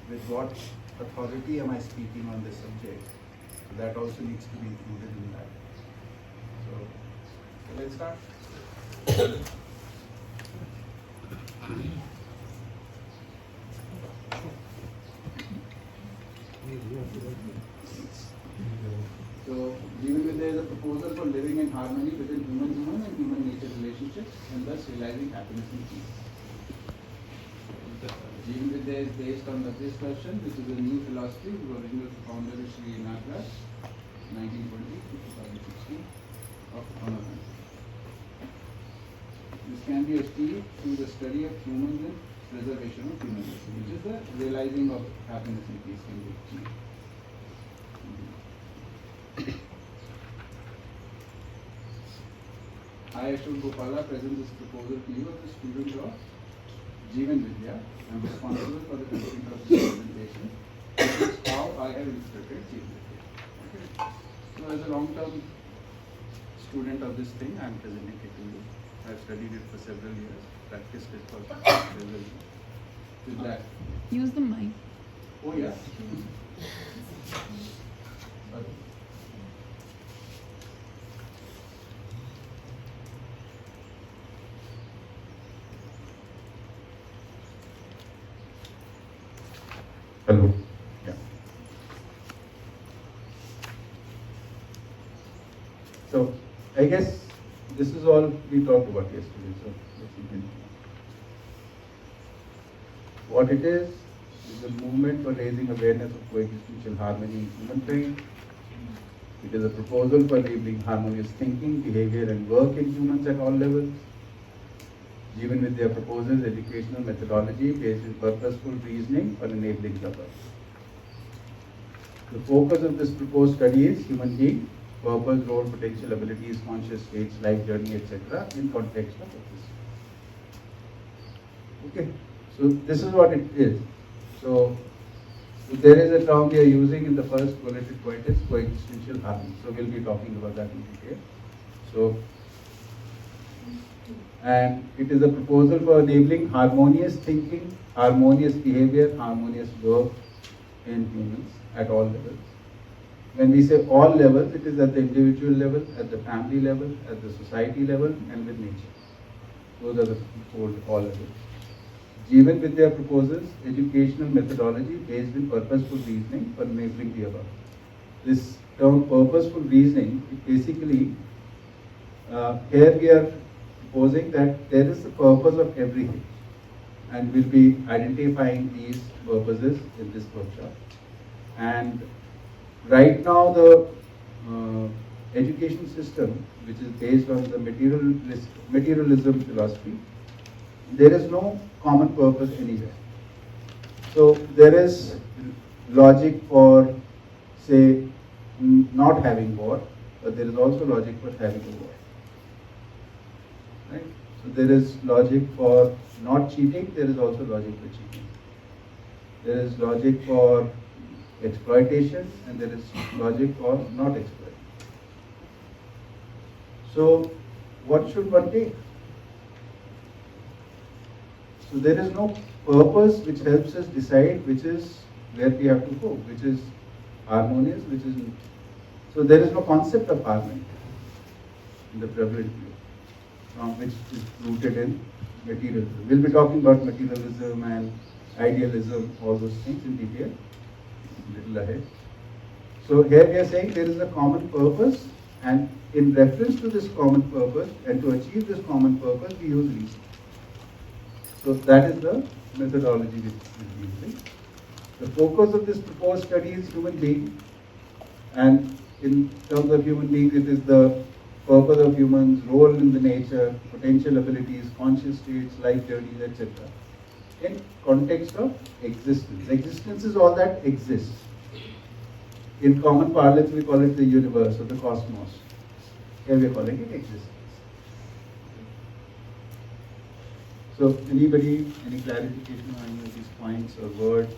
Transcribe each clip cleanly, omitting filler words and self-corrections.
with what authority am I speaking on this subject? That also needs to be included in that. So let's start. So, Jeevan Vidya is a proposal for living in harmony within human and human nature relationships and thus realizing happiness and peace. Jeevan Vidya is based on the discussion, which is a new philosophy whose original founder is Sri Nagraj, 1920 to 2016 of Ramadan. This can be achieved through the study of humans and preservation of human nature, which is the realizing of happiness and peace can be achieved. I, Ashok Gopala, present this proposal to you as a student of Jeevan Vidya. I am responsible for the content of this presentation. This is how I have interpreted Jeevan Vidya. Okay. So, as a long-term student of this thing, I am presenting it to you. I have studied it for several years, practiced it for several years. With that. Use the mic. Oh, yeah. Sorry. Hello. Yeah. So, I guess this is all we talked about yesterday. So, let's begin. What it is a movement for raising awareness of coexistential harmony in humankind. It is a proposal for enabling harmonious thinking, behavior, and work in humans at all levels. Jeevan Vidya proposes educational methodology based on purposeful reasoning for enabling the work. The focus of this proposed study is human being, purpose, role, potential abilities, conscious states, life journey, etc. in context of existence. Okay, so this is what it is. So there is a term we are using in the first bulleted point is coexistential harmony. So we'll be talking about that in detail. So, and it is a proposal for enabling harmonious thinking, harmonious behavior, harmonious work in humans at all levels. When we say all levels, it is at the individual level, at the family level, at the society level, and with nature. Those are the all levels. Jeevan Vidya proposes educational methodology based on purposeful reasoning for enabling the above. This term purposeful reasoning, basically, here we are proposing that there is a purpose of everything, and we'll be identifying these purposes in this workshop. And right now, the education system, which is based on the materialism philosophy, there is no common purpose anywhere. So there is logic for, say, not having war, but there is also logic for having a war. Right? So there is logic for not cheating, there is also logic for cheating. There is logic for exploitation, and there is logic for not exploiting. So what should one take? So there is no purpose which helps us decide which is where we have to go, which is harmonious, which is... So there is no concept of harmony in the prevalent view, which is rooted in materialism. We'll be talking about materialism and idealism, all those things in detail, a little ahead. So here we are saying there is a common purpose, and in reference to this common purpose and to achieve this common purpose, we use reason. So that is the methodology which is using. The focus of this proposed study is human being, and in terms of human beings, it is the purpose of humans, role in the nature, potential abilities, conscious states, life journeys, etc. In context of existence. Existence is all that exists. In common parlance, we call it the universe or the cosmos. Here we are calling it existence. So, anybody, any clarification on any of these points or words?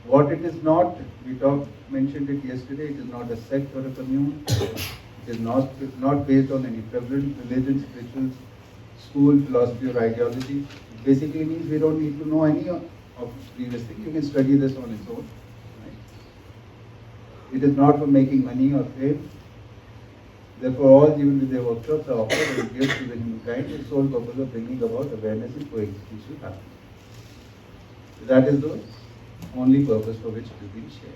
Or what what it is not, mentioned it yesterday, it is not a sect or a commune. It is not based on any prevalent religion, spiritual, school, philosophy or ideology. It basically means we don't need to know any of previous things. You can study this on its own. Right? It is not for making money or fame. Therefore, all Jeevan Vidya workshops are offered and gifts to the humankind with sole purpose of bringing about awareness and coexistence with happiness. That is the only purpose for which it is being shared.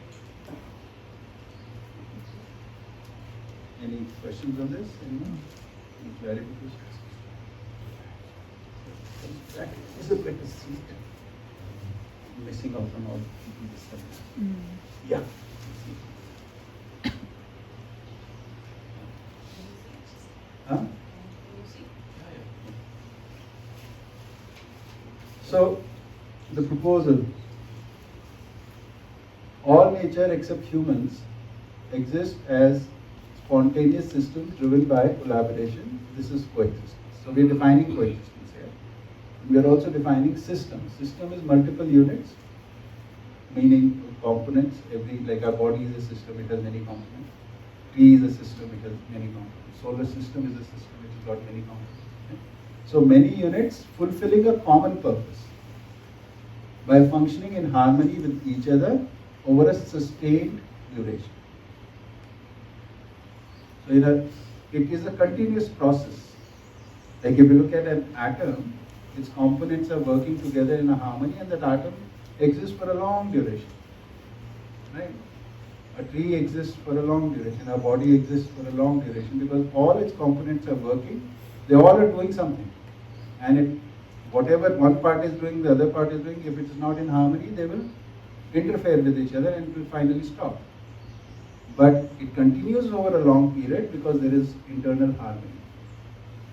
Any questions on this? Any clarifications? That is a better seat. Missing out on all this stuff. Yeah. Huh? So, the proposal, all nature except humans exist as spontaneous systems driven by collaboration. This is coexistence. So we are defining coexistence here. We are also defining system. System is multiple units, meaning components. Like our body is a system, it has many components. Tree is a system, it has many components. Solar system is a system, which has got many components. Okay? So many units fulfilling a common purpose by functioning in harmony with each other over a sustained duration. So it is a continuous process. Like if you look at an atom, its components are working together in a harmony, and that atom exists for a long duration. Right? A tree exists for a long duration, our body exists for a long duration because all its components are working, they all are doing something. And whatever one part is doing, the other part is doing, if it is not in harmony, they will interfere with each other and it will finally stop. But it continues over a long period because there is internal harmony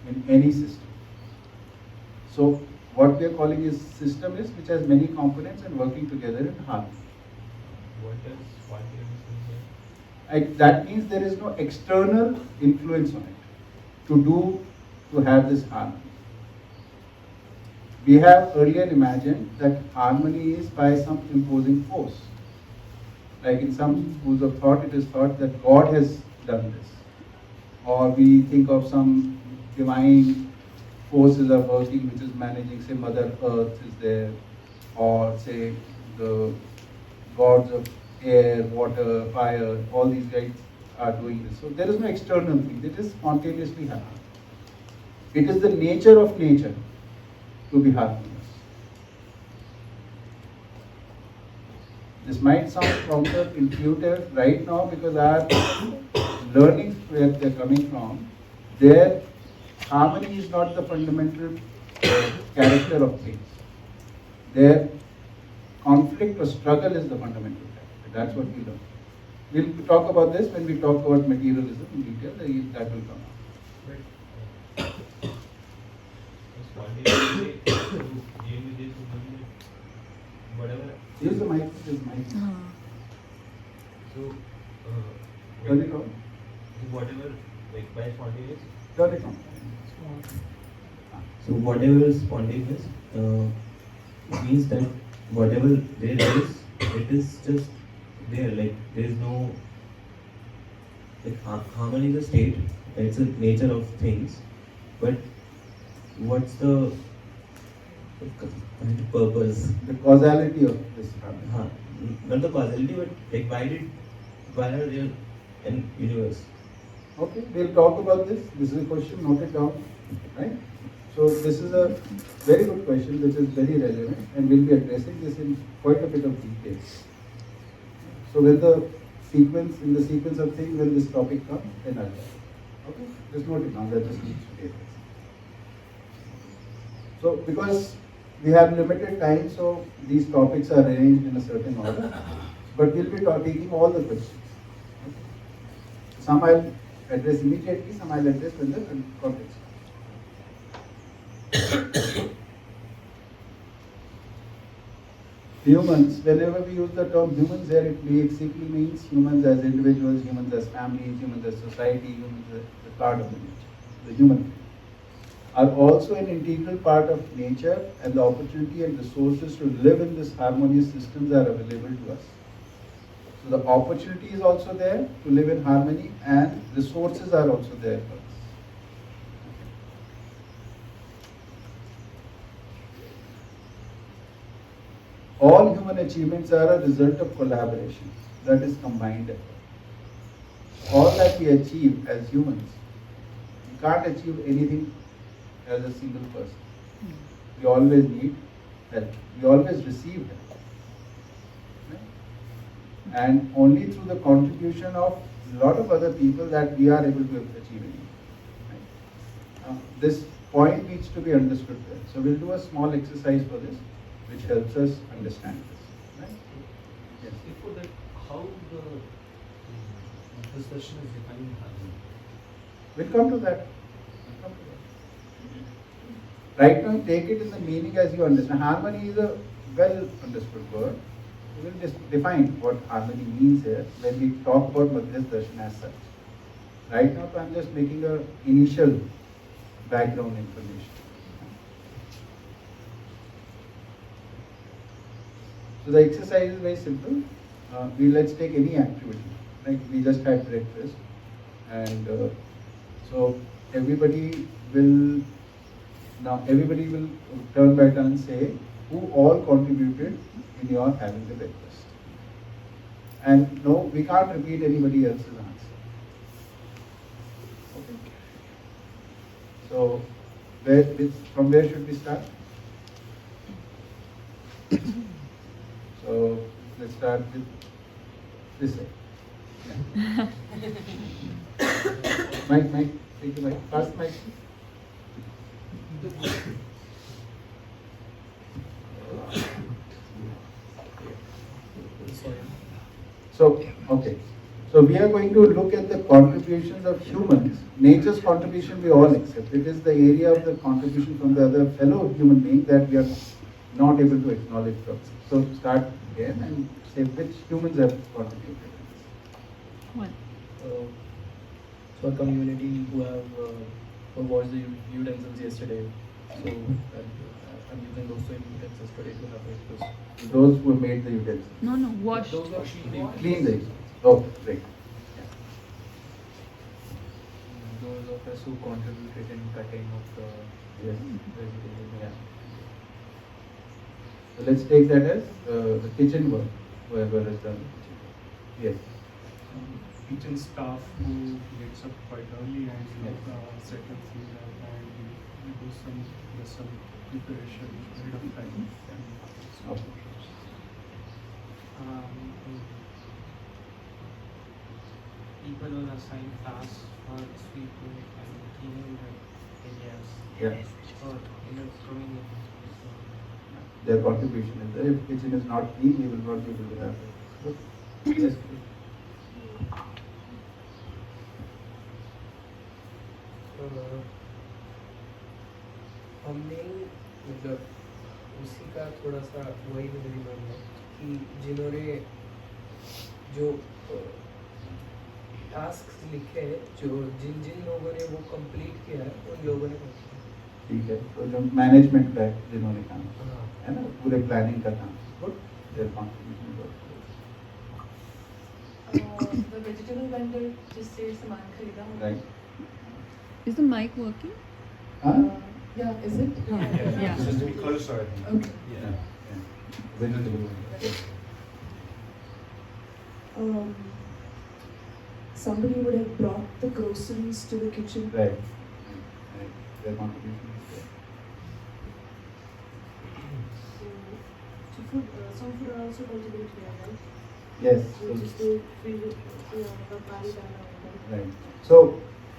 in any system. So what we are calling is system is which has many components and working together in harmony. What does spontaneous mean? That means there is no external influence on it to have this harmony. We have earlier imagined that harmony is by some imposing force. Like in some schools of thought, it is thought that God has done this. Or we think of some divine forces are working which is managing, say Mother Earth is there, or say the gods of air, water, fire, all these guys are doing this. So there is no external thing, it is spontaneously happening. It is the nature of nature to be harmonious. This might sound counterintuitive right now because our learning where they're coming from, their harmony is not the fundamental character of things. Their conflict or struggle is the fundamental character. That's what we learn. We'll talk about this when we talk about materialism in detail, that will come up. Spontaneously, whatever. Use the mic. So, Turn it on. whatever, like by spontaneous. Turn it on. So whatever is spontaneous means that whatever there is, it is just there. Like there is no harmony is a state. It's a nature of things. But what's the purpose? The causality of this harmony. Not the causality, but like why are there in universe? Okay, we'll talk about this. This is a question, note it down. Right? So this is a very good question which is very relevant and we'll be addressing this in quite a bit of detail. So when in the sequence of things, when this topic comes, then I'll tell you. Okay? Just note it down, that just needs to be addressed. So because we have limited time, so these topics are arranged in a certain order, but we'll be taking all the questions. Okay? Some I'll address immediately, some I'll address when the context. Humans, whenever we use the term humans here, it basically means humans as individuals, humans as families, humans as society, humans as a part of the nature. The human being are also an integral part of nature, and the opportunity and resources to live in this harmonious systems are available to us. So the opportunity is also there to live in harmony, and resources are also there for us. All human achievements are a result of collaboration, that is combined effort. All that we achieve as humans, we can't achieve anything as a single person. We always need help. We always receive help. Right? And only through the contribution of a lot of other people that we are able to achieve anything. Right? This point needs to be understood there. So we'll do a small exercise for this, which helps us understand this. Right? Yes. Before that, how the session is defining harmony? We'll come to that. Right now, take it in the meaning as you understand. Harmony is a well understood word. We will just define what harmony means here when we talk about Madhyas Darshan as such. Right now, I'm just making a initial background information. So the exercise is very simple. Let's take any activity. Like we just had breakfast, and so everybody will turn by turn say who all contributed in your having the breakfast. And no, we can't repeat anybody else's answer. Okay. So from where should we start? So let's start with this side. Yeah. Mike, take the mic. First mic. So, okay. So we are going to look at the contributions of humans. Nature's contribution we all accept. It is the area of the contribution from the other fellow human being that we are not able to acknowledge from. So start again and say which humans have contributed. One. So a community who watched the utensils yesterday. So I'm using those same utensils today to have breakfast. Those who made the utensils. No, washed. Those are clean. Clean the utensils. Oh, great. Those of us who contributed in cutting of the Yes. vegetables. Yeah. So let's take that as the kitchen work, whoever has done the kitchen work. Yes. Kitchen staff who gets up quite early and set up things up and we do some preparation ahead of time. Okay. People will assign tasks for sweeping and cleaning the areas Yeah. or coming in. Their contribution is there. If kitchen is not clean, we will not be able to have it. Good. Yes. Please. हमने मतलब उसी का थोड़ा सा वही मुझे remind है कि जिन्होंने जो टास्क लिखे हैं जो जिन जिन लोगों ने वो कंप्लीट किया है उन लोगों ने ठीक है तो जो मैनेजमेंट का है जिन्होंने काम किया हाँ है ना पूरे प्लानिंग का काम good there contribution The vegetable vendor जिससे सामान खरीदा हमने. Right Is the mic working? Yeah, is it? Yeah. This has to be closer, I think. Okay. Yeah. Somebody would have brought the groceries to the kitchen. Right. Their contribution is there. So some food are also contributed here, right? Yes. Which is to feed the party banner. Right. So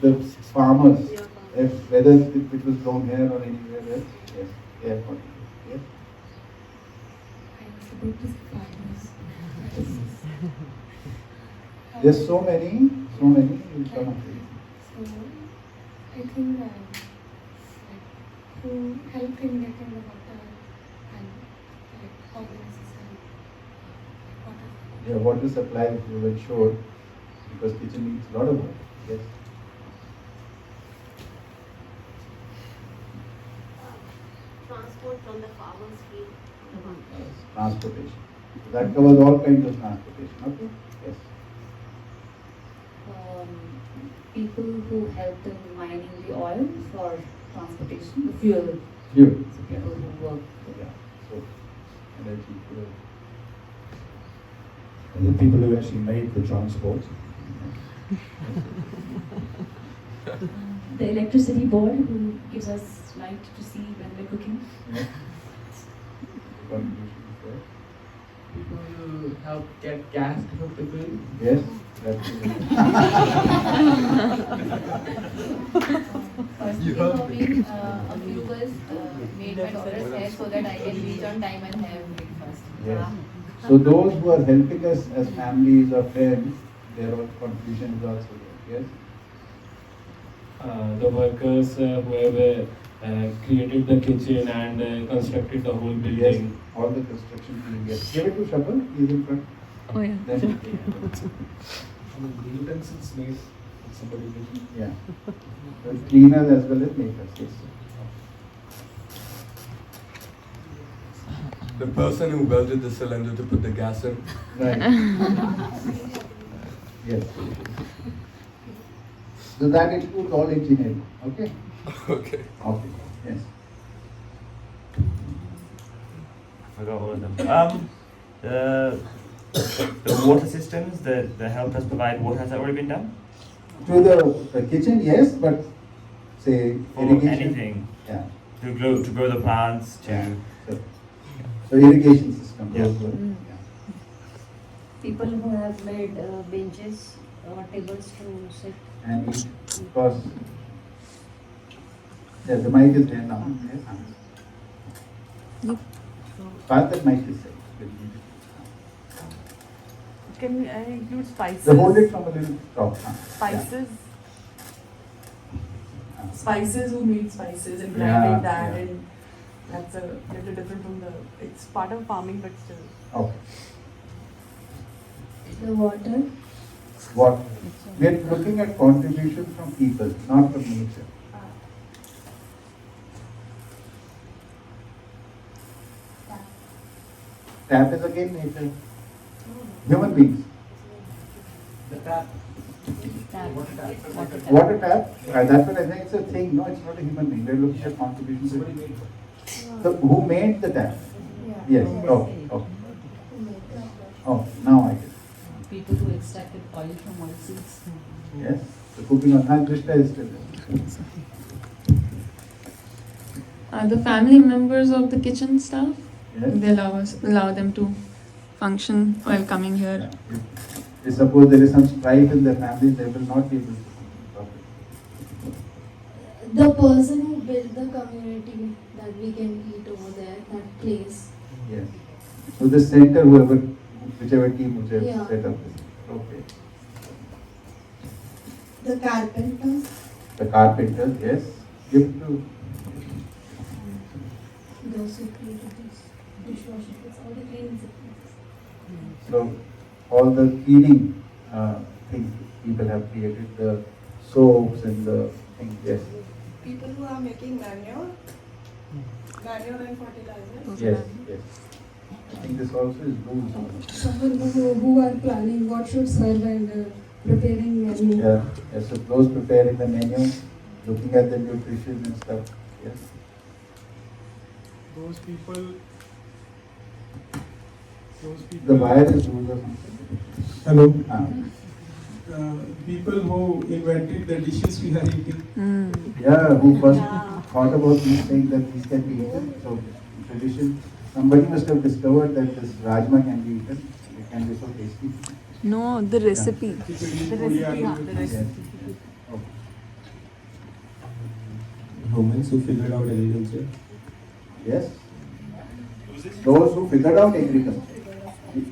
the farmers, Yeah, if whether it was grown here or anywhere else, yes, they have contributed. Yes. I was about to say farmers. There's so many will come up with. So I think who helped in getting the water and organizes water. Yeah, water supply we will ensure because kitchen needs a lot of water. Yes. Transport from the farmer's field. Transportation. So that covers all kinds of transportation. Okay. Yes. People who helped in mining the oil for transportation, the fuel. Fuel. So people who work. Yeah. So energy. Fuel. And the people who actually made the transport. The electricity board who gives us light to see when we're cooking. Yeah. Contribution there. People who help get gas to hook the food. Yes. That's it. Personally for me, a few was made my daughter's hair so that I can reach on time and have breakfast. Yes. So those who are helping us as families or friends, their own contribution is also there. Yes. The workers who have created the kitchen and constructed the whole building. Yes. All the construction team. Yes. Give it to Shabal. He's in front. Oh yeah. Then, The utensils made, somebody did. yeah. The cleaners as well as makers. Yes. The person who welded the cylinder to put the gas in. Right. Yes. So that includes all engineering. Okay. Okay. Okay. Yes. I forgot all of them. The water systems, the help us provide water, has that already been done? To the kitchen, yes, but say For irrigation. anything. Yeah. To grow the plants, to Yeah. So irrigation system. Yeah. those were- Mm. yeah. People who have made benches or tables to sit. And eat, because yeah, the mic is there now. Yes. Part that mic is there. Can include spices? They hold it from a little top. Spices. Yeah. Spices, who made spices and Yeah, grinding that, yeah. and that's a little different from the. It's part of farming, but still. Okay. The water. What? We are looking at contribution from people, not from nature. Tap is again nature. Human beings. The tap. Tap. Water tap, that's what I think it's a thing. No, it's not a human being. We're looking at contributions. Somebody made it. Who made the tap? Yeah. Yes. Oh, oh. Oh, now I get it. People who extracted oil from oil seeds. Yes. The cooking on Krishna is still there. The family members of the kitchen staff, Yes. they allow them to function while coming here. Yeah. If suppose there is some strife in their families, they will not be able to stop it. The person who built the community that we can eat over there, that place. Yes. So the center, whichever team which has Yeah. set up this. Okay. The carpenters. The carpenters, yes. Give it to Those who created this dishwasher, it's all the cleaning supplies. so all the cleaning things people have created, the soaps and the things, yes. People who are making manure and fertilizers. Yes, yes. I think this also is rules. Someone who are planning what should serve and preparing menu. Yeah, yes, so those preparing the menu, looking at the nutrition and stuff, yes. Those people. The wire is rules or something. Hello. Ah. People who invented the dishes we are eating. Yeah, who first thought about these things that these can be eaten. So tradition, somebody must have discovered that this rajma can be eaten. It can be so tasty. No, the recipe. The recipe, yeah, the Yes. recipe. Okay. Humans who figured out agriculture. Yes. Those who figured out agriculture.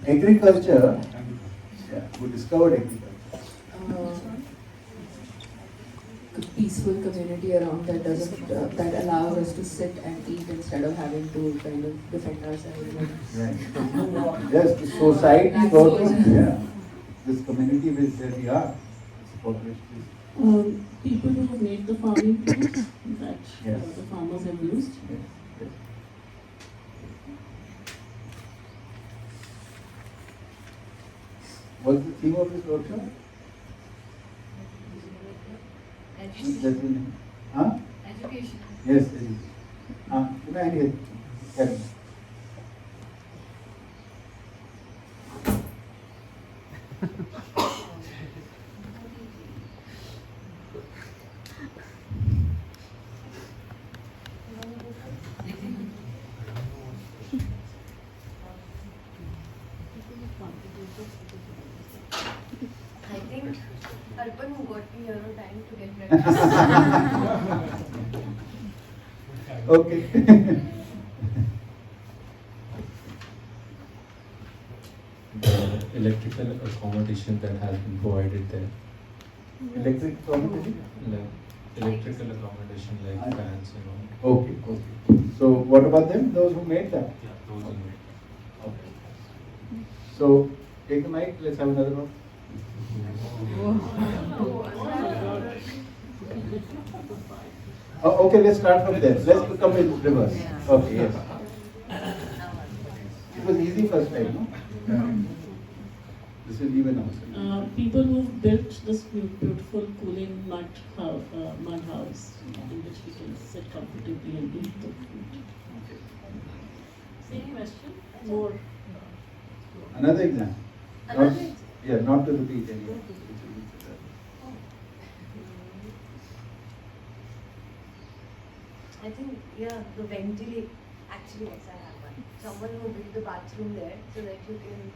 Agriculture, yeah, who discovered agriculture. Peaceful community around that doesn't that allows us to sit and eat instead of having to kind of defend ourselves. Right. Yes, the society is also, yeah. This community where we are, this population People who made the farming tools that Yes. the farmers have used. is, yes, yes. What's the theme of this workshop? Education. Huh? Education. Yes, education. Can I hear? Karen. I think Arpan who got me here on time to get ready. Okay. The electrical accommodation that has been provided there. Electric accommodation? Like electrical accommodation like fans and all. Okay, okay. So what about them? Those who made that? Yeah, those are made. Okay. So take the mic. Let's have another one. Oh, okay, let's start from there. Let's come in reverse. Okay, yes. It was easy first time, no? This is even also. People who built this beautiful cooling mud house in which we can sit comfortably and eat the food. Same question? More. Another example. Not to repeat anymore. I think, the ventilate, actually yes, I have one. Someone who built the bathroom there so that you can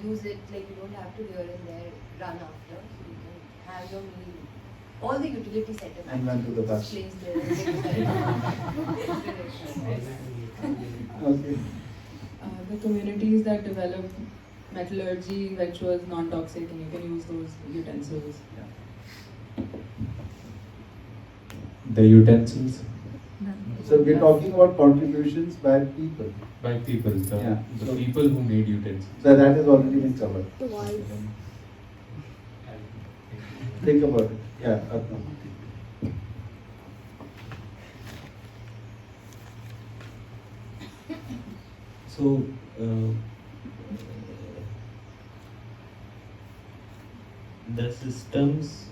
use it, like you don't have to here and there run after. So you can have your meal, all the utility setup. And run to the bus. Place there. Okay. The communities that develop metallurgy, which was non-toxic, and you can use those utensils. The utensils So we're talking about contributions by people. by people, the So- people who made utensils. So that has already been covered. Think about it. Yeah, Arpan. So, the systems,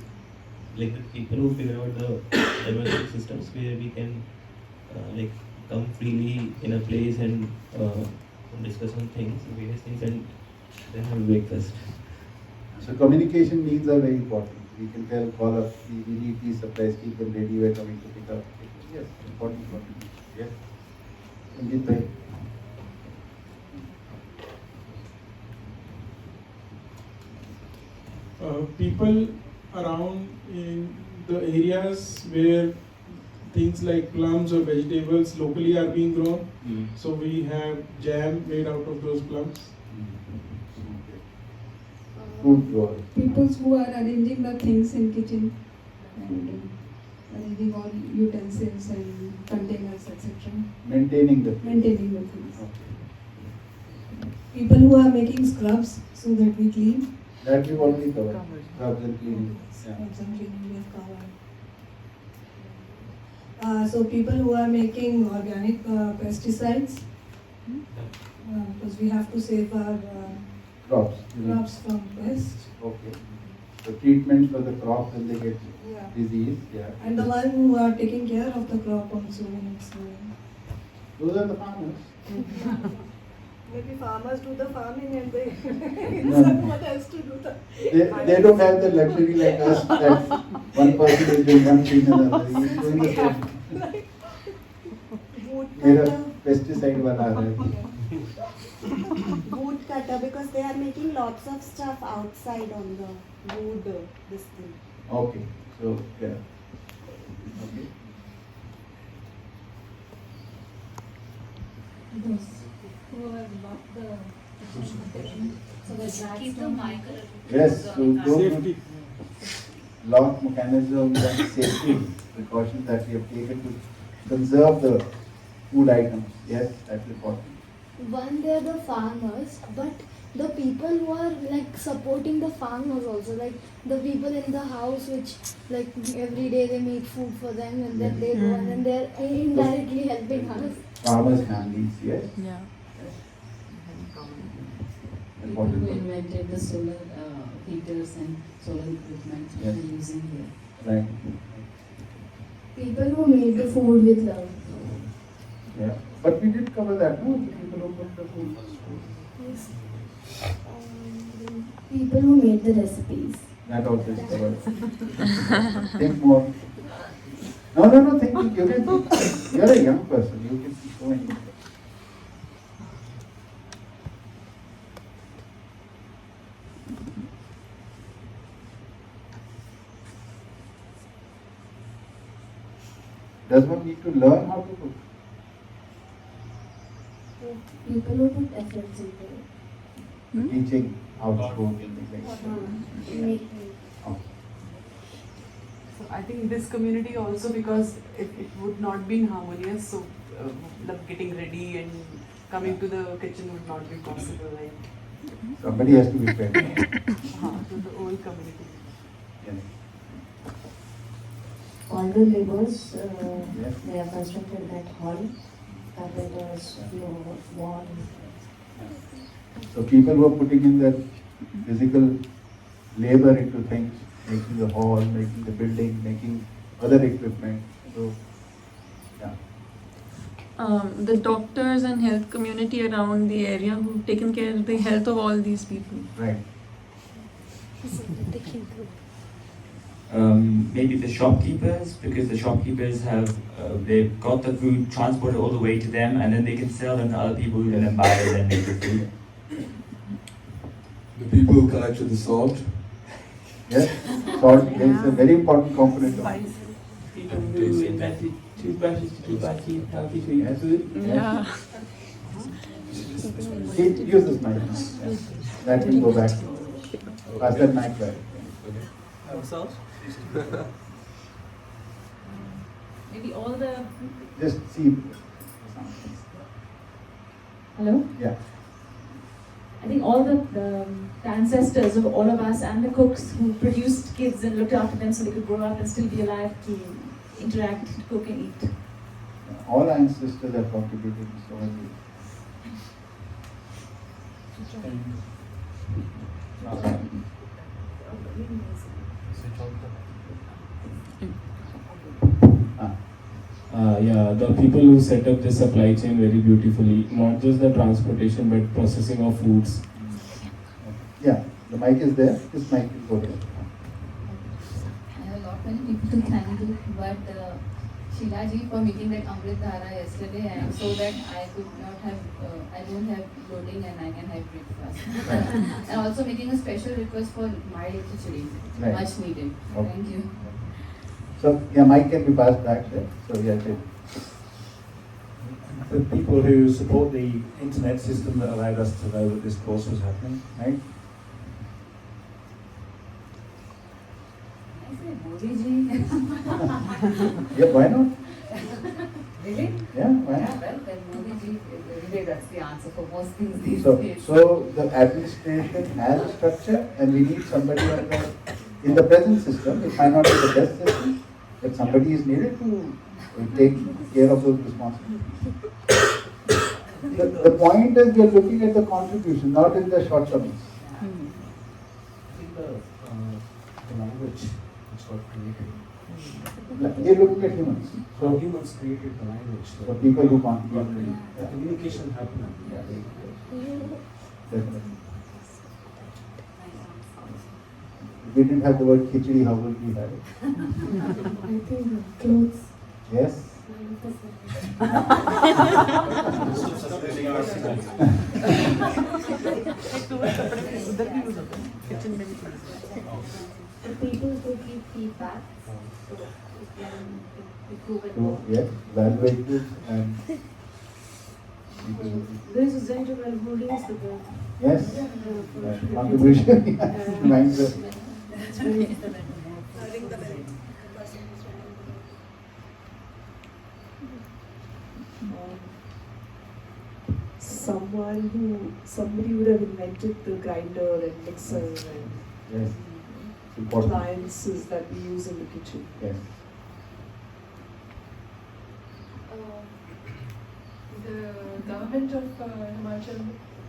like the people who figure out the emergency systems where we can like come freely in a place and discuss on things, various things, and then have breakfast. So communication needs are very important. We can call up, we need these supplies, keep them ready, we're coming to pick up. Yes, important. Yes. Sangeet bhai. People around in the areas where things like plums or vegetables locally are being grown. So we have jam made out of those plums. Food drawer. People who are arranging the things in kitchen and arranging all utensils and containers, etc. Maintaining the things. People who are making scrubs so that we clean. That we've already covered. Scrubs and cleaning. Scrubs and cleaning we have covered. So people who are making organic pesticides, because we have to save our Crops. crops from pests. Okay. So treatment for the crop when they get disease. Yeah. And the one who are taking care of the crop also when it's Those are the farmers. Maybe farmers do the farming and they No. someone else to do the. They don't have the luxury like us that one person is doing one thing and another. He is doing the same. मेरा pesticide वाला है. Wood cutter, because they are making lots of stuff outside on the wood, this thing. Okay. So yeah. Okay. Those who have locked the. So that Keep the mic. Yes. So those lock mechanisms and safety precautions that we have taken to conserve the food items. Yes, that's important. One, they're the farmers, but the people who are like supporting the farmers also, like the people in the house which like every day they make food for them and then they go and then they're indirectly helping us. Farmers' families, yes. Yeah. Important. People who invented the solar heaters and solar equipment Yes. we're using here. Right. People who made the food with love. Yeah. But we did cover that, no? The people who cooked the food. Yes. People who made the recipes. That also is covered. Think more. No, think. You can think. You're a young person. You can keep going. Does one need to learn how to cook? People who put efforts into it. Teaching how to cook and things like that. Oh. So I think this community also, because it would not be harmonious, so getting ready and coming to the kitchen would not be possible. Like Somebody has to be fed. to the whole community. Yes. All the laborers, they have constructed that hall, carpenters, floor, wall. So people who are putting in their physical labor into things, making the hall, making the building, making other equipment. So, yeah. The doctors and health community around the area who've taken care of the health of all these people. Right. Maybe the shopkeepers, because the shopkeepers have they've got the food transported all the way to them, and then they can sell them to other people who can then buy it and make the food. The people who collected the salt. Yes, salt is a very important component. Spice. People who invented toothbrushes to keep healthy food. Yeah. Use this mic. Yes. That will go back. Pass that mic back. Salt? Maybe all the... Just see. Hello? Yeah. I think all the ancestors of all of us and the cooks who produced kids and looked after them so they could grow up and still be alive to interact, to cook and eat. All ancestors have contributed in so many ways. Yeah, the people who set up the supply chain very beautifully, not just the transportation but processing of foods. Yeah, the mic is there. This mic will go here. I have a lot many people to thank you, but Sheila ji for making that Amrit Dhara yesterday, and so that I could not have, I don't have loading and I can have breakfast. And also making a special request for my khichdi, Right. much needed. Okay. Thank you. So, yeah, mic can be passed back there. So, yeah, good. The people who support the internet system that allowed us to know that this course was happening, right? I say Modi ji. Yeah, why not? Really? Yeah, why not? Well, then Modi ji, really that's the answer for most things these So, days. so the administration has a structure, and we need somebody in the present system. It might not be the best system, but somebody is needed to take care of those responsibilities. The point is we are looking at the contribution, not in the shortcomings. I think the language which got created. We are looking at humans. So humans created the language. So people who contribute. The communication happened. Definitely. If we didn't have the word khichdi, how would we have it? I think clothes. Yes. The people who give feedback, so we can improve it So, more. yes, evaluate it and There is a gender who reads the book. yes, contribution. Reminds us. Somebody would have invented the grinder and mixer and Yes. Important. appliances that we use in the kitchen. Yes. The government of Himachal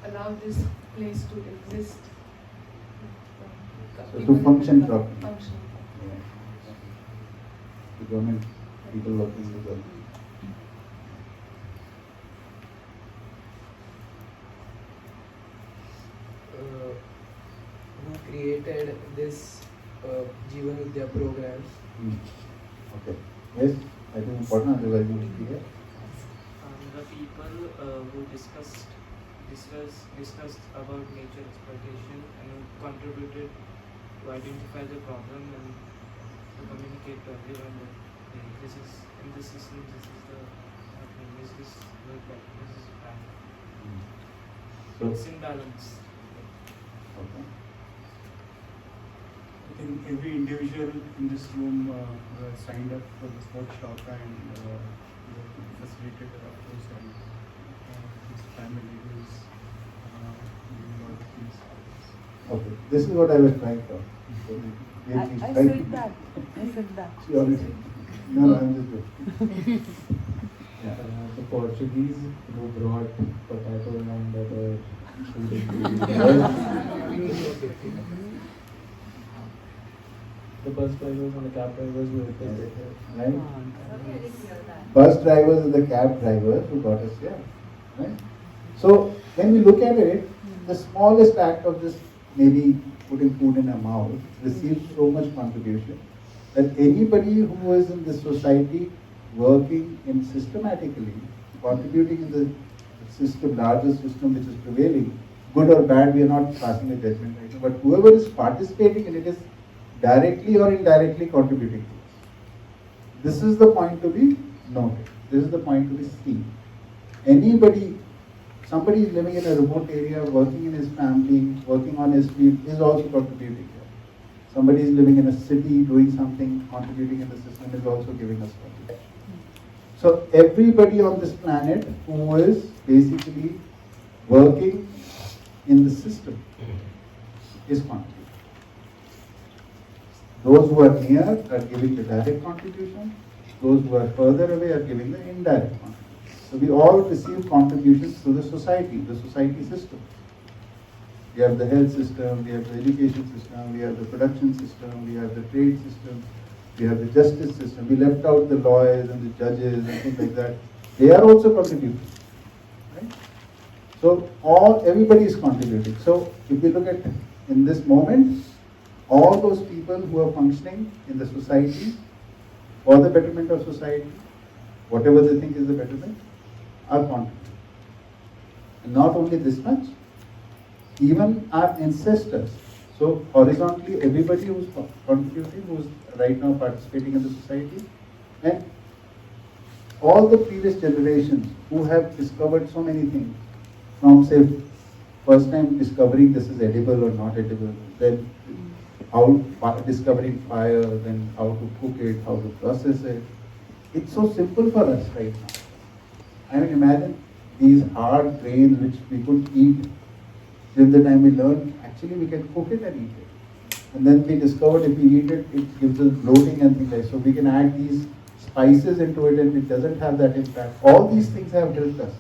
allowed this place to exist. So to function properly. Function. Yeah. The government, people working in the government. Who created this Jeevan Vidya program? Okay. Yes, I think important otherwise you will be here. The people who discussed about nature exploitation and contributed to identify the problem and to communicate to everyone that hey, this is in this system, this is the happening, this is good, this is bad. So It's imbalance. Okay. I think every individual in this room signed up for this workshop and the facilitator of course and his family who is doing a lot of things. Okay, this is what I was trying to. I said that. She already. No, I'm just joking. Yeah. The Portuguese who brought potato and other food the bus drivers and the cab drivers were there. Right? Bus drivers and the cab drivers who got us here. Right? So when we look at it, the smallest act of just maybe putting food in our mouth receives so much contribution that anybody who is in this society working in systematically, contributing in the system, larger system which is prevailing, good or bad, we are not passing a judgment right now, but whoever is participating in it is directly or indirectly contributing to it. This is the point to be noted. This is the point to be seen. Anybody, somebody is living in a remote area, working in his family, working on his field, is also contributing here. Somebody is living in a city, doing something, contributing in the system, is also giving us contribution. So everybody on this planet who is basically working in the system is contributing. Those who are near are giving the direct contribution. Those who are further away are giving the indirect contribution. So we all receive contributions to the society system. We have the health system, we have the education system, we have the production system, we have the trade system, we have the justice system. We left out the lawyers and the judges and things like that. They are also contributing. Right? So everybody is contributing. So if we look at in this moment, all those people who are functioning in the society for the betterment of society, whatever they think is the betterment, are contributing. And not only this much, even our ancestors. So horizontally, everybody who is contributing, who is right now participating in the society, and all the previous generations who have discovered so many things, from say first time discovering this is edible or not edible, then how discovering fire, then how to cook it, how to process it. It's so simple for us right now. I mean, imagine these hard grains which we couldn't eat till the time we learned, actually we can cook it and eat it. And then we discovered if we eat it, it gives us bloating and things like that. So we can add these spices into it and it doesn't have that impact. All these things have helped us.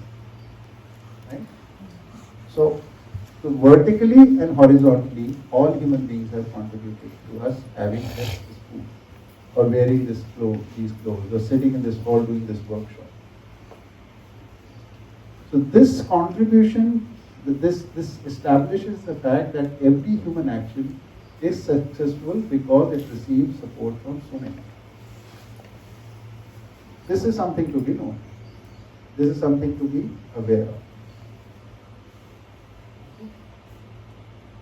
Right? So vertically and horizontally, all human beings have contributed to us having this food, or wearing these clothes, or sitting in this hall doing this workshop. So this contribution, this establishes the fact that every human action is successful because it receives support from so many. This is something to be known. This is something to be aware of.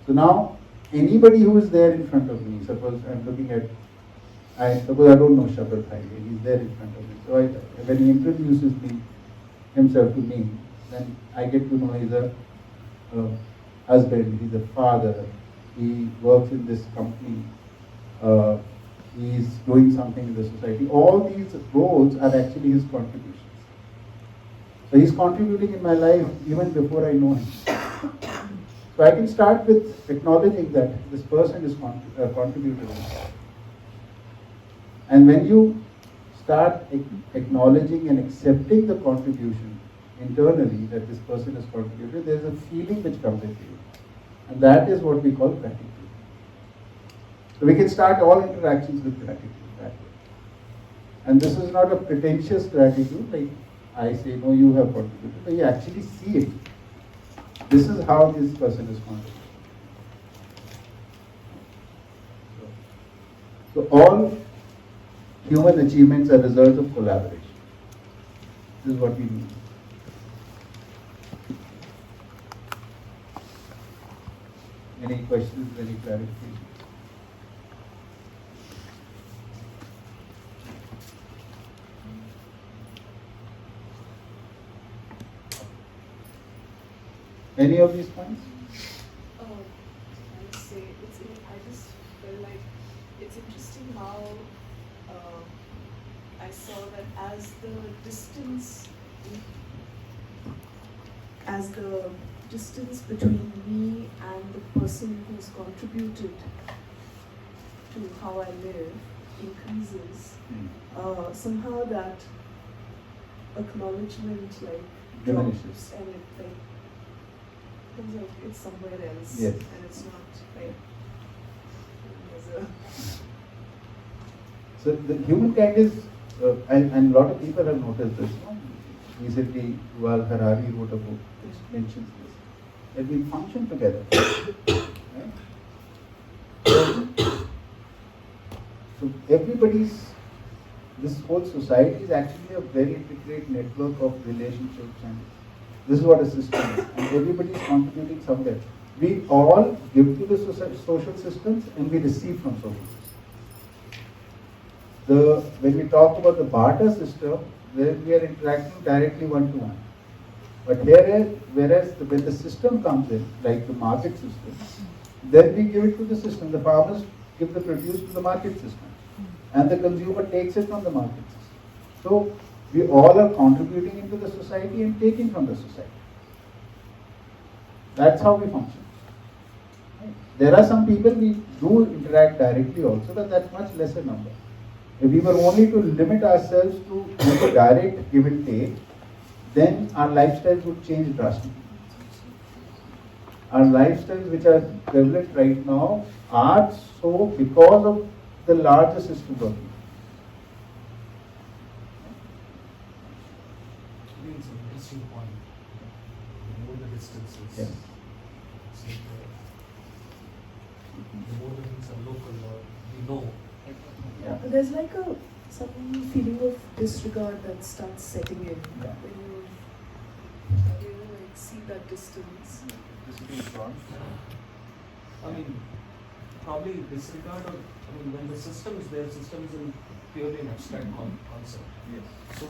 So now, anybody who is there in front of me, suppose I'm looking at, suppose I don't know Shabbat Haile, he's there in front of me. So when he introduces himself to me, then I get to know he's a husband, he's a father, he works in this company, he's doing something in the society. All these roles are actually his contributions. So he's contributing in my life even before I know him. So I can start with acknowledging that this person is contributing. And when you start acknowledging and accepting the contribution internally that this person has contributed, there is a feeling which comes into you. And that is what we call gratitude. So we can start all interactions with gratitude that way. And this is not a pretentious gratitude, like I say, no, you have contributed, but you actually see it. This is how this person is contributing. So all human achievements are results of collaboration. This is what we mean. Any questions, any clarification? Any of these points? I'd say I just feel like it's interesting how I saw that as the distance between me and the person who's contributed to how I live increases, somehow that acknowledgement Diminishes. drops and it feels like it's somewhere else, Yes. and it's not like there's a. So the humankind is, and a lot of people have noticed this. No? Recently, Yuval Harari wrote a book which mentions this, that we function together. Right? So everybody's, this whole society is actually a very intricate network of relationships, and this is what a system is, and everybody is contributing somewhere. We all give to the social systems and we receive from social systems. When we talk about the barter system, then we are interacting directly one-to-one. But whereas when the system comes in, like the market system, then we give it to the system. The farmers give the produce to the market system, and the consumer takes it from the market system. So we all are contributing into the society and taking from the society. That's how we function. There are some people we do interact directly also, but that's much lesser number. If we were only to limit ourselves to direct give and take, then our lifestyles would change drastically. Our lifestyles which are prevalent right now are so because of the larger system of people. I think it's an interesting point. The more the distances, Yes. the more the things are local or we know. Yeah. There's like some feeling of disregard that starts setting in when you like see that distance. I mean, probably disregard or, when the system is there, system is in purely an abstract concept. Yes. So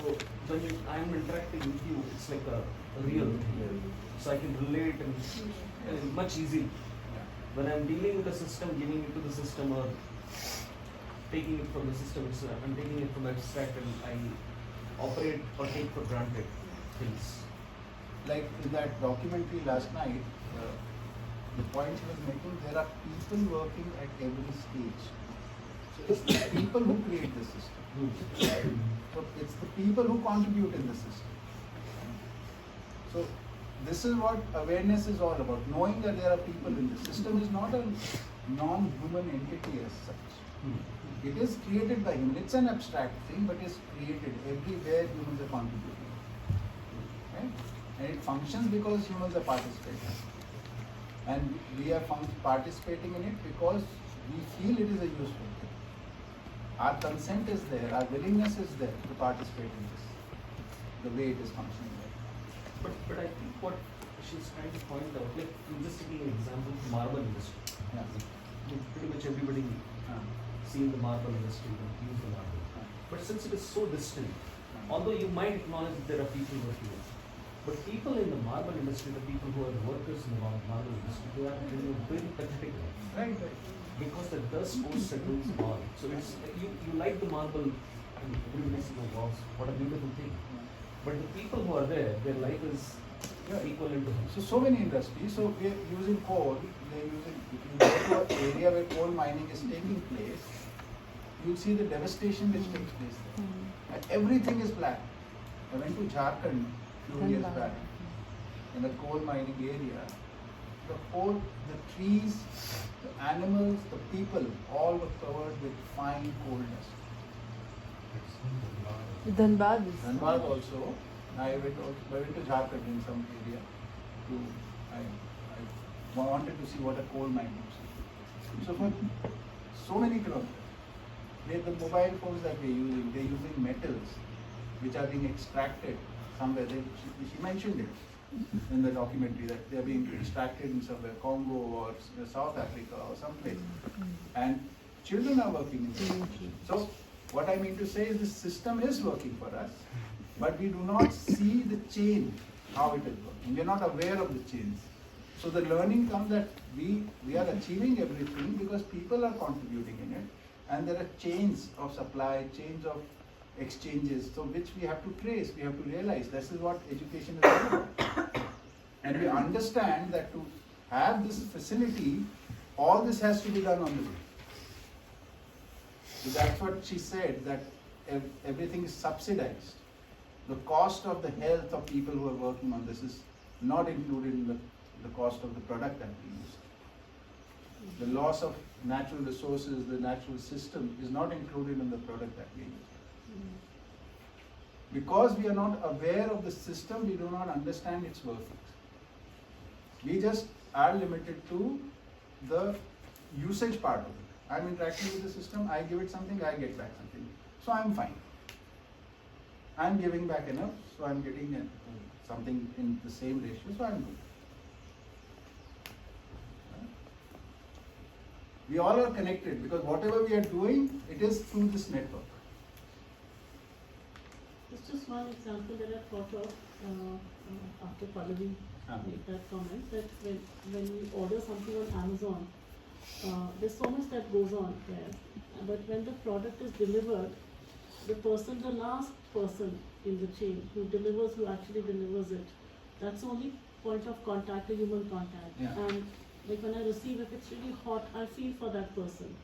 when I'm interacting with you, it's like a real thing. So I can relate and much easier. When I'm dealing with the system, giving it to the system or taking it from the system, I'm taking it from abstract and I operate or take for granted things. Like in that documentary last night, the point he was making, there are people working at every stage. So it's the people who create the system. So it's the people who contribute in the system. So this is what awareness is all about, knowing that there are people in the system is not a non-human entity as such. It is created by humans. It's an abstract thing, but it's created everywhere humans are contributing. Right? And it functions because humans are participating. And we are participating in it because we feel it is a useful thing. Our consent is there, our willingness is there to participate in this, the way it is functioning. But I think what she's trying to point out, like I'm just taking an example of marble industry. Yeah. Pretty much everybody seen the marble industry and use the marble. But since it is so distant, although you might acknowledge that there are people working it, but people in the marble industry, the people who are workers in the marble industry, they are in a very pathetic way. Right. Because the dust goes settles all. So it's you like the marble and everybody says, oh wow, what a beautiful thing. But the people who are there, their life is equivalent to him. So many industries. So we are using coal. We are using. If you go to an area where coal mining is taking place, you'll see the devastation which takes place there. And everything is black. I went to Jharkhand a few years back in a coal mining area, the trees, the animals, the people, all were covered with fine coldness. Dhanbad also. I went to Jharkhand in some area. I wanted to see what a coal mine was. So for so many kilometers, the mobile phones that they're using metals which are being extracted somewhere. She mentioned it in the documentary that they're being extracted in somewhere, Congo or South Africa or someplace. And children are working in this. So what I mean to say is this system is working for us, but we do not see the chain, how it is working. We are not aware of the chains. So the learning comes that we are achieving everything because people are contributing in it, and there are chains of supply, chains of exchanges, so which we have to trace, we have to realize this is what education is all about. And we understand that to have this facility, all this has to be done on the way. So that's what she said, that everything is subsidized. The cost of the health of people who are working on this is not included in the cost of the product that we use. The loss of natural resources, the natural system is not included in the product that we use. Because we are not aware of the system, we do not understand its workings. We just are limited to the usage part of it. I'm interacting with the system, I give it something, I get back something. So I'm fine. I'm giving back enough, so I'm getting something in the same ratio, so I'm good. We all are connected because whatever we are doing, it is through this network. It's just one example that I thought of after Pallavi made that comment, that when you order something on Amazon, there's so much that goes on there. But when the product is delivered, the last person in the chain who actually delivers it, that's the only point of contact, a human contact. Yeah. And like when I receive, if it's really hot, I feel for that person.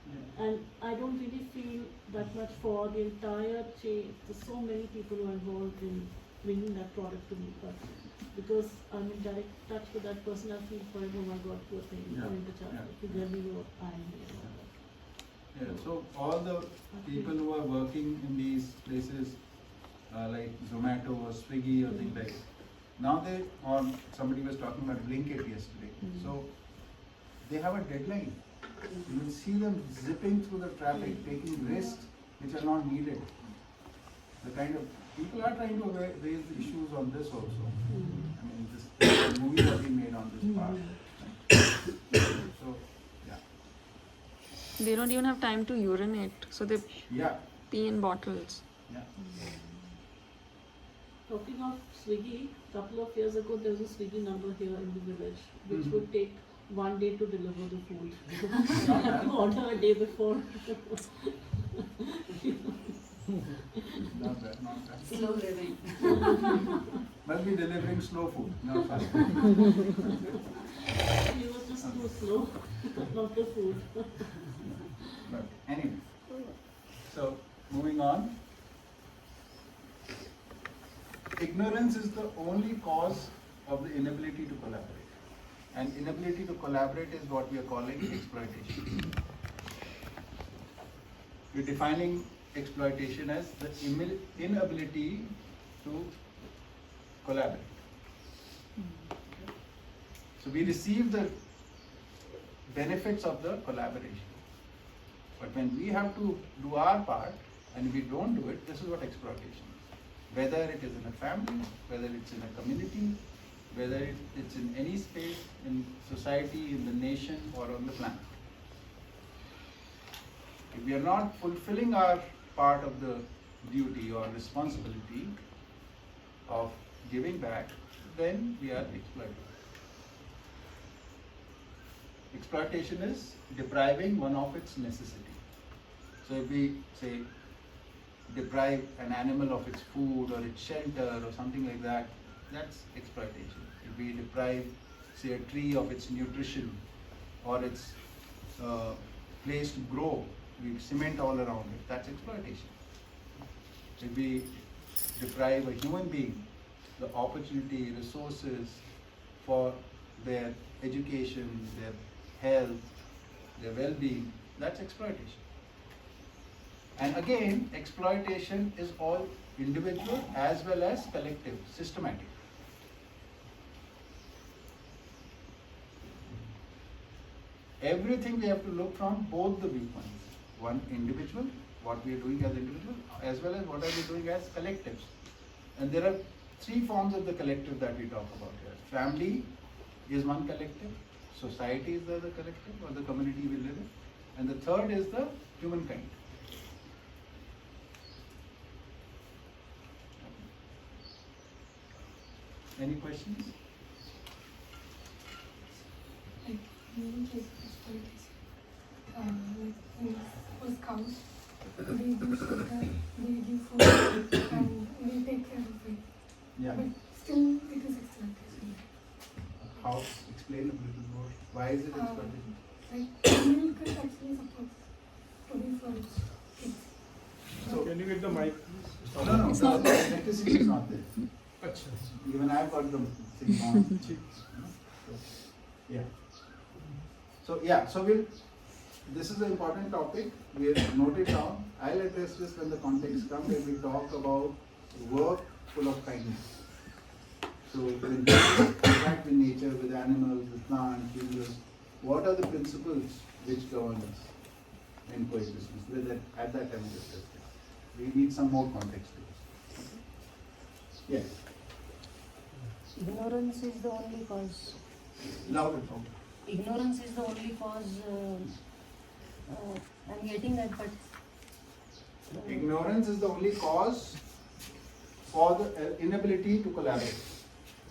Yeah. And I don't really feel that much for the entire chain. There's so many people who are involved in bringing that product to me. But because I'm in direct touch with that person, I feel for him, oh my God, poor thing, coming to charge. If you give me your iron here. Yeah, so all the people who are working in these places like Zomato or Swiggy or things like that, now somebody was talking about Blinkit yesterday. So they have a deadline. You will see them zipping through the traffic, taking risks which are not needed. The kind of people are trying to raise the issues on this also. I mean, this movie that we made on this part. So, yeah. They don't even have time to urinate, so they pee in bottles. Yeah. Talking of Swiggy, a couple of years ago there was a Swiggy number here in the village which would take 1 day to deliver the food. You order a day before. Not bad. Slow living. Must be delivering slow food, not fast He was just too slow, not the food. But anyway, so moving on. Ignorance is the only cause of the inability to collaborate. And inability to collaborate is what we are calling exploitation. We're defining exploitation as the inability to collaborate. So we receive the benefits of the collaboration. But when we have to do our part and we don't do it, this is what exploitation is. Whether it is in a family, whether it's in a community, whether it's in any space, in society, in the nation, or on the planet. If we are not fulfilling our part of the duty or responsibility of giving back, then we are exploited. Exploitation is depriving one of its necessity. So if we say deprive an animal of its food or its shelter or something like that, that's exploitation. If we deprive, say, a tree of its nutrition or its place to grow, we cement all around it, that's exploitation. If we deprive a human being the opportunity, resources for their education, their health, their well-being, that's exploitation. And again, exploitation is all individual as well as collective, systematic. Everything we have to look from both the viewpoints. One, individual, what we are doing as individual, as well as what are we doing as collectives. And there are three forms of the collective that we talk about here. Family is one collective, society is the other collective, or the community we live in, and the third is the humankind. Any questions? Suppose cows, we do shelter, we give food, and we take care of it. Yeah. But still, it is exploitation. How? Explain a little more. Why is it exploitation? Like, milk is actually supposed to be for kids. So, can you get the mic? No, the electricity is not there. Even I've got the thing on. Yeah. So this is an important topic. We'll note it down. I'll address this when the context comes, when we talk about work full of kindness. So when we interact with nature, with animals, with plants, with what are the principles which govern us in coexistence? At that time we discussed it. We need some more context to this. Yes. Ignorance is the only cause. Louder. Ignorance is the only cause. I'm getting that, but ignorance is the only cause for the inability to collaborate,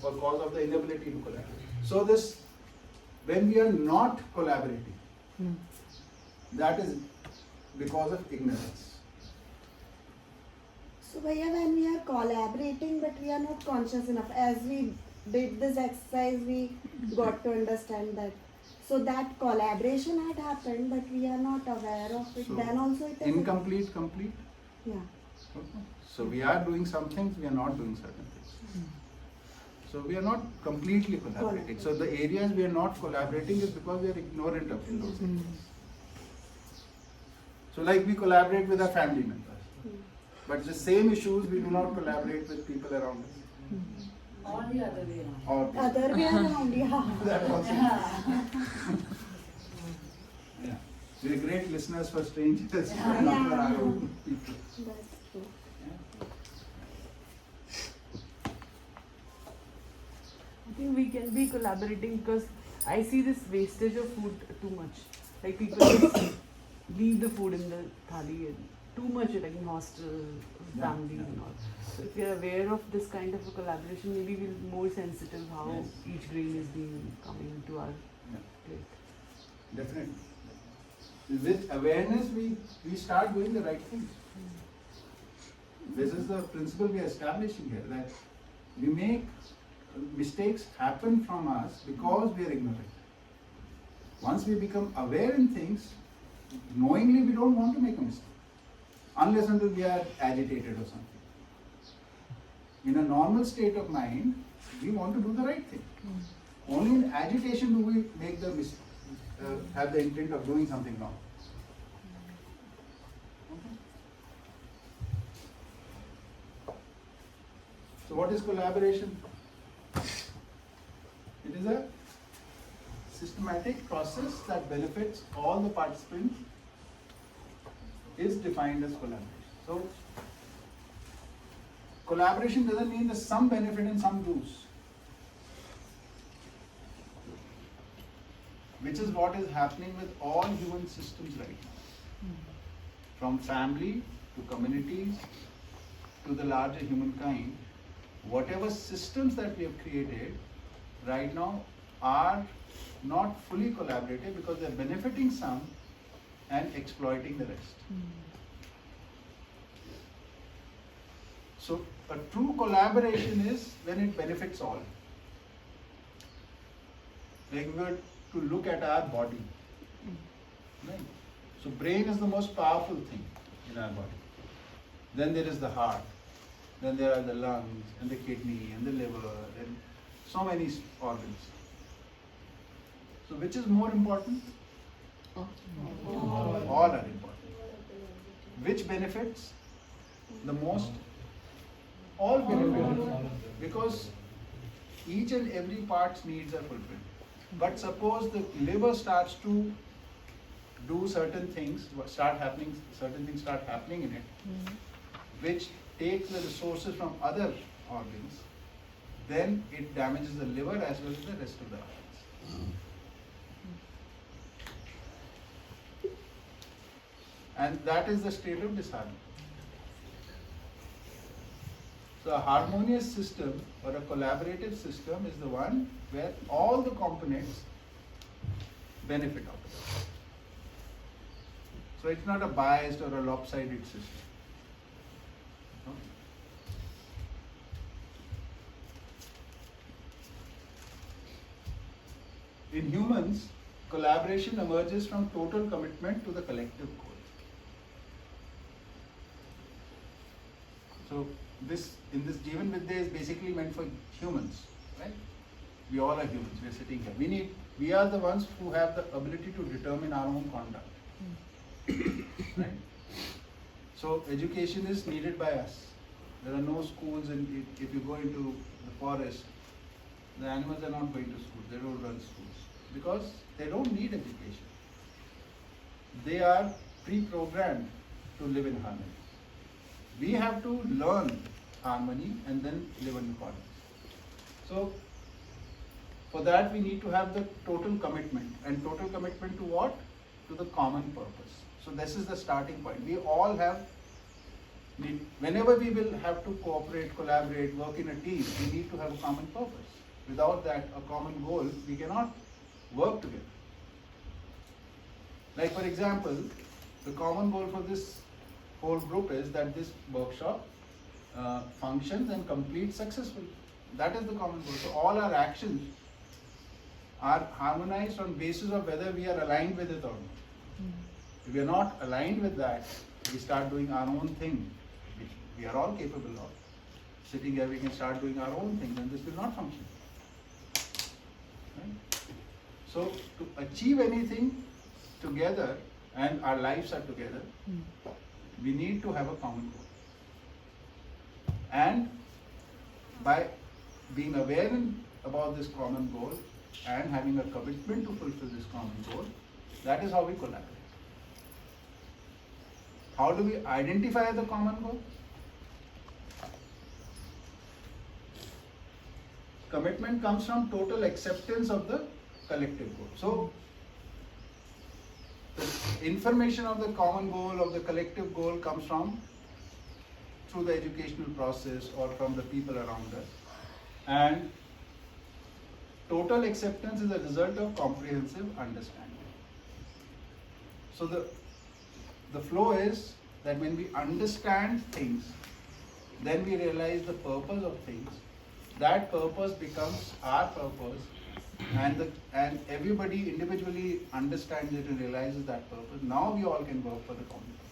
or cause of the inability to collaborate. So this, when we are not collaborating, that is because of ignorance. So Bhaiya, when we are collaborating but we are not conscious enough, as we did this exercise we got to understand that. So that collaboration had happened but we are not aware of it. So Then also it is incomplete, complete. Yeah. Okay. So we are doing some things, we are not doing certain things. So we are not completely collaborating. So the areas we are not collaborating is because we are ignorant of those things. So like we collaborate with our family members, but the same issues we do not collaborate with people around us. or the other way around. Or Other way around, yeah. That also. Yeah. We are great listeners for strangers, but not for our own people. That's true. I think we can be collaborating because I see this wastage of food too much. Like people just leave the food in the thali and too much, like in hostel, families and all. So if we are aware of this kind of a collaboration, maybe we'll be more sensitive how each grain is being coming into our plate. Definitely. With awareness, we start doing the right things. This is the principle we are establishing here, that we make mistakes happen from us because we are ignorant. Once we become aware in things, knowingly we don't want to make a mistake, unless until we are agitated or something. In a normal state of mind, we want to do the right thing. Only in agitation do we make the have the intent of doing something wrong. So what is collaboration? It is a systematic process that benefits all the participants, is defined as collaboration. So collaboration doesn't mean there's some benefit and some lose, which is what is happening with all human systems right now. From family to communities to the larger humankind, whatever systems that we have created right now are not fully collaborative because they're benefiting some and exploiting the rest. So a true collaboration is when it benefits all. Like we were to look at our body. Right? So brain is the most powerful thing in our body. Then there is the heart. Then there are the lungs and the kidney and the liver and so many organs. So which is more important? All are important. Which benefits the most? All benefit, because each and every part's needs are fulfilled. But suppose the liver starts to do certain things, certain things start happening in it, which takes the resources from other organs, then it damages the liver as well as the rest of the organs. And that is the state of disharmony. So a harmonious system or a collaborative system is the one where all the components benefit out of it. So it's not a biased or a lopsided system. In humans, collaboration emerges from total commitment to the collective goal. So this Jeevan Vidya is basically meant for humans, right? We all are humans. We are sitting here. We are the ones who have the ability to determine our own conduct, right? So education is needed by us. There are no schools, and if you go into the forest, the animals are not going to school. They don't run schools because they don't need education. They are pre-programmed to live in harmony. We have to learn harmony and then live in accordance. So for that we need to have the total commitment. And total commitment to what? To the common purpose. So this is the starting point. We all have, whenever we will have to cooperate, collaborate, work in a team, we need to have a common purpose. Without that, a common goal, we cannot work together. Like for example, the common goal for this whole group is that this workshop functions and completes successfully. That is the common goal. So all our actions are harmonized on basis of whether we are aligned with it or not. If we are not aligned with that, we start doing our own thing, which we are all capable of. Sitting here, we can start doing our own thing, and this will not function. Right? So to achieve anything together, and our lives are together, we need to have a common goal. And by being aware about this common goal and having a commitment to fulfill this common goal, that is how we collaborate. How do we identify the common goal? Commitment comes from total acceptance of the collective goal. So the information of the common goal, of the collective goal, comes from through the educational process or from the people around us. And total acceptance is a result of comprehensive understanding. So the flow is that when we understand things, then we realize the purpose of things. That purpose becomes our purpose, and everybody individually understands it and realizes that purpose. Now we all can work for the common purpose.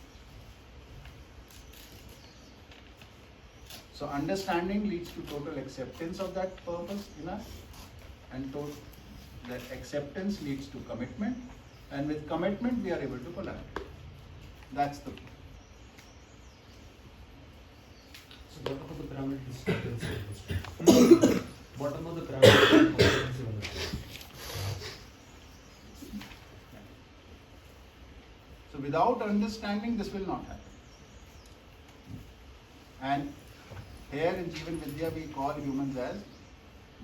So understanding leads to total acceptance of that purpose in us, and that acceptance leads to commitment, and with commitment we are able to collaborate. That's the point. So what about the pyramid discrepancy? What about the pyramid discrepancy? So without understanding, this will not happen. And here in Jeevan Vidya, we call humans as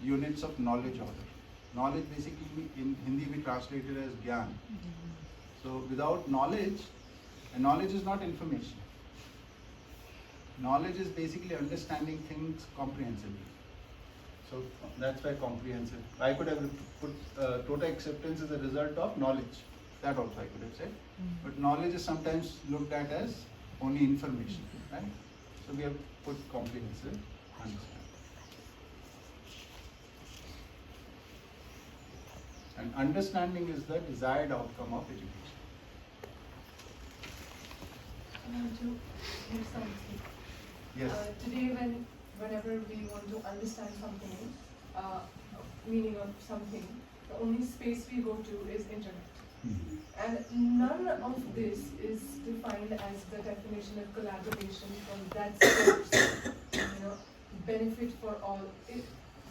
units of knowledge order. Knowledge basically in Hindi we translate it as Gyan. So without knowledge, and knowledge is not information. Knowledge is basically understanding things comprehensively. So that's why comprehensive. I could have put total acceptance as a result of knowledge. That also I could have said. But knowledge is sometimes looked at as only information, right? So we have put comprehensive understanding. And understanding is the desired outcome of education. I want to hear something. Yes. Today, whenever we want to understand something, meaning of something, the only space we go to is internet. And none of this is defined as the definition of collaboration from that source, benefit for all.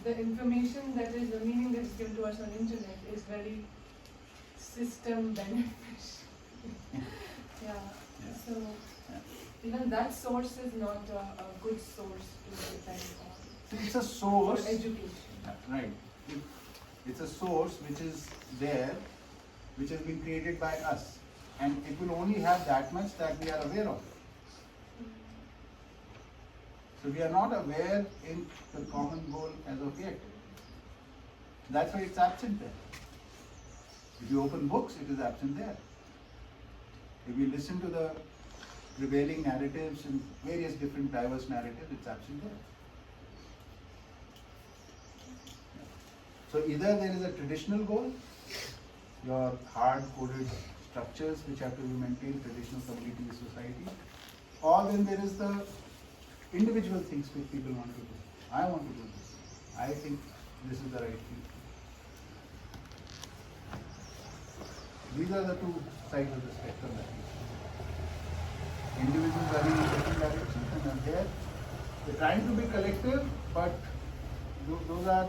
The information that is, the meaning that is given to us on internet is very system beneficial. So even that source is not a good source to depend on. It's a source. For education. Right. It's a source which is there, which has been created by us, and it will only have that much that we are aware of. So we are not aware in the common goal as of yet. That's why it's absent there. If you open books, it is absent there. If you listen to the prevailing narratives and various different diverse narratives, it's absent there. So either there is a traditional goal, your hard-coded structures which have to be maintained, traditional community society, or then there is the individual things which people want to do. I want to do this. I think this is the right thing. These are the two sides of the spectrum that we see. Individuals are in different directions and are there. They're trying to be collective, but those are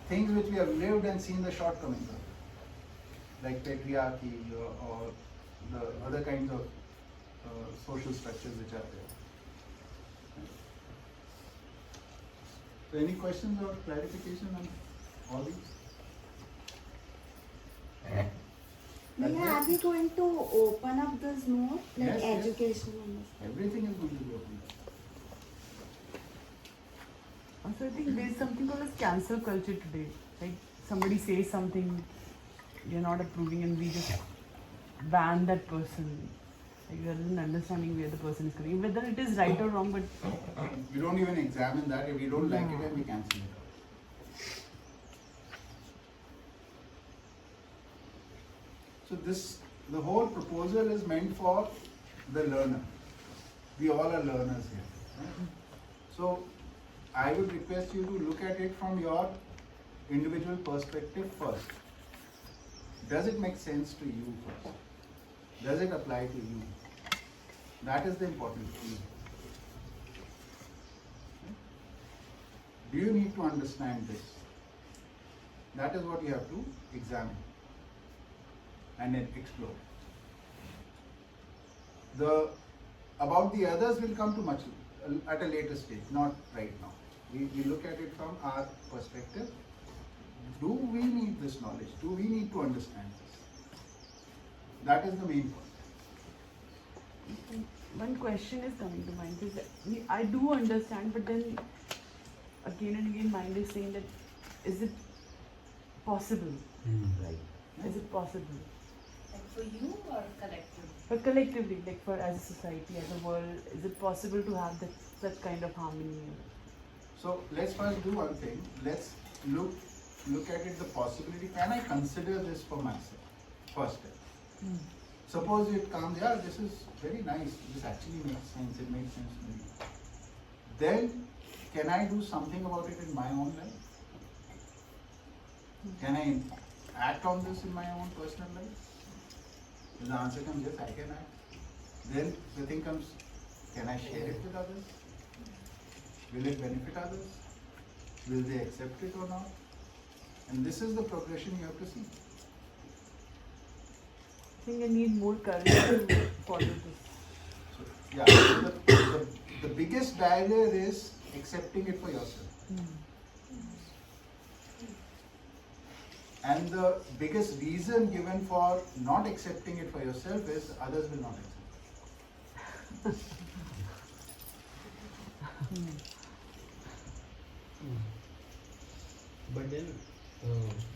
things which we have lived and seen the shortcomings of, like patriarchy or the other kinds of social structures which are there. So any questions or clarification on all these? Are we going to open up this more? Like Yes, education yes. and this? Everything is going to be opened up. Also, I think there's something called as cancel culture today. Like somebody says something you're not approving and we just ban that person. Like rather than understanding where the person is coming, whether it is right or wrong, but We don't even examine that. If we don't like it, then we cancel it out. So the whole proposal is meant for the learner. We all are learners here. Right? So I would request you to look at it from your individual perspective first. Does it make sense to you first? Does it apply to you? That is the important thing. Do you need to understand this? That is what you have to examine and then explore. About the others will come to much at a later stage, not right now. We look at it from our perspective. Do we need this knowledge? Do we need to understand this? That is the main point. one question is coming to mind. Is I do understand, but then again and again mind is saying that is it possible? Right. Is it possible? Like for you or collectively? But collectively, like for as a society, as a world, is it possible to have such kind of harmony? So let's first do one thing. Let's look at it, the possibility. Can I consider this for myself? First step. Suppose it comes, yeah, this is very nice. This actually makes sense. It makes sense to me. Then, can I do something about it in my own life? Can I act on this in my own personal life? If the answer comes yes, I can act. Then the thing comes, can I share it with others? Will it benefit others? Will they accept it or not? And this is the progression you have to see. I think I need more courage to follow this. So, yeah, so the biggest barrier is accepting it for yourself. And the biggest reason given for not accepting it for yourself is others will not accept it. But then,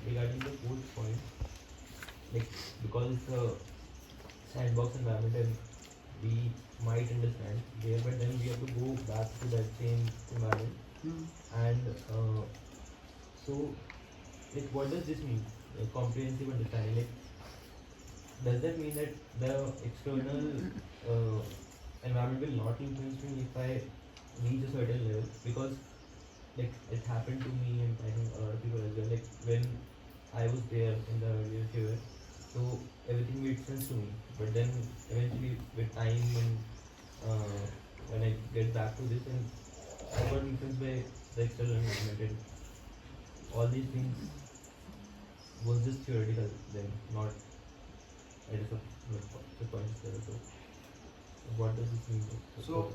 regarding the fourth point, like because it's a sandbox environment and we might understand there, but then we have to go back to that same environment. And so, like, what does this mean? Comprehensive understanding. Like, does that mean that the external environment will not influence me if I reach a certain level? Because like it happened to me and I think a lot of people as well. Like when I was there in the earlier year, so everything made sense to me. But then eventually with time and when I get back to this, and I got influenced by the external environment, and all these things was just theoretical then, not at a subconscious level. So what does this mean? So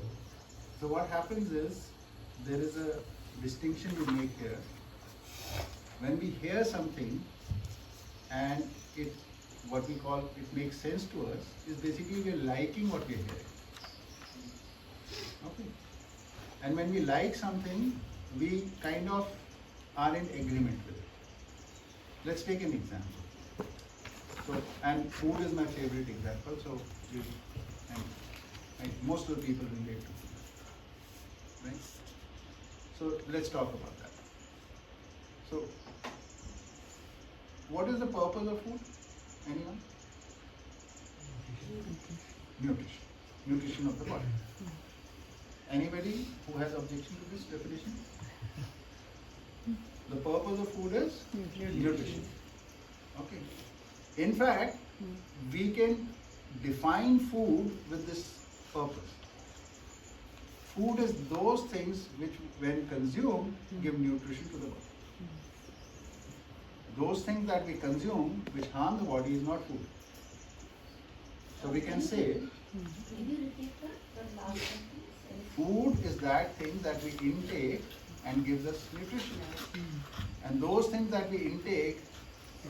what happens is, there is a distinction we make here. When we hear something and what we call it makes sense to us, is basically we're liking what we're hearing. Okay. And when we like something, we kind of are in agreement with it. Let's take an example. So, and food is my favorite example, so most of the people relate to food, right? So let's talk about that. So, what is the purpose of food? Anyone? Nutrition. Nutrition of the body. Anybody who has objection to this definition? The purpose of food is nutrition. Okay. In fact, we can define food with this purpose. Food is those things which, when consumed, give nutrition to the body. Those things that we consume which harm the body is not food. So we can say, food is that thing that we intake and gives us nutrition. And those things that we intake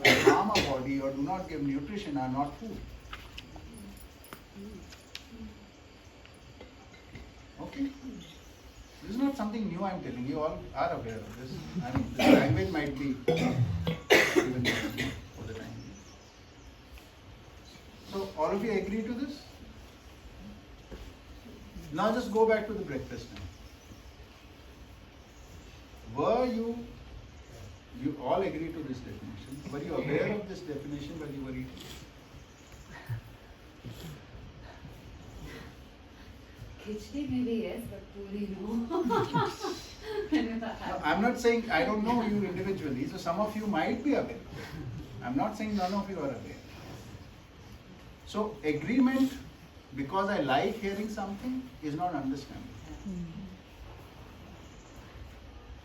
that harm our body or do not give nutrition are not food. Okay? This is not something new I'm telling you, all are aware of this. I mean, the language might be given for the time being. So, all of you agree to this? Now just go back to the breakfast now. Were you all agree to this definition, were you aware of this definition while you were eating? Khichdi maybe yes, but puri no. No, I'm not saying, I don't know you individually, so some of you might be aware. I'm not saying none of you are aware. So agreement, because I like hearing something, is not understanding.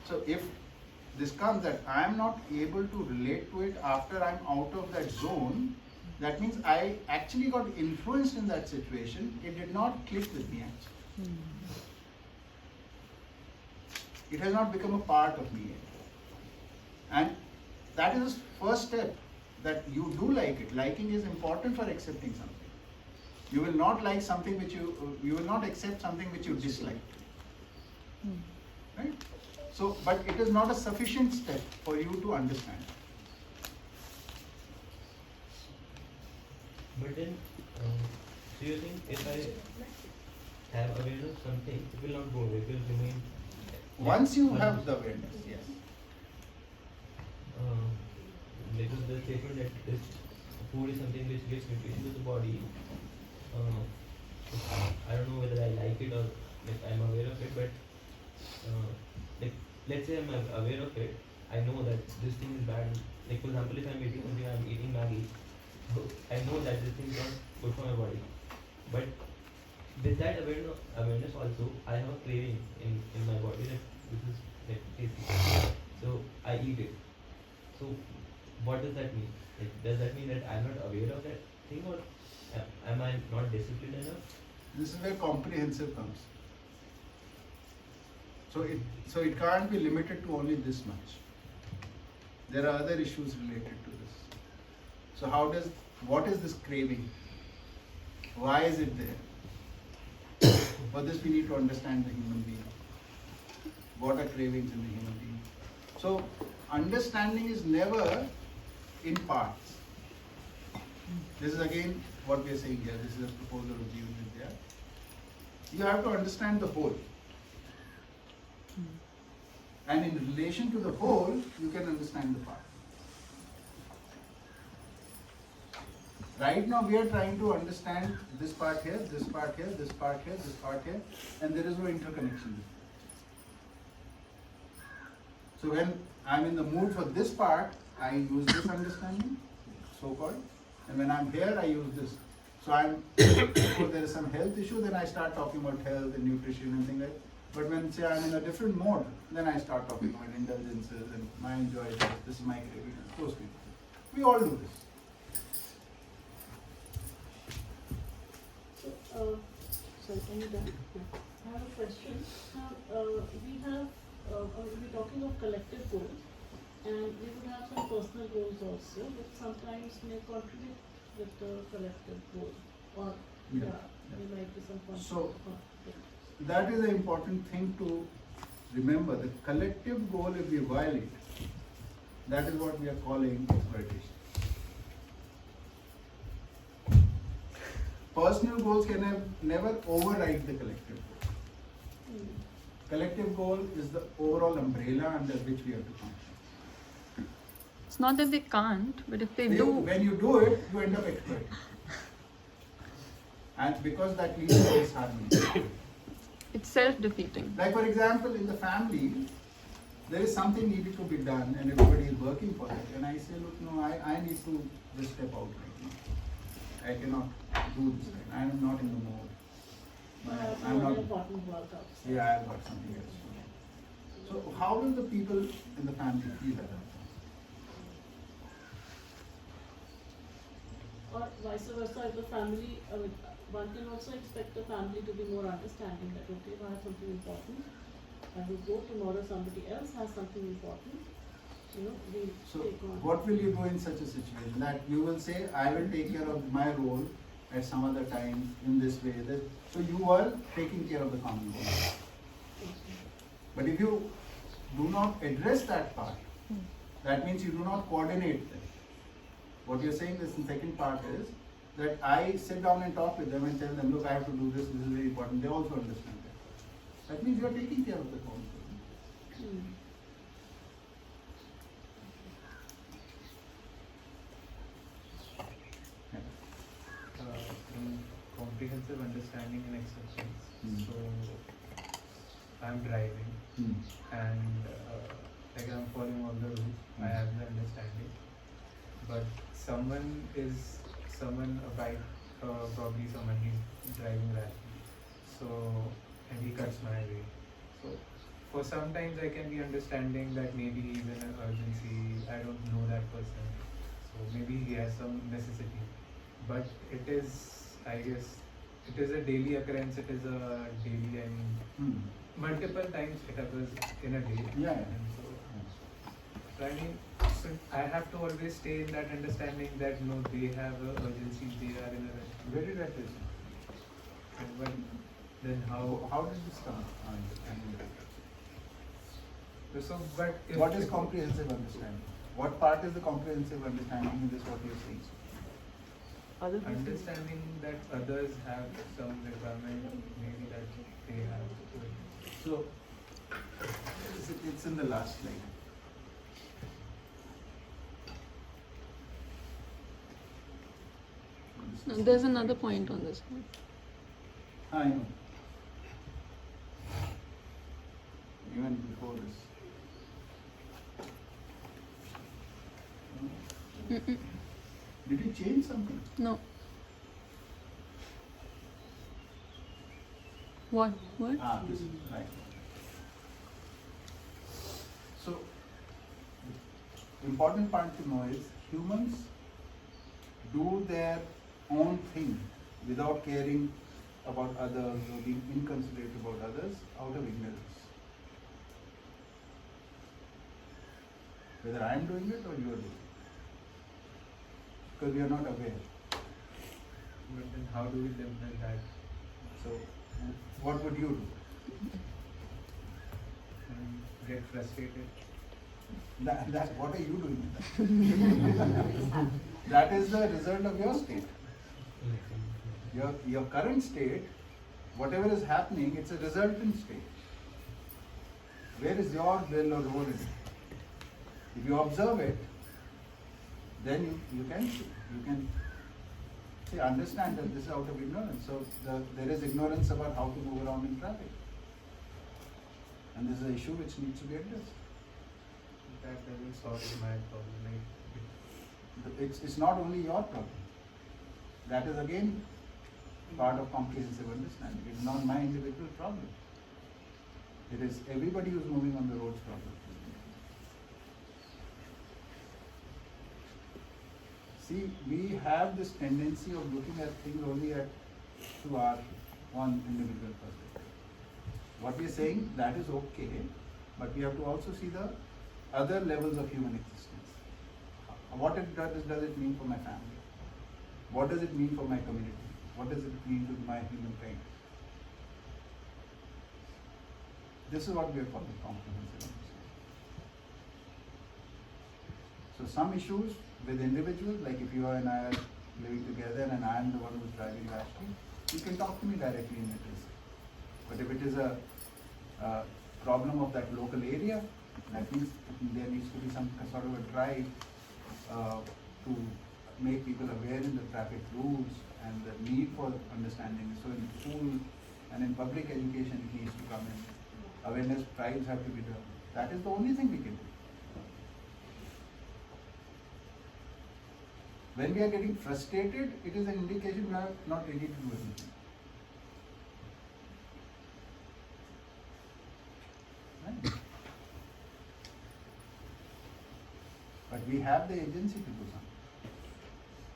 So if this comes that I am not able to relate to it after I'm out of that zone, that means I actually got influenced in that situation. It did not click with me actually. It has not become a part of me yet. And that is the first step, that you do like it. Liking is important for accepting something. You will not like something which you will not accept something which you dislike. Right? So, but it is not a sufficient step for you to understand. But then, do you think if I have awareness of something, it will not go away, it will remain? Once you have the awareness, yes. Because the statement that this food is something which gives nutrition to the body, I don't know whether I like it or like I'm aware of it, but like let's say I'm aware of it, I know that this thing is bad. Like for example, if I'm eating something, I'm eating Maggi, so I know that this thing is not good for my body. But with that awareness also, I have a craving in my body that this is like tasty. So I eat it. So what does that mean? Like, does that mean that I'm not aware of that thing, or am I not disciplined enough? This is where comprehensive comes. So it can't be limited to only this much. There are other issues related to this. So what is this craving? Why is it there? For this we need to understand the human being. What are cravings in the human being? So understanding is never in parts. This is again what we are saying here. This is a proposal of Jeevan Vidya. You have to understand the whole. And in relation to the whole, you can understand the part. Right now we are trying to understand this part here, this part here, this part here, this part here, and there is no interconnection. So when I'm in the mood for this part, I use this understanding, so-called, and when I'm here, I use this. So I'm, if there is some health issue, then I start talking about health and nutrition and things like that. But when, say, I'm in a different mode, then I start talking about indulgences and my enjoy this is my craving, those people. We all do this. Sorry, can you done? Yeah. I have a question. Now, we're talking of collective goals, and we would have some personal goals also, which sometimes may contradict with the collective goal, or there might be some conflict. So, that is an important thing to remember. The collective goal, if we violate, that is what we are calling exploitation. Personal goals can never override the collective goal. Collective goal is the overall umbrella under which we have to function. It's not that they can't, but if they When do. when you do it, you end up exploiting. And because that leads to disharmony. It's self-defeating. Like for example, in the family, there is something needed to be done and everybody is working for it. And I say, look, no, I need to just step out right now. I cannot do this right now. I am not in the mode. I'm not. Important work. Yeah, I've got something else to do. So how will the people in the family feel at that time? Or vice versa, if the family, one can also expect the family to be more understanding that, okay, if I have something important, I will go tomorrow, somebody else has something important, we So take on. what will you do in such a situation? That you will say, I will take care of my role at some other time in this way. So you are taking care of the common goal. But if you do not address that part, that means you do not coordinate them. What you're saying is the second part is that I sit down and talk with them and tell them, look, I have to do this is very important. They also understand that. That means you are taking care of the common goal. In comprehensive understanding and acceptance. So I'm driving and like I'm following all the rules. I have the understanding, but a bike, probably someone he's driving rapidly. So and he cuts my way. So for sometimes I can be understanding that maybe he's in an urgency. I don't know that person. So maybe he has some necessity. But it is, I guess, it is a daily occurrence, it is a daily, multiple times it occurs in a day. And so I mean, so I have to always stay in that understanding that no, they have an urgency, they are in a rush. Where did that is? But then How did this come? So, but if What is comprehensive understanding? What part is the comprehensive understanding in this what you're saying? Understanding that others have some requirement, maybe that they have. So, it's in the last slide. No, there's another point on this one. I know. Even before this. Did you change something? No. What? This is right. So, important part to know is humans do their own thing without caring about others or being inconsiderate about others out of ignorance. Whether I am doing it or you are doing it. Because we are not aware. But then how do we live with that? So, what would you do? Get frustrated. What are you doing with that? That is the result of your state. Your current state, whatever is happening, it's a resultant state. Where is your will or role in it? If you observe it, then you can say, understand that this is out of ignorance. So there is ignorance about how to move around in traffic. And this is an issue which needs to be addressed. that doesn't solve my problem. It's not only your problem. That is again part of comprehensive understanding. It's not my individual problem. It is everybody who's moving on the road's problem. See, we have this tendency of looking at things only through our one individual perspective. What we are saying, that is okay, but we have to also see the other levels of human existence. What does it mean for my family? What does it mean for my community? What does it mean to my humankind? This is what we are calling comprehensive understanding. So some issues with individuals, like if you and I are living together and I am the one who is driving Ashok, you can talk to me directly in literacy. But if it is a problem of that local area, that means there needs to be some sort of a drive to make people aware in the traffic rules and the need for understanding. So in school and in public education it needs to come in. Awareness drives have to be done. That is the only thing we can do. When we are getting frustrated, it is an indication we are not ready to do anything. Right? But we have the agency to do something.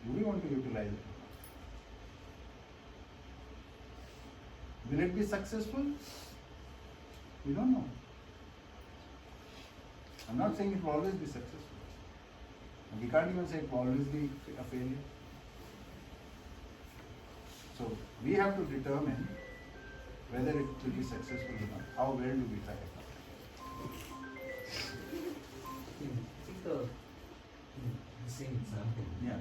Do we want to utilize it? Will it be successful? We don't know. I'm not saying it will always be successful. We can't even say it will always be a failure. So we have to determine whether it will be successful or not. How well do we try it? I think the same example. Yeah.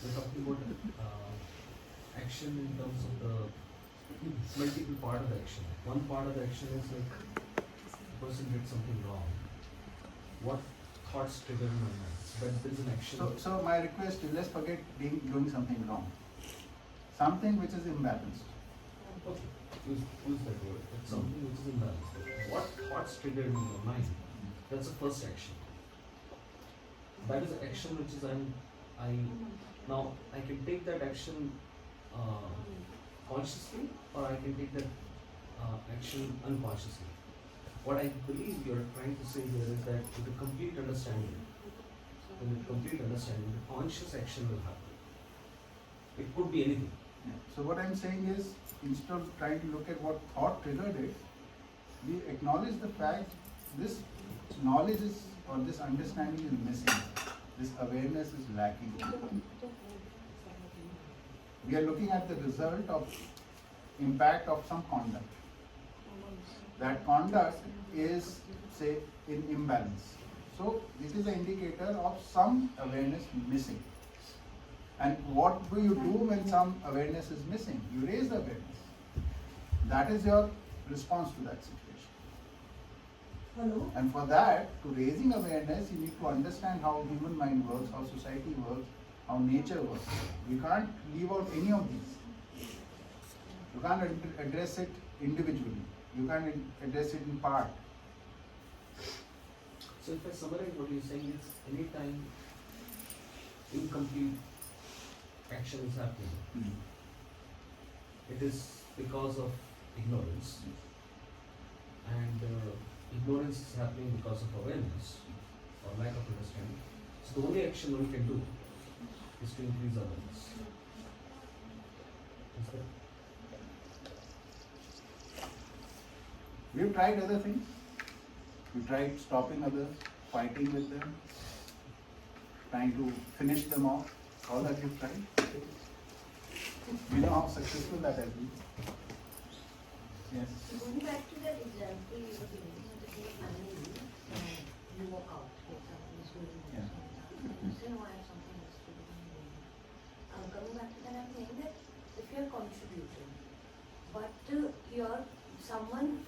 We're talking about action in terms of the multiple part of the action. One part of the action is like the person did something wrong. What thoughts trigger in my mind? But there's an action. So my request is, let's forget doing something wrong. Something which is imbalanced. Okay, use that word. It's something which is imbalanced. What thoughts trigger in your mind? That's the first action. That is the action which is now I can take that action consciously, or I can take that action unconsciously. What I believe you're trying to say here is that with the complete understanding, the conscious action will happen. It could be anything. Yeah. So what I'm saying is, instead of trying to look at what thought triggered it, we acknowledge the fact this knowledge is, or this understanding is missing. This awareness is lacking. We are looking at the result of impact of some conduct. That conduct is, say, in imbalance. So this is an indicator of some awareness missing. And what do you do when some awareness is missing? You raise the awareness. That is your response to that situation. Hello? And for that, to raising awareness, you need to understand how human mind works, how society works, how nature works. You can't leave out any of these. You can't address it individually. You can't address it in part. So if I summarize what you're saying is, anytime incomplete action is happening, it is because of ignorance, and ignorance is happening because of awareness or lack of understanding. So the only action one can do is to increase awareness. Is that? We've tried other things. We tried stopping others, fighting with them, trying to finish them off. All that we've tried. We know how successful that has been. Yes. Going back to that example you were giving, that your family, you walk out, like something is going on. You say, no, I have something else to do. Coming back to that, I'm saying that if you're contributing, but you're someone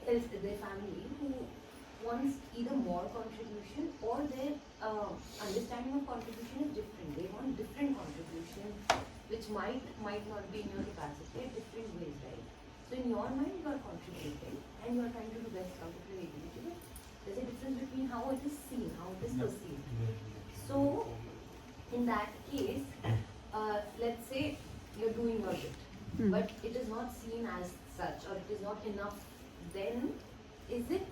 else, their family, who wants either more contribution or their understanding of contribution is different. They want different contribution, which might not be in your capacity at different ways, right? So in your mind, you are contributing and you are trying to do best out of your ability. There's a difference between how it is seen, how it is perceived. So, in that case, let's say you're doing a bit, but it is not seen as such, or it is not enough, then is it,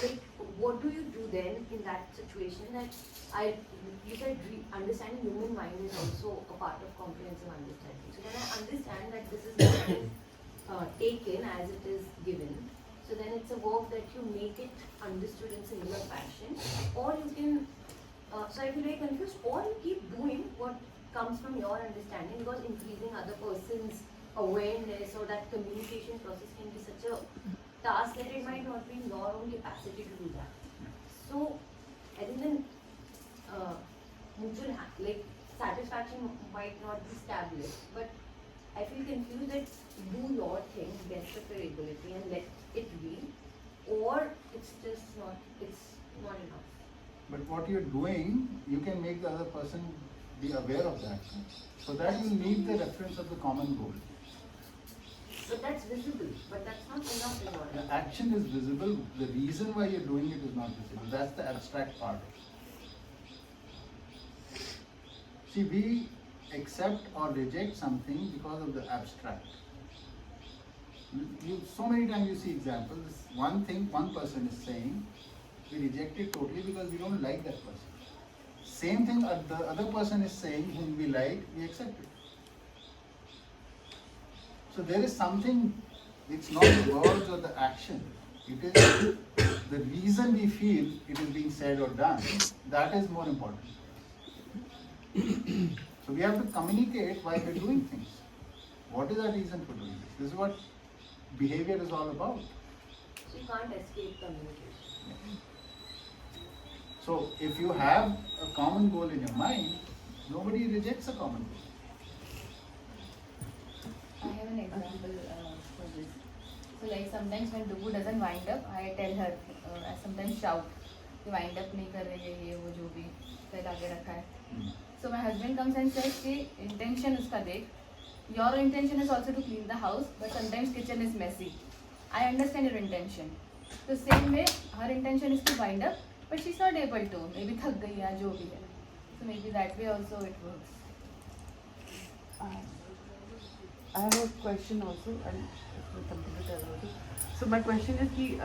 like, what do you do then in that situation? That you said understanding human mind is also a part of comprehensive understanding. So when I understand that this is not being taken as it is given, so then it's a work that you make it understood in similar fashion, or you can, so I feel very confused, or you keep doing what comes from your understanding, because increasing other person's awareness or that communication process can be such a task that it might not be in your own capacity to do that. So I think then mutual like satisfaction might not be established, but I feel confused that do your thing best of your ability and let it be, or it's just not, it's not enough. But what you're doing, you can make the other person be aware of that. So that you need the reference of the common goal. But that's visible, but that's not enough in order. The action is visible, the reason why you're doing it is not visible. That's the abstract part. See, we accept or reject something because of the abstract. So many times you see examples, one thing one person is saying, we reject it totally because we don't like that person. Same thing the other person is saying, whom we like, we accept it. So there is something, it's not the words or the action, it is the reason we feel it is being said or done, that is more important. So we have to communicate why we're doing things. What is our reason for doing this? This is what behavior is all about. So you can't escape communication. So if you have a common goal in your mind, nobody rejects a common goal. I have an example for this. So like sometimes when Dubu doesn't wind up, I tell her, I sometimes shout, you wind up nahi kar rahi hai, ye wo jo bhi pehle aage rakha hai. So my husband comes and says, ki intention uska dekh. Your intention is also to clean the house, but sometimes kitchen is messy. I understand your intention. The same way, her intention is to wind up, but she's not able to. Maybe thak gayi ya jo bhi hai. So maybe that way also it works. I have a question also, and something to tell also. So my question is ki,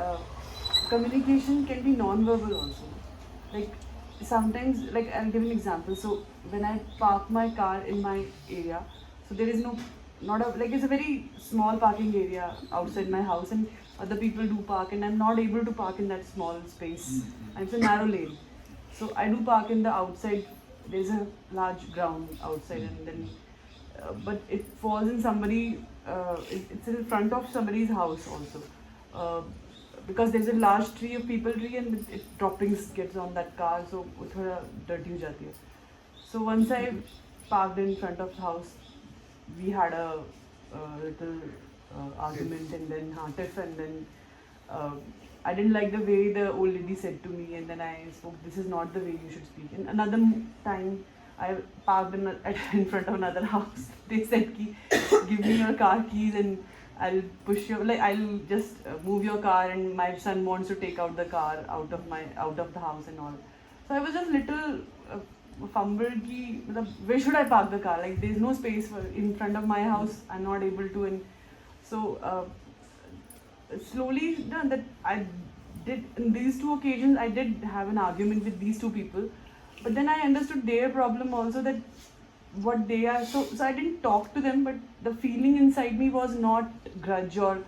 communication can be non-verbal also. Like sometimes, like I'll give an example. So when I park my car in my area, so there is it's a very small parking area outside my house, and other people do park, and I'm not able to park in that small space. And it's a narrow lane. So I do park in the outside. There's a large ground outside, and then but it falls in somebody, it's in front of somebody's house also, because there's a large tree of people tree, and droppings gets on that car, so वो थोड़ा dirty हो जाती है. So once I parked in front of the house, we had a little argument, and then tiff, and then I didn't like the way the old lady said to me, and then I spoke, this is not the way you should speak. And another time I parked in front of another house. They said, give me your car keys and I'll push you, like I'll just move your car, and my son wants to take out the car out of the house and all. So I was just little fumbled ki, where should I park the car? Like there's no space in front of my house. I'm not able to, and so slowly that I did, in these two occasions I did have an argument with these two people, but then I understood their problem also, that what they are, so I didn't talk to them, but the feeling inside me was not grudge or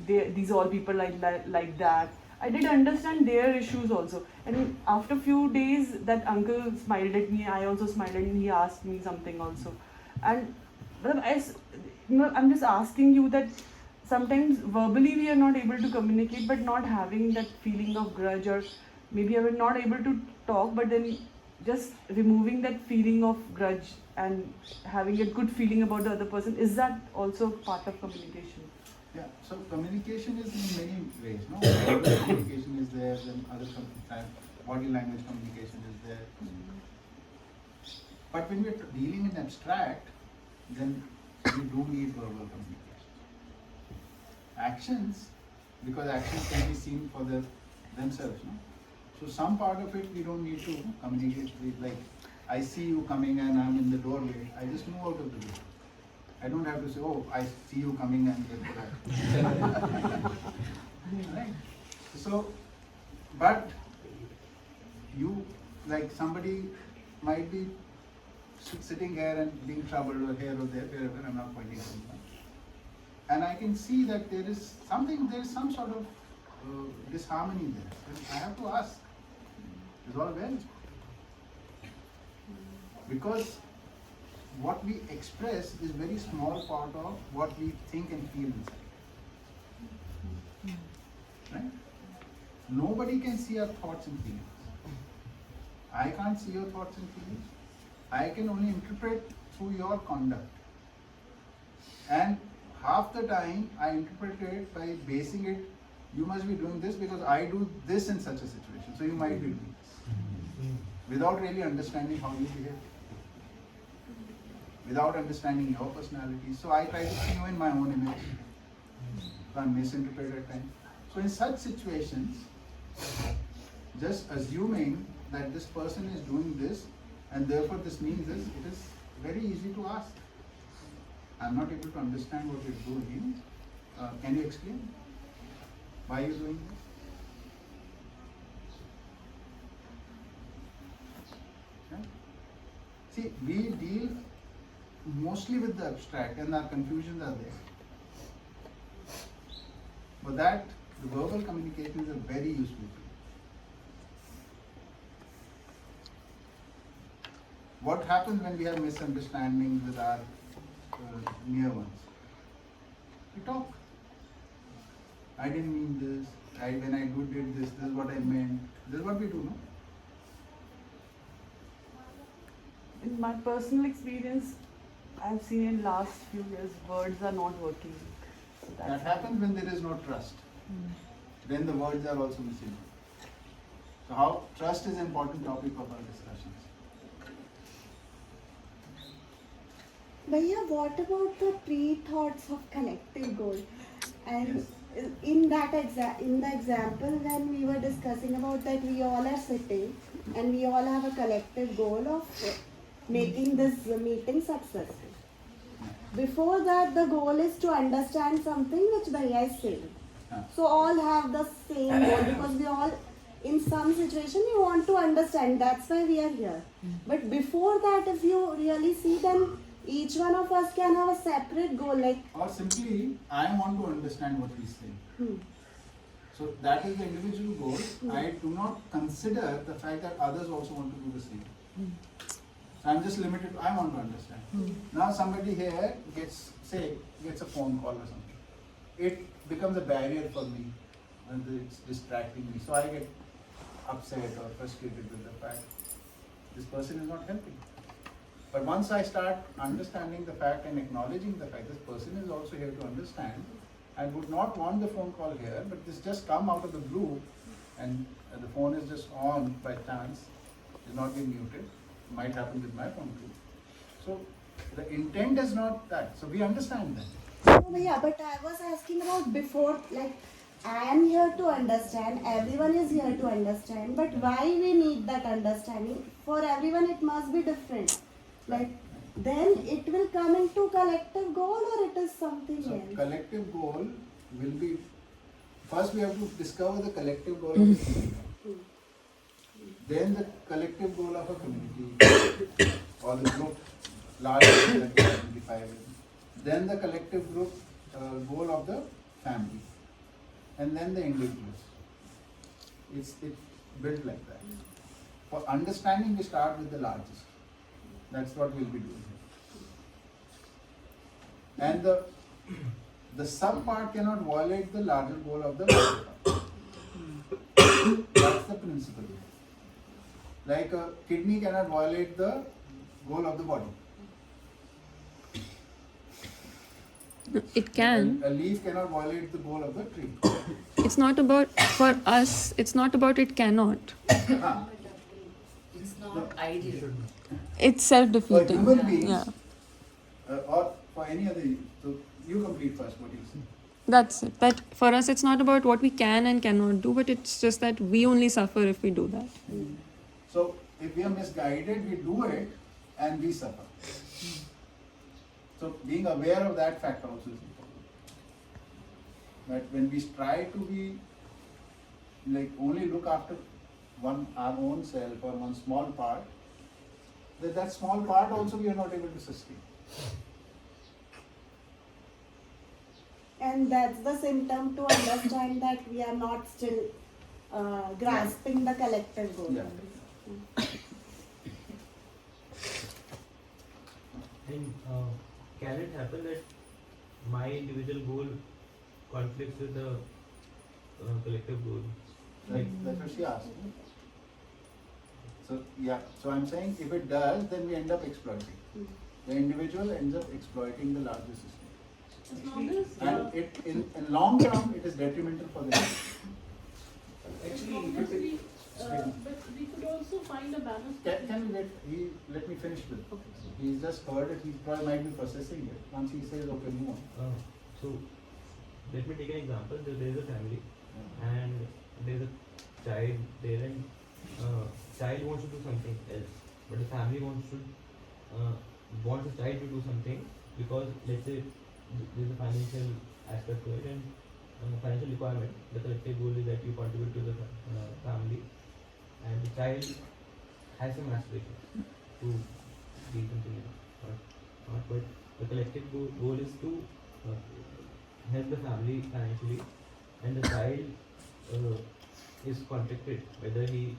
these all people like that. I did understand their issues also, and after few days that uncle smiled at me, I also smiled, and he asked me something also. And I'm just asking you that sometimes verbally we are not able to communicate, but not having that feeling of grudge, or maybe I was not able to talk, but then just removing that feeling of grudge and having a good feeling about the other person, is that also part of communication? Yeah, so communication is in many ways, no? Verbal communication is there, then other body language communication is there. But when we're dealing in abstract, then we do need verbal communication. Actions, because actions can be seen for themselves. No? So some part of it we don't need to communicate with, like I see you coming and I'm in the doorway, I just move out of the door. I don't have to say, oh, I see you coming and get back. Right? So, but you, like somebody might be sitting here and being troubled or here or there, wherever, I'm not pointing to them. And I can see that there is some sort of disharmony there. And I have to ask, is all well? Because what we express is very small part of what we think and feel inside. Right? Nobody can see our thoughts and feelings. I can't see your thoughts and feelings. I can only interpret through your conduct. And half the time I interpret it by basing it, you must be doing this because I do this in such a situation, so you might be doing this. Without really understanding how you behave. Without understanding your personality. So I try to see you in my own image. So I misinterpret at times. So in such situations, just assuming that this person is doing this and therefore this means this, it is very easy to ask. I'm not able to understand what you're doing. Can you explain why you're doing this? Okay. See, we deal mostly with the abstract and our confusions are there. But that, the verbal communication is a very useful thing. What happens when we have misunderstandings with our near ones? We talk. I didn't mean this. When I did this, this is what I meant. This is what we do, no? In my personal experience, I've seen in last few years, words are not working. So that happens when there is no trust. Then the words are also missing. So how trust is an important topic of our discussions. Bhaiya, what about the pre-thoughts of collective goal? And in the example when we were discussing about that we all are sitting and we all have a collective goal of making this meeting successful. Before that, the goal is to understand something which Bhaiya is saying. So all have the same goal because we all, in some situation, we want to understand. That's why we are here. But before that, if you really see, then each one of us can have a separate goal. Like, or simply, I want to understand what he's saying. So that is the individual goal. I do not consider the fact that others also want to do the same. I'm just limited. I want to understand. Now somebody here gets a phone call or something. It becomes a barrier for me, and it's distracting me. So I get upset or frustrated with the fact this person is not helping. But once I start understanding the fact and acknowledging the fact this person is also here to understand, I would not want the phone call here, but this just come out of the blue, and the phone is just on by chance, is not being muted. Might happen with my phone too. So the intent is not that. So we understand that. oh, yeah, but I was asking about before, like, I am here to understand, everyone is here to understand, but why we need that understanding? For everyone it must be different. Like, then it will come into collective goal or it is something else? Collective goal will be, first we have to discover the collective goal of the community. Then the collective goal of a community or the group, large group that we identify with. Then the collective group goal of the family. And then the individuals. It's built like that. For understanding, we start with the largest. That's what we'll be doing. And the sub part cannot violate the larger goal of the larger part. That's the principle. Like a kidney cannot violate the goal of the body. It can. A leaf cannot violate the goal of the tree. It's not about, for us, it's not about it cannot. It's not ideal. It's self-defeating. For human beings, Yeah. or for any other, so you complete first what you say. That's it. That for us, it's not about what we can and cannot do, but it's just that we only suffer if we do that. So if we are misguided, we do it and we suffer. So being aware of that factor also is important. That when we try to be like only look after our own self or one small part, that small part also we are not able to sustain. And that's the symptom to understand that we are not still grasping the collective goal. Yeah. And can it happen that my individual goal conflicts with the collective goal? That's what she asked. So yeah, so I'm saying if it does, then we end up exploiting. The individual ends up exploiting the larger system. As long as, And it in long term it is detrimental for the Actually, but we could also find a balance. Can we let me finish with it. He's just heard it, he probably might be processing it. Once he says, okay, move on. So let me take an example. There is a family and there is a child there, and child wants to do something else, but the family wants the child to do something because let's say there is a financial aspect to it and financial requirement. The collective goal is that you contribute to the family, and the child has some aspiration to be something else. But the collective goal is to help the family financially, and the child is conflicted whether he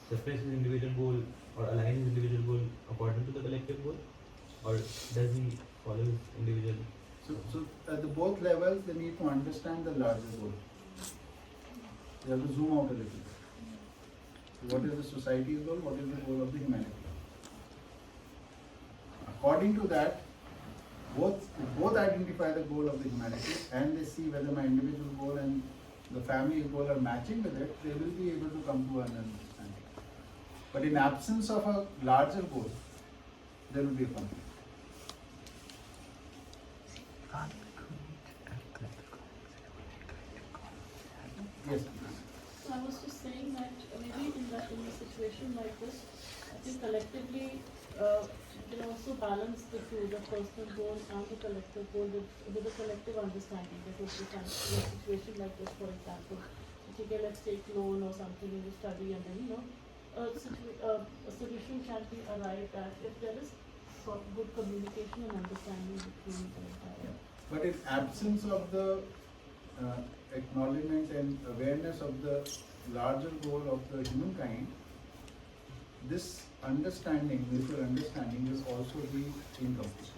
suppress his individual goal or align his individual goal according to the collective goal, or does he follow his individual? So at the both levels, they need to understand the larger goal. They have to zoom out a little bit. So what is the society's goal? What is the goal of the humanity? According to that, both identify the goal of the humanity and they see whether my individual goal and the family goal are matching with it, they will be able to come to an understanding. But in absence of a larger goal, there will be a conflict. Yes, please. So I was just saying that maybe in a situation like this, I think collectively you can also balance the two, the personal goal and the collective goal with a collective understanding. That is, in a situation like this, for example, okay, let's take loan or something in the study, and then a solution can be arrived at if there is good communication and understanding between the entire. But in absence of the acknowledgement and awareness of the larger goal of the humankind, this understanding, mutual understanding will also be incomplete.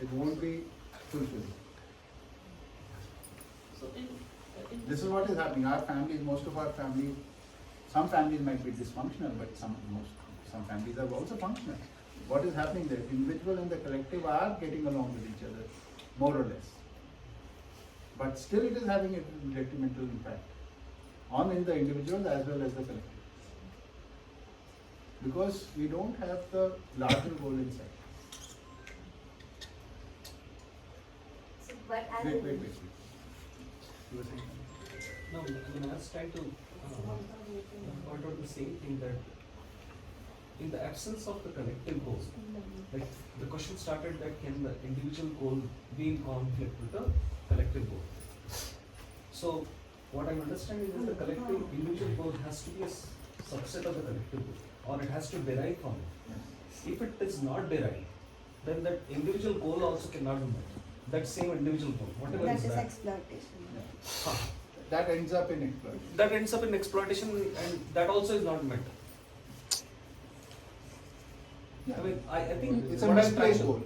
It won't be fulfilled. So this is what is happening. Our families, most of our families, some families might be dysfunctional, but some families are also functional. What is happening there? Individual and the collective are getting along with each other, more or less. But still it is having a detrimental impact on the individual as well as the collective. Because we don't have the larger goal in sight. So, but as Wait. You were saying? No, when I was trying to point out the same thing, that in the absence of the collective goal, like the question started that can the individual goal be in conflict with the collective goal? So what I'm understanding is the collective individual goal has to be a subset of the collective goal, or it has to derive from it. If it is not derived, then that individual goal also cannot be met. That same individual goal, whatever That is is that. exploitation. That ends up in exploitation. That ends up in exploitation, and that also is not met. Yeah. I mean, I think It's what a I'm trying misplaced to- goal.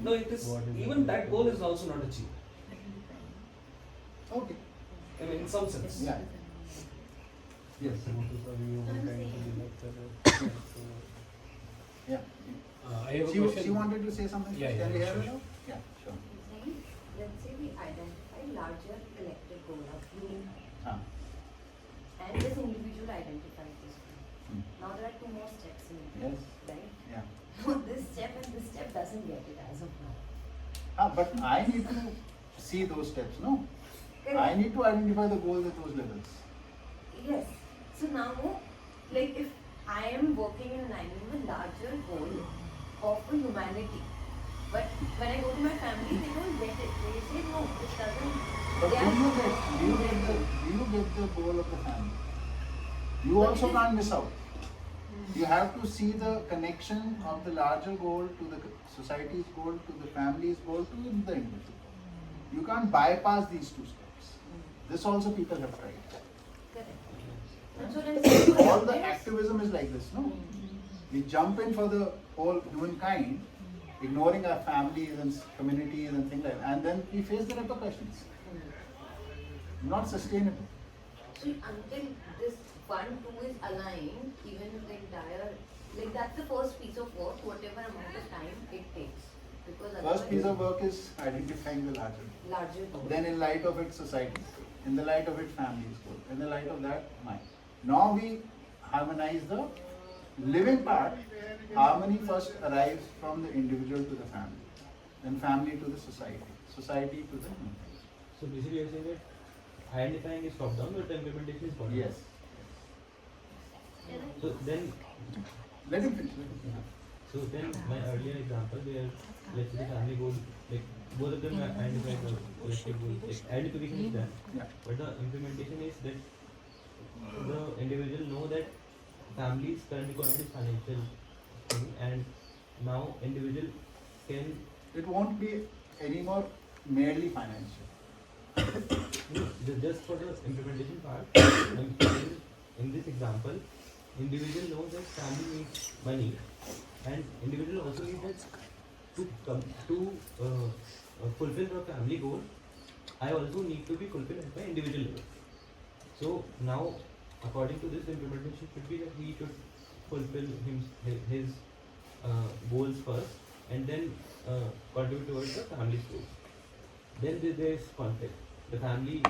No, it is, even that goal is also not achieved. Okay. I mean, in some sense. Yeah. Yes. Yeah. I have a question. She wanted to say something. Yeah, Can we hear sure. her now? Yeah, sure. Let's say we identify larger collective goal of human Ah. and this individual identifies this goal. Now there are two more steps in it, Yes. right? Yeah. This step and this step doesn't get it as of now. But I need to see those steps, no? I need to identify the goals at those levels. Yes. So now, like if I am working in line with a larger goal of humanity, but when I go to my family, they don't get it. They say no, this doesn't. But do you get the goal of the family? You also can't miss out. You have to see the connection of the larger goal to the society's goal, to the family's goal, to the individual. You can't bypass these two steps. This also people have tried. All the activism is like this, no? We jump in for the whole humankind, ignoring our families and communities and things like that, and then we face the repercussions. Not sustainable. So until this 1, 2 is aligned, even if the entire, like that's the first piece of work, whatever amount of time it takes. Because First piece of work is identifying the larger goal. Then in light of it, society, in the light of it, family's goal, in the light of that, mine. Now we harmonize the living part. Harmony first arrives from the individual to the family, then family to the society, society to the human. So basically you're saying that identifying is top down, but the implementation is bottom down. Yes. So then, let him finish. So then my earlier example where let's say the family goal, like both of them identify the collective goal, like identification is done, but the implementation is that the individual know that family's current requirement is financial thing, and now individual can. It won't be anymore merely financial. Just for the implementation part, in this example, individual knows that family needs money, and individual also needs that to fulfill the family goal. I also need to be fulfilled at my individual level. So now, according to this, implementation should be that he should fulfill his goals first, and then contribute towards the family's goals. Then there is conflict. The family,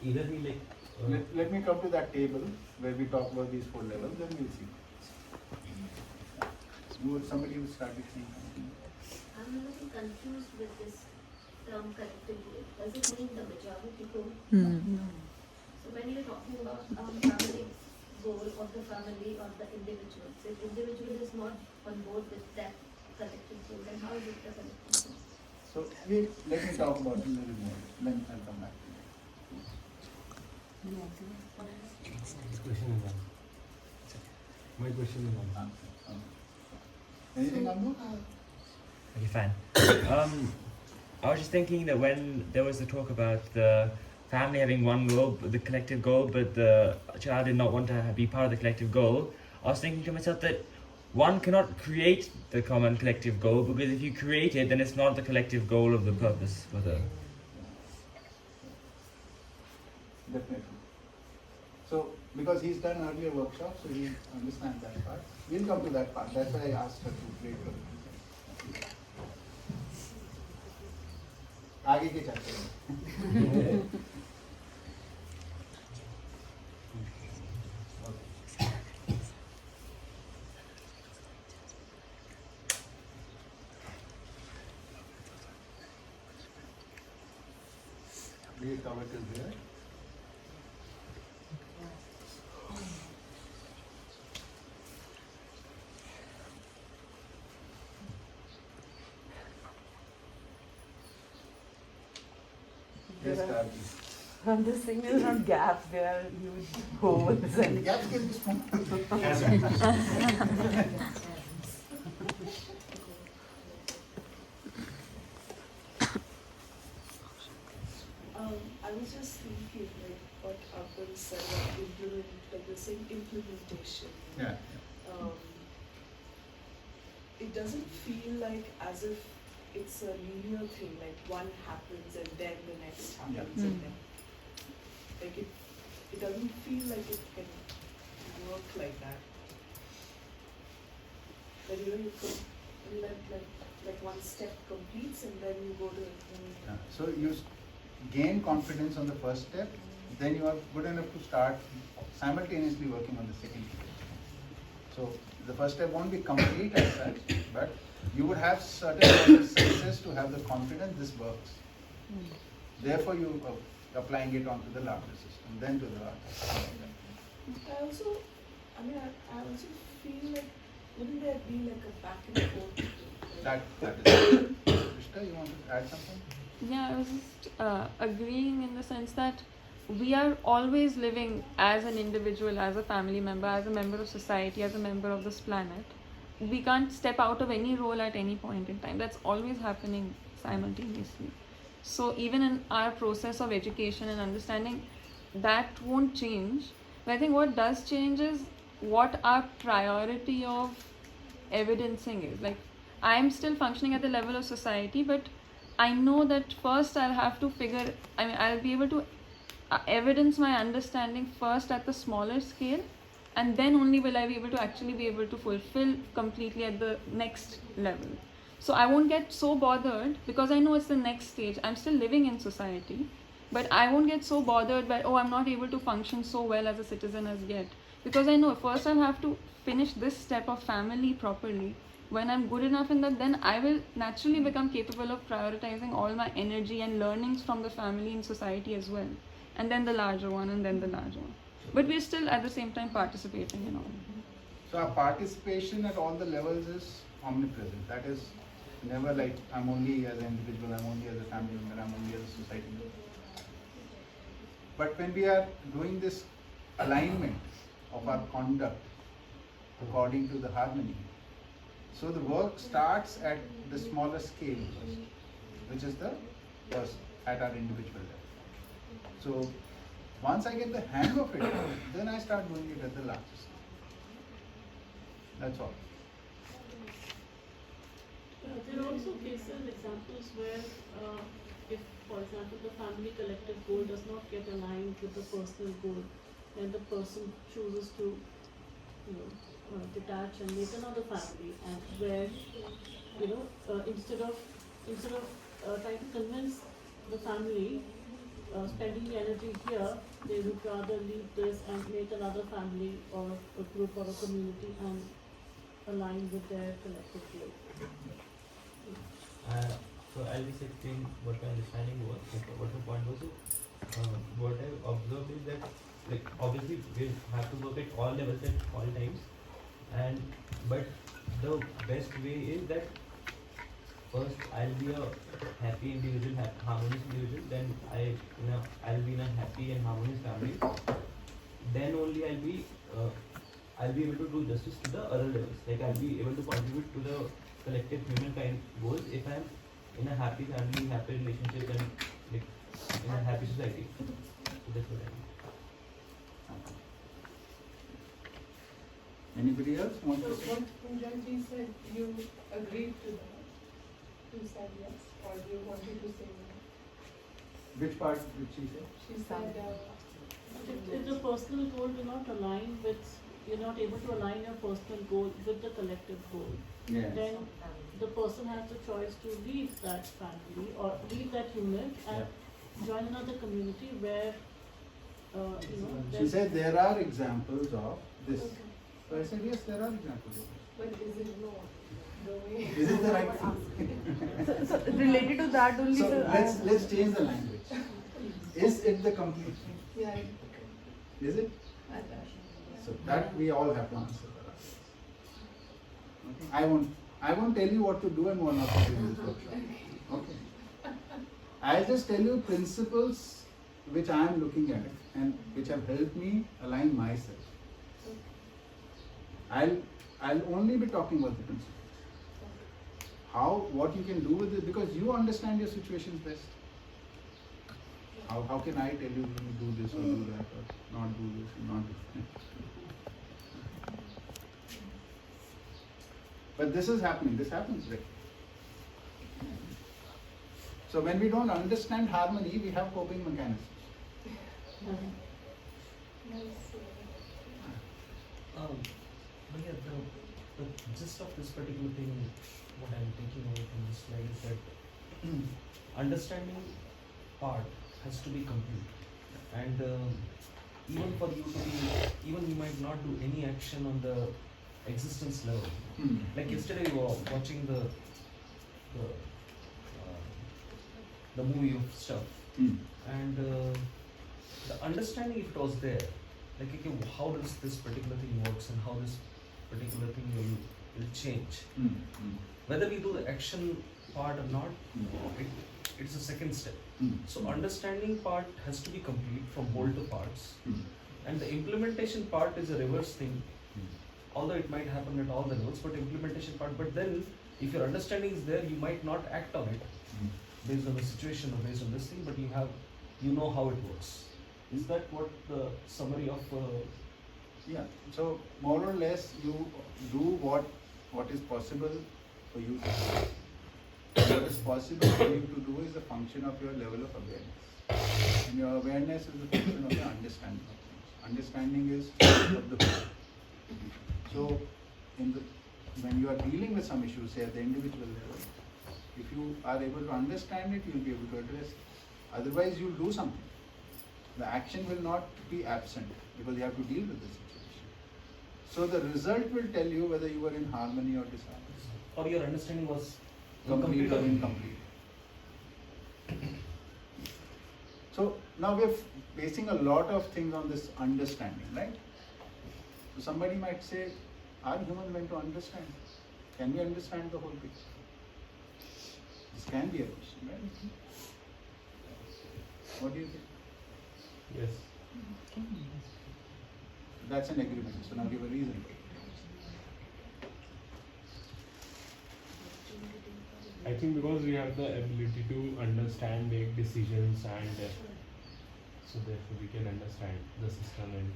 either he like. Let me come to that table where we talk about these 4 levels, then we'll see. Somebody will start with saying something. I'm a little confused with this term collective goal. Does it mean the majority goal? No. So when you're talking about family goal of the family or the individual, if individual is not on board with that collective goal, then how is it the collective goal? So let me talk about it a little more. Then I'll come back to you. This question is on. My question is on. Anything on Okay, fine. I was just thinking that when there was the talk about the family having one goal, the collective goal, but the child did not want to be part of the collective goal, I was thinking to myself that one cannot create the common collective goal, because if you create it, then it's not the collective goal of the purpose for the. Definitely. So, because he's done earlier workshops, so he understands that part. We'll come to that part. That's why I asked her to create it. आगे के चलते हैं. ये cover कर दिया. I'm just saying there's not gaps, there are huge holes. And gaps can be small. I was just thinking like what Apple said about like the same implementation. Yeah. It doesn't feel like as if it's a linear thing, like one happens and then the next happens and then like it doesn't feel like it can work like that. But you know you could like one step completes and then you go to Yeah. So you gain confidence on the first step, then you are good enough to start simultaneously working on the second step. So the first step won't be complete as such, but You would have certain amount of success to have the confidence this works. Therefore, you are applying it onto the larger system, then to the larger system. I also feel like, wouldn't there be like a back and forth? That is. Krishna, you want to add something? Yeah, I was just agreeing in the sense that we are always living as an individual, as a family member, as a member of society, as a member of this planet. We can't step out of any role at any point in time. That's always happening simultaneously. So even in our process of education and understanding, that won't change. But I think what does change is what our priority of evidencing is. Like, I'm still functioning at the level of society, but I know that first I'll be able to evidence my understanding first at the smaller scale, and then only will I be able to actually be able to fulfill completely at the next level. So I won't get so bothered because I know it's the next stage. I'm still living in society, but I won't get so bothered by, I'm not able to function so well as a citizen as yet. Because I know first I'll have to finish this step of family properly. When I'm good enough in that, then I will naturally become capable of prioritizing all my energy and learnings from the family and society as well. And then the larger one, and then the larger one. But we're still at the same time participating in all. So our participation at all the levels is omnipresent. That is never like I'm only as an individual, I'm only as a family member, I'm only as a society member. But when we are doing this alignment of our conduct according to the harmony, so the work starts at the smaller scale first, which is the first at our individual level. So once I get the hang of it, then I start doing it at the larger scale. That's all. There are also cases, examples where if, for example, the family collective goal does not get aligned with the personal goal, then the person chooses to, detach and make another family, and where, instead of trying to convince the family, spending the energy here, they would rather leave this and make another family or a group or a community and align with their collective goal. So I'll just explain what my understanding was, what the point was. What I observed is that, like, obviously we have to work at all levels at all times, but the best way is that first I'll be a happy individual, harmonious individual, then I'll be in a happy and harmonious family. Then only I'll be able to do justice to the other levels. Like, I'll be able to contribute to the collective humankind goals if I'm in a happy family, happy relationship, and like in a happy society. So that's what I mean. Anybody else want So to say? what Punjaji said, you agreed to that? You said yes, or you wanted to say no? Which part did she say? She said, If the personal goal do not align with, you're not able to align your personal goal with the collective goal, Yes. then the person has the choice to leave that family or leave that unit and join another community where, She said there are examples of this. So I said yes, there are examples of this. but is it no? Is it the right thing? So related to that only. So let's change the language. Is it the complete thing? Yeah. Is it? So that we all have to answer. Okay. I won't tell you what to do and what not to do in this workshop. Okay. I'll just tell you principles which I am looking at and which have helped me align myself. I'll only be talking about the principles. What you can do with it, because you understand your situations best. How can I tell you to do this or do that or not do this or not do that? But this is happening. This happens, right? So when we don't understand harmony, we have coping mechanisms. But yeah, the gist of this particular thing, what I'm thinking about from this slide is that understanding part has to be complete, and even for you to be, even you might not do any action on the existence level. Like yesterday we were watching the movie of stuff, and the understanding, if it was there, like okay, how does this particular thing works and how this particular thing will change. Whether we do the action part or not, it's a second step. So understanding part has to be complete from whole to parts, and the implementation part is a reverse thing. Although it might happen at all the levels, but implementation part. But then, if your understanding is there, you might not act on it based on the situation or based on this thing, but you know how it works. Is that what the summary of? Yeah. So more or less, you do what is possible for you to do. What is possible for you to do is a function of your level of awareness, and your awareness is a function of your understanding of things. Understanding is of the whole. So, when you are dealing with some issues, say at the individual level, if you are able to understand it, you will be able to address it. Otherwise, you will do something. The action will not be absent because you have to deal with the situation. So, the result will tell you whether you were in harmony or disharmony. Or your understanding was complete or incomplete. So, now we are basing a lot of things on this understanding, right? So somebody might say, are humans meant to understand? Can we understand the whole picture? This can be a question, right? What do you think? Yes. That's an agreement, so now give a reason. I think because we have the ability to understand, make decisions, and so therefore we can understand the system and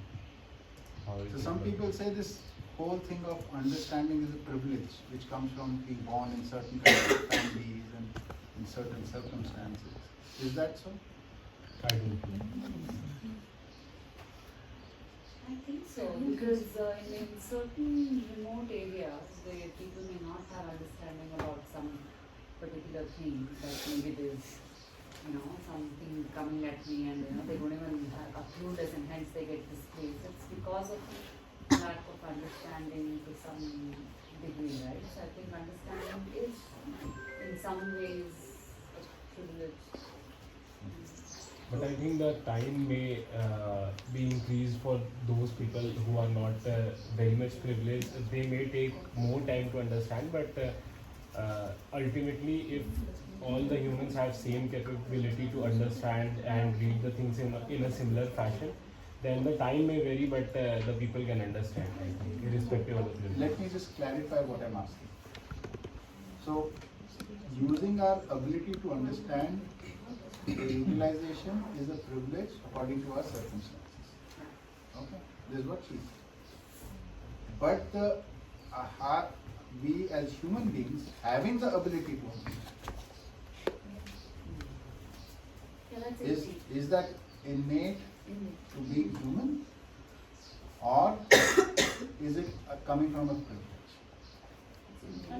how it So is some working. people say this whole thing of understanding is a privilege which comes from being born in certain kinds of families and in certain circumstances. Is that so? I don't know. I think so, because in certain remote areas where people may not have understanding about some particular thing, like maybe there's something coming at me and they don't even have a clueless and hence they get displaced. It's because of lack of understanding to some degree, right? So I think understanding is in some ways a privilege. But I think the time may be increased for those people who are not very much privileged. They may take more time to understand, but ultimately, if all the humans have same capability to understand and read the things in a similar fashion, then the time may vary, but the people can understand, I think, irrespective of the privilege. Let me just clarify what I'm asking. So, using our ability to understand, the utilization is a privilege according to our circumstances. Okay, this is what she said. But we as human beings having the ability to understand, is that innate to being human, or is it coming from a privilege?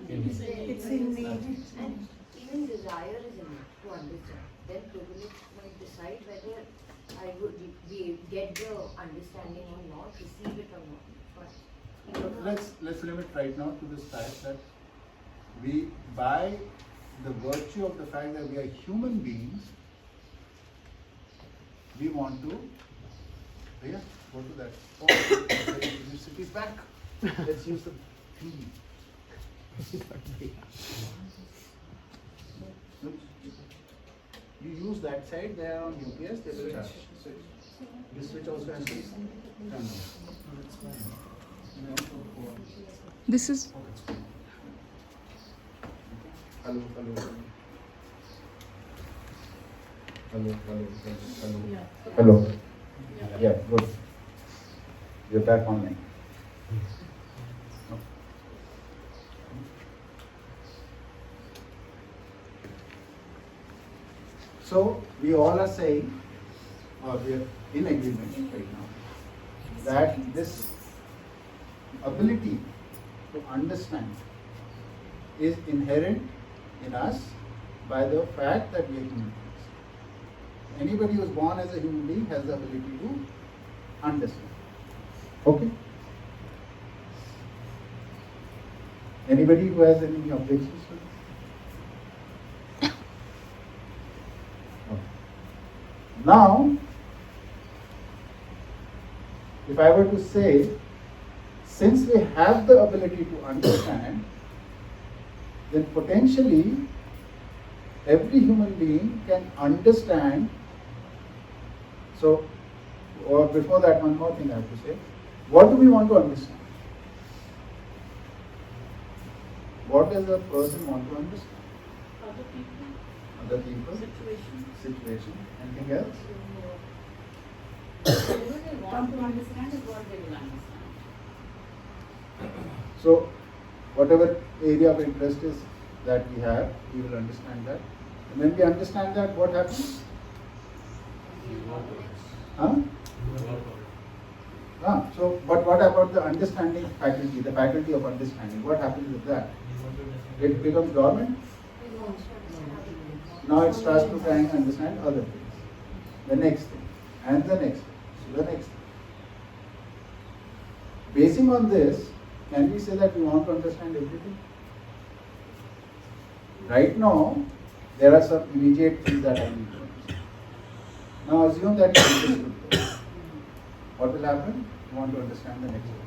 It's innate. And even desire is innate to understand. Then privilege might decide whether I would get the understanding or not, receive it or not. But Let's limit right now to this fact that we, by the virtue of the fact that we are human beings, we want to, go to that. Oh, you sit it back. Let's use the TV. You use that side, they are on UPS, they will charge. This switch also has to be turned on. This is. Hello. Hello. Yeah, good. You're back online. So we all are saying, or we are in agreement right now, that this ability to understand is inherent in us by the fact that we are human beings. Anybody who is born as a human being has the ability to understand. Okay? Anybody who has any objections to this? Okay. Now, if I were to say, since we have the ability to understand, then potentially every human being can understand. So, or before that, one more thing I have to say. What do we want to understand? What does a person want to understand? Other people. Other people. Situation. Anything else? Whatever they want to understand is what they will understand. So, whatever area of interest is that we have, we will understand that. And when we understand that, what happens? Huh? So, but what about the understanding faculty, the faculty of understanding? What happens with that? It becomes dormant. Now it starts to try and understand other things. The next thing, and the next thing, so the next thing. Basing on this, can we say that we want to understand everything? Right now, there are some immediate things that I need to understand. Now assume that you understood this. What will happen? You want to understand the next level.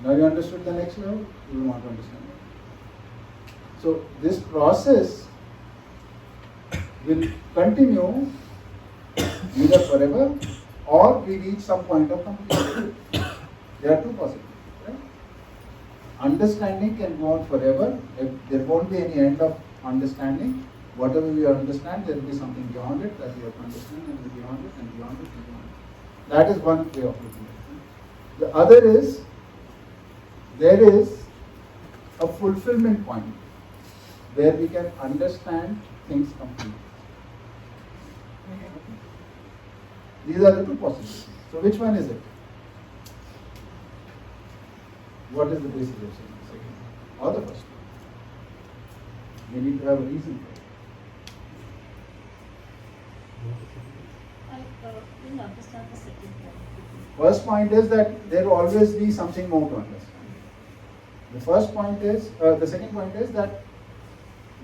Now you understood the next level, you will want to understand it. So this process will continue either forever or we reach some point of completion. There are two possibilities. Right? Understanding can go on forever. If there won't be any end of understanding. Whatever we understand, there will be something beyond it that we have to understand, and beyond it, and beyond it, and beyond it. That is one way of looking at it. The other is, there is a fulfillment point where we can understand things completely. These are the two possibilities. So which one is it? What is the basis of saying the second one? Or the first one? We need to have a reason for it. I didn't understand the second point. First point is that there will always be something more to understand. The first point is, the second point is that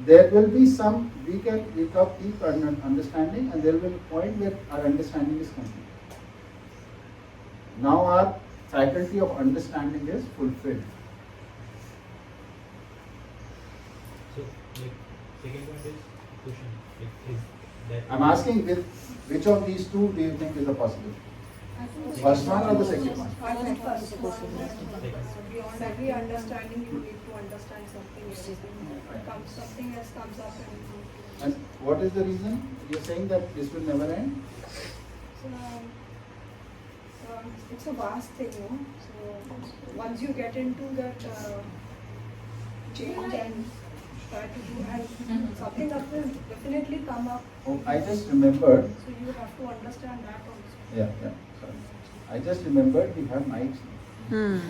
there will be some, we can keep understanding, and there will be a point where our understanding is complete. Now our faculty of understanding is fulfilled. So, like, second point is question. Like, is that I'm asking which of these two do you think is a possibility? First one or the second one? I think first one. Beyond every understanding, you need to understand something else. Something else comes up And what is the reason? You're saying that this will never end? It's a vast thing, no? So once you get into that change and try to do, and something else will definitely come up. Oh, I just remembered. So you have to understand that also. Yeah. Sorry. I just remembered we have mics now.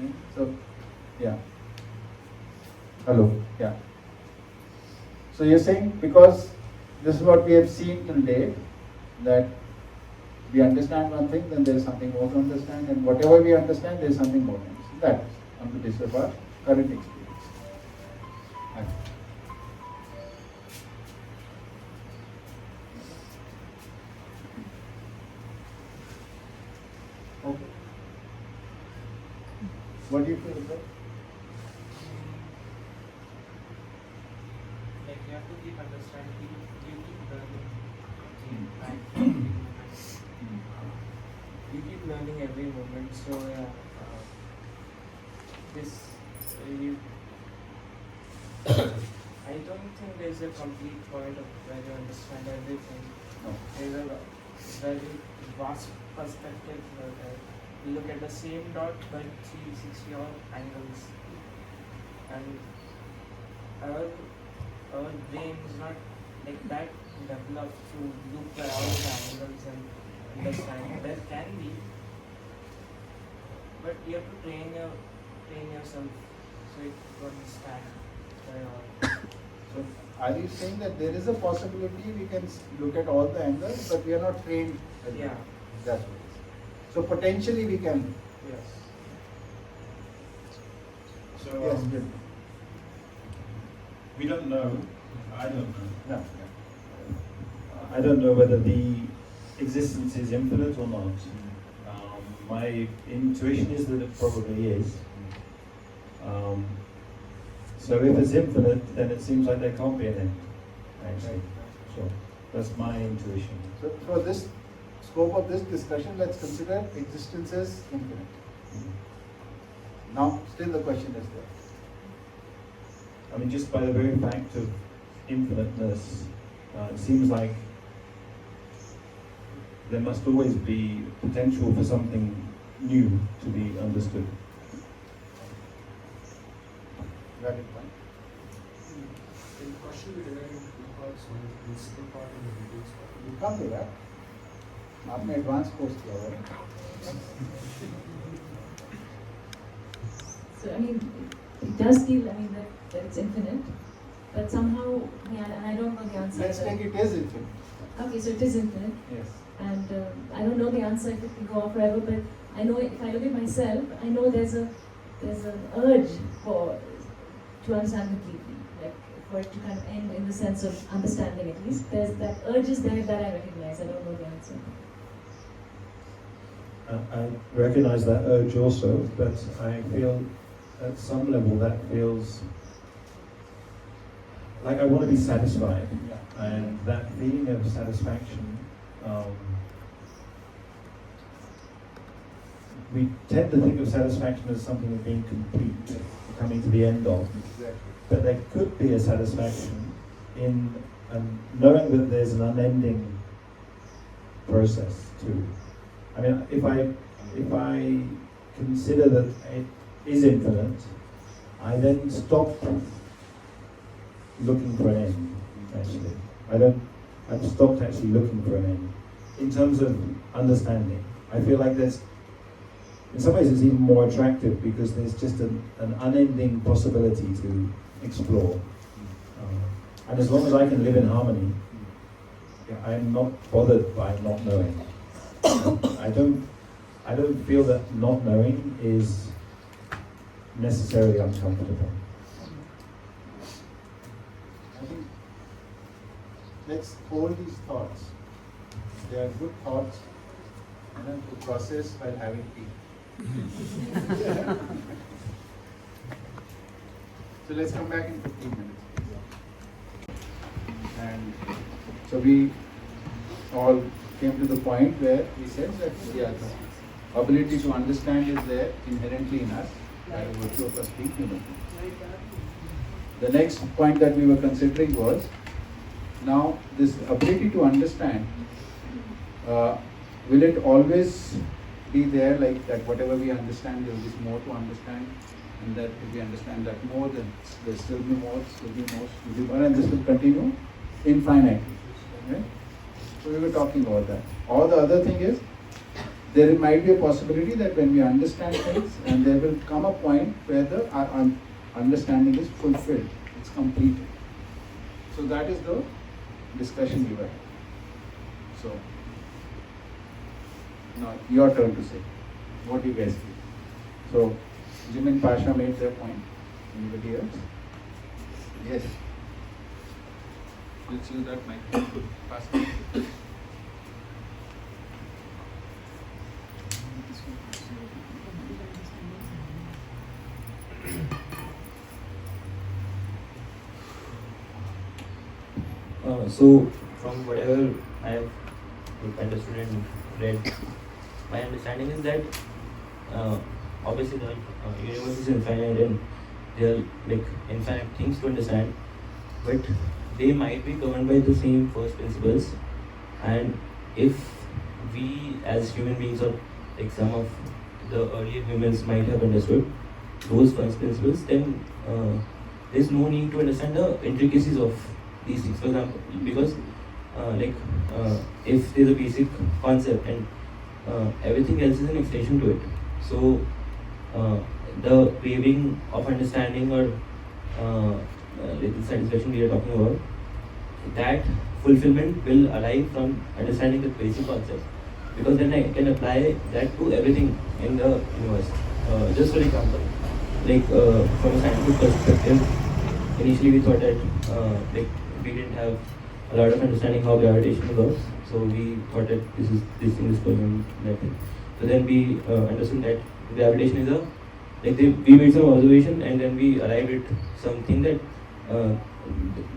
Okay, so, yeah. Hello. Yeah. So you're saying because this is what we have seen till date, that we understand one thing, then there is something more to understand, and whatever we understand, there is something more to understand. That is on the basis of our current experience. Okay. What do you feel about? Like you have to keep understanding, you keep learning. You keep learning every moment. So you. I don't think there's a complete point of where you understand everything. No. There's a very vast perspective. You look at the same dot but 360 odd angles, and our brain is not like that developed to look at all the angles and understand. There can be, but you have to train yourself so it will understand. So, are you saying that there is a possibility we can look at all the angles, but we are not trained? Yeah. That's what it is. So potentially we can. Yes. So Yes, good. we don't know. I don't know. Yeah. I don't know whether the existence is infinite or not. My intuition is that it probably is. So if it's infinite, then it seems like there can't be an end, actually. So that's my intuition. So for this scope of this discussion, let's consider existence as infinite. Now, still the question is there. I mean, just by the very fact of infiniteness, it seems like there must always be potential for something new to be understood. Got it, point. The question regarding two parts, one is principal part and the details part. You come to that. आपने advance course किया हुआ है. So, I mean, it does feel, I mean, that it's infinite, but somehow, yeah, and I don't know the answer. Let's take it as infinite. Okay, so it is infinite. Yes. And I don't know the answer if it can go on forever, but I know if I look at myself, I know there's an urge to understand completely, like for it to kind of end in the sense of understanding at least. There's that urge is there that I recognize. I don't know the answer. I recognize that urge also, but I feel at some level that feels like I want to be satisfied, and that feeling of satisfaction, we tend to think of satisfaction as something of being complete, coming to the end of. Exactly. But there could be a satisfaction in knowing that there's an unending process too. I mean, if I consider that it is infinite, I then stop looking for an end. Actually, I've stopped actually looking for an end in terms of understanding. I feel like there's, in some ways, it's even more attractive because there's just an unending possibility to explore. And as long as I can live in harmony, I'm not bothered by not knowing. I don't feel that not knowing is necessarily uncomfortable. I think let's hold these thoughts. They are good thoughts, and then to process while having tea. So let's come back in 15 minutes. And so we all came to the point where we said that yes, ability to understand is there inherently in us by virtue of us being human. The next point that we were considering was, now this ability to understand, will it always be there, like that whatever we understand there is more to understand, and that if we understand that more, then there will still be more, still be more, still be more, and this will continue infinitely. Okay? So we were talking about that. Or the other thing is, there might be a possibility that when we understand things, and there will come a point where the understanding is fulfilled, it's completed. So that is the discussion we were having. So now your turn to say, what do you guys feel? So Jim and Pasha made their point. Anybody else? Yes. Let's use that mic. Pasha. So from whatever I have understood and read, my understanding is that obviously the universe is infinite and there are like infinite things to understand, but they might be governed by the same first principles. And if we as human beings, or like some of the earlier humans might have understood those first principles, then there's no need to understand the intricacies of these things. For example, because if there's a basic concept and everything else is an extension to it, so the craving of understanding or little satisfaction we are talking about, that fulfillment will arise from understanding the basic concept, because then I can apply that to everything in the universe. Just for example, like from a scientific perspective, initially we thought that like we didn't have a lot of understanding how gravitation works, so we thought that this thing is going on that thing. So then we understood that gravitation is a we made some observation and then we arrived at something that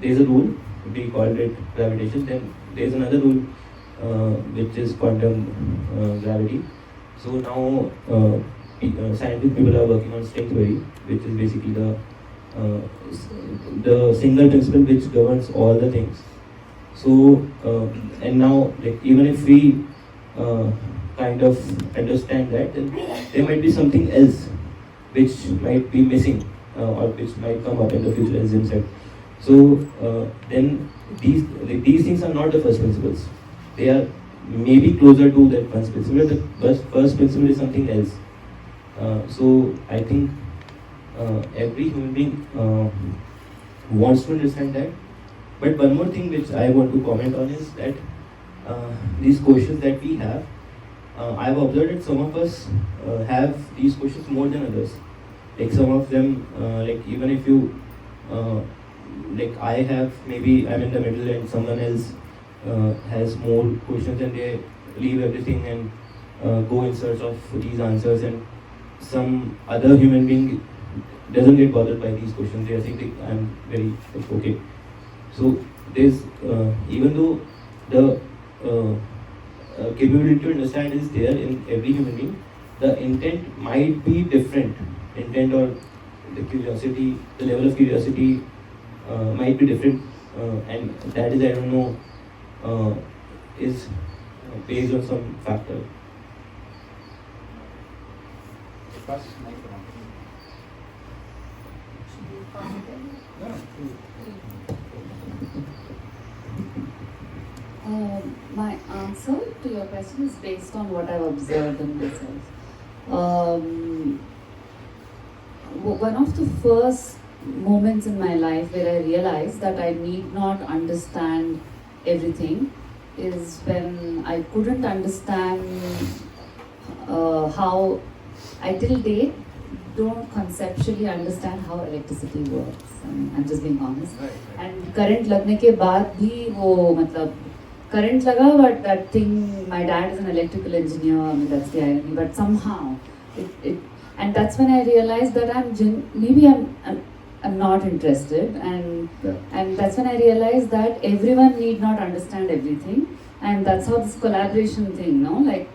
there's a rule, we called it gravitation. Then there's another rule which is quantum gravity. So now scientific people are working on string theory, which is basically the single principle which governs all the things. So and now even if we kind of understand that, then there might be something else which might be missing or which might come up in the future, as Jim said. So then these things are not the first principles. They are maybe closer to that first principle. The first principle is something else. So I think every human being wants to understand that. But one more thing which I want to comment on is that these questions that we have, I've observed that some of us have these questions more than others. Like some of them, like even if you, like I have, maybe I'm in the middle and someone else has more questions and they leave everything and go in search of these answers, and some other human being doesn't get bothered by these questions. They think I'm very okay. So there's, even though the capability to understand is there in every human being, the intent might be different. Intent or the curiosity, the level of curiosity might be different, and that is, I don't know, is based on some factor. First microphone. My answer to your question is based on what I've observed in myself. One of the first moments in my life where I realized that I need not understand everything is when I couldn't understand how I till date don't conceptually understand how electricity works. I'm just being honest. And current लगने के बाद भी वो मतलब current लगा, but that thing, my dad is an electrical engineer, I mean that's the irony, but somehow it and that's when I realized that I'm not interested, and that's when I realized that everyone need not understand everything, and that's how this collaboration thing, no, like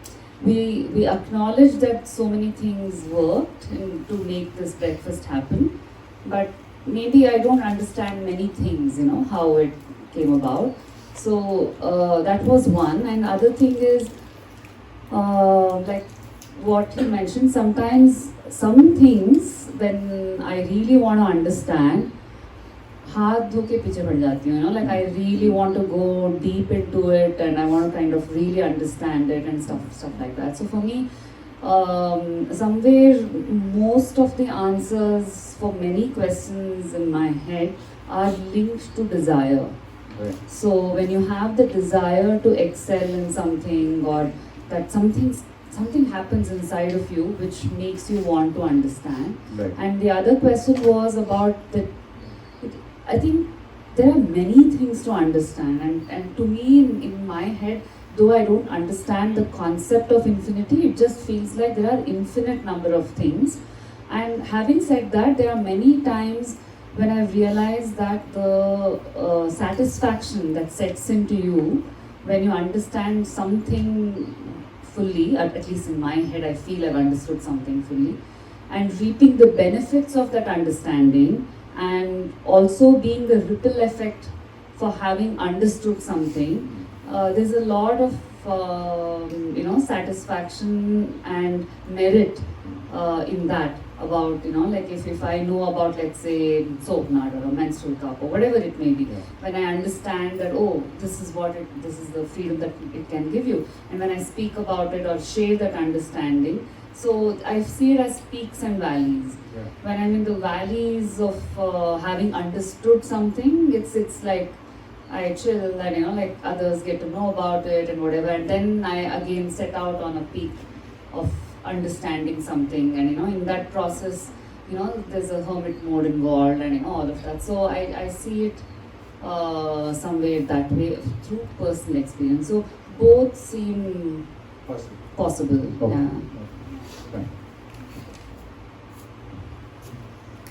we acknowledge that so many things worked to make this breakfast happen, but maybe I don't understand many things, how it came about. So that was one, and other thing is like what he mentioned, sometimes some things when I really want to understand, हाथ धो के पीछे पड़ जाती हूँ, like I really want to go deep into it and I want to kind of really understand it and stuff like that. So for me, somewhere most of the answers for many questions in my head are linked to desire. Right. So when you have the desire to excel in something, or that something happens inside of you which makes you want to understand. Right. And the other question was about I think there are many things to understand, and to me in my head, though I don't understand the concept of infinity, it just feels like there are infinite number of things. And having said that, there are many times when I've realized that the satisfaction that sets into you when you understand something fully, at least in my head I feel I've understood something fully, and reaping the benefits of that understanding, and also being the ripple effect for having understood something. There's a lot of satisfaction and merit in that, about like if I know about, let's say, soap nut or a menstrual cup or whatever it may be, when I understand that, oh, this is the freedom that it can give you, and when I speak about it or share that understanding, so I see it as peaks and valleys. Yeah. When I'm in the valleys of having understood something, it's like I chill and like others get to know about it and whatever, and then I again set out on a peak of understanding something, and in that process there's a hermit mode involved and all of that. So I see it some way that way through personal experience. So both seem possible. Okay. Yeah. Fine.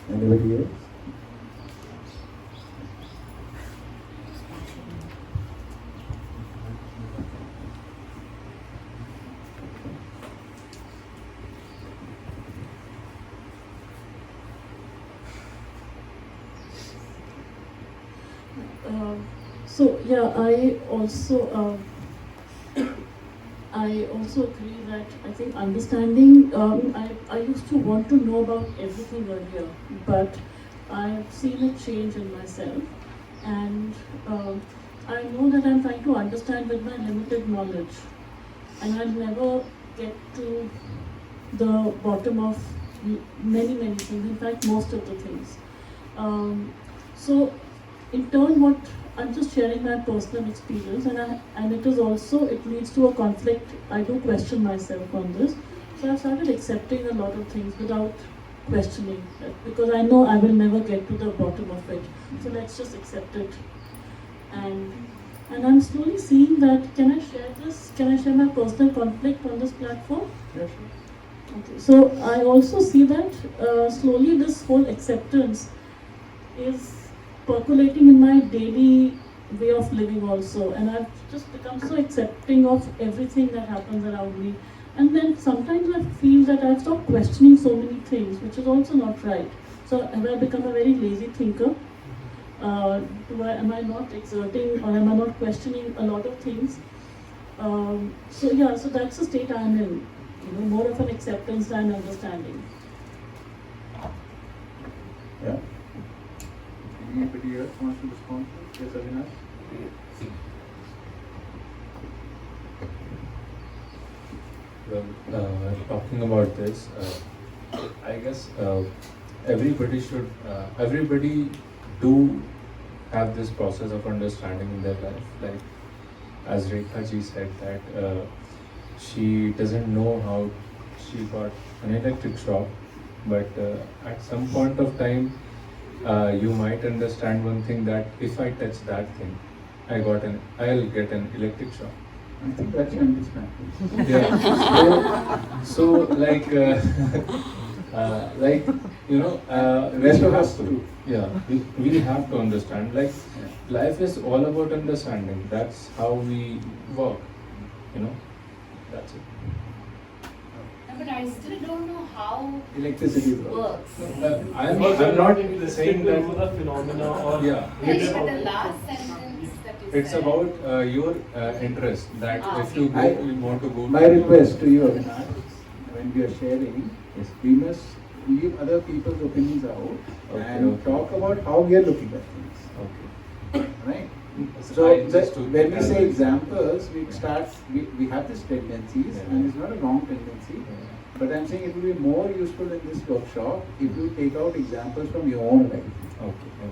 Anybody else? So yeah, I also agree that I think understanding. I used to want to know about everything earlier, but I've seen a change in myself, and I know that I'm trying to understand with my limited knowledge, and I'll never get to the bottom of many things. In fact, most of the things. So, in turn, what I'm just sharing my personal experience, and it leads to a conflict. I do question myself on this, so I've started accepting a lot of things without questioning it, because I know I will never get to the bottom of it. So let's just accept it, and I'm slowly seeing that. Can I share this? Can I share my personal conflict on this platform? Yes. Sure. Okay. So I also see that slowly this whole acceptance is percolating in my daily way of living also, and I've just become so accepting of everything that happens around me, and then sometimes I feel that I've stopped questioning so many things, which is also not right. So have I become a very lazy thinker? Am I not exerting, or am I not questioning a lot of things? So that's the state I'm in, more of an acceptance than understanding. Yeah. Anybody else wants to respond? Yes, Avinash? Well, talking about this, I guess everybody do have this process of understanding in their life. Like as Rekha ji said that she doesn't know how she got an electric shock, but at some point of time, you might understand one thing, that if I touch that thing, I'll get an electric shock. I think that you understand. Yeah. So like rest of us too. Yeah, we have to understand. Like life is all about understanding. That's how we work. That's it. But I still don't know how electricity works. I'm not saying that the phenomena or yeah. Especially the last sentence that you It's said. about your interest. That if you want to go. My request to you, Avinash, when we are sharing, is we must leave other people's opinions out and talk about how we are looking at things. Okay. Right? So So when we say examples, we have these tendencies, and it's not a wrong tendency. But I'm saying it will be more useful in this workshop if you take out examples from your own life. Okay.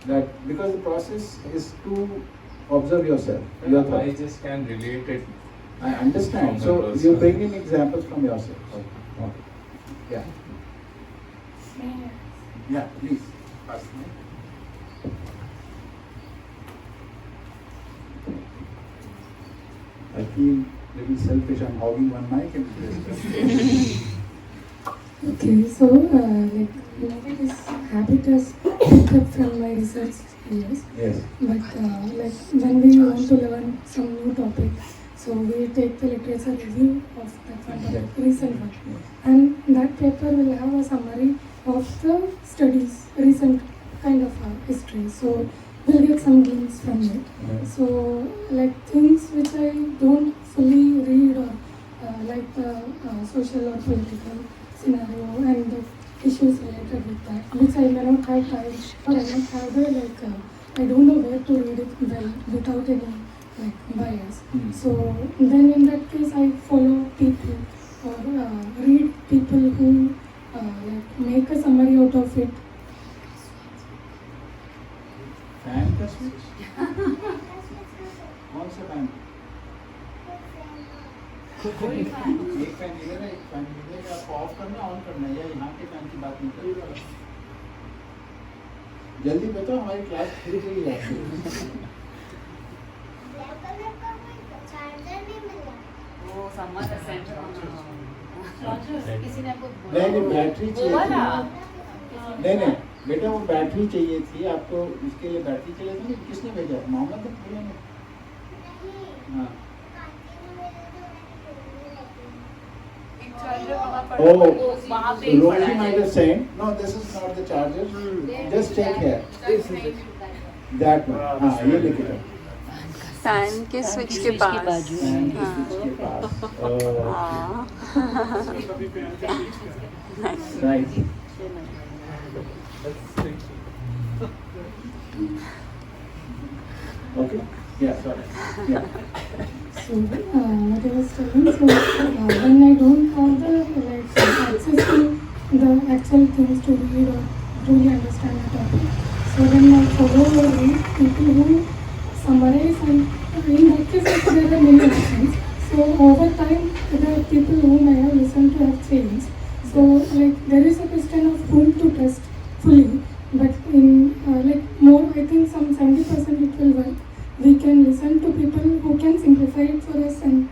That because the process is to observe yourself. Your I thoughts. just can relate it. I understand. From So the person. you bring in examples from yourself. Okay. Yeah. Yeah, please. Pass the mic. I feel a little selfish. I'm hogging one mic and Okay, so maybe this habit has picked up from my research years. Yes. But when we want to learn some new topic, so we take the literature review of that one topic, recent one, and that paper will have a summary of the studies, recent kind of history. So we'll get some glimpse from it. So things which I don't fully read, or like the social or political scenario and the issues related with that, which I may not have time, or I don't have the I don't know where to read it well without any bias. So then in that case I follow people or read people who make a summary out of it. fan का switch? कौन सा fan? एक fan इधर है, एक fan इधर है, आपको ऑफ करना ऑन करना है, या यहाँ के फैन की बात नहीं कर रहा। जल्दी बताओ, हमारी क्लास शुरू हुई है। वो सम्मा का सेंटर किसी ने आपको नहीं बैटरी चाहिए थी। नहीं बेटा, वो बैटरी चाहिए थी आपको, उसके लिए बैटरी चाहिए थी। किसने भेजा? मोहम्मद ने भेजा ना? हाँ। Oh, Rosie might have sent. No, this is not the charger. Just check here. That one. हाँ, ये लिख लो। फैन के स्विच के पास। फैन के स्विच के पास। Right. Okay. Yeah. Sorry. Yeah. So, what I was telling, so when I don't have the access to the actual things to read or truly understand the topic, so then I follow or read people who summarize, and in that case there are many options. So over time, the people whom I have listened to have changed. So there is a question of whom to trust fully, but in more, I think some 70% it will work. We can listen to people who can simplify it for us and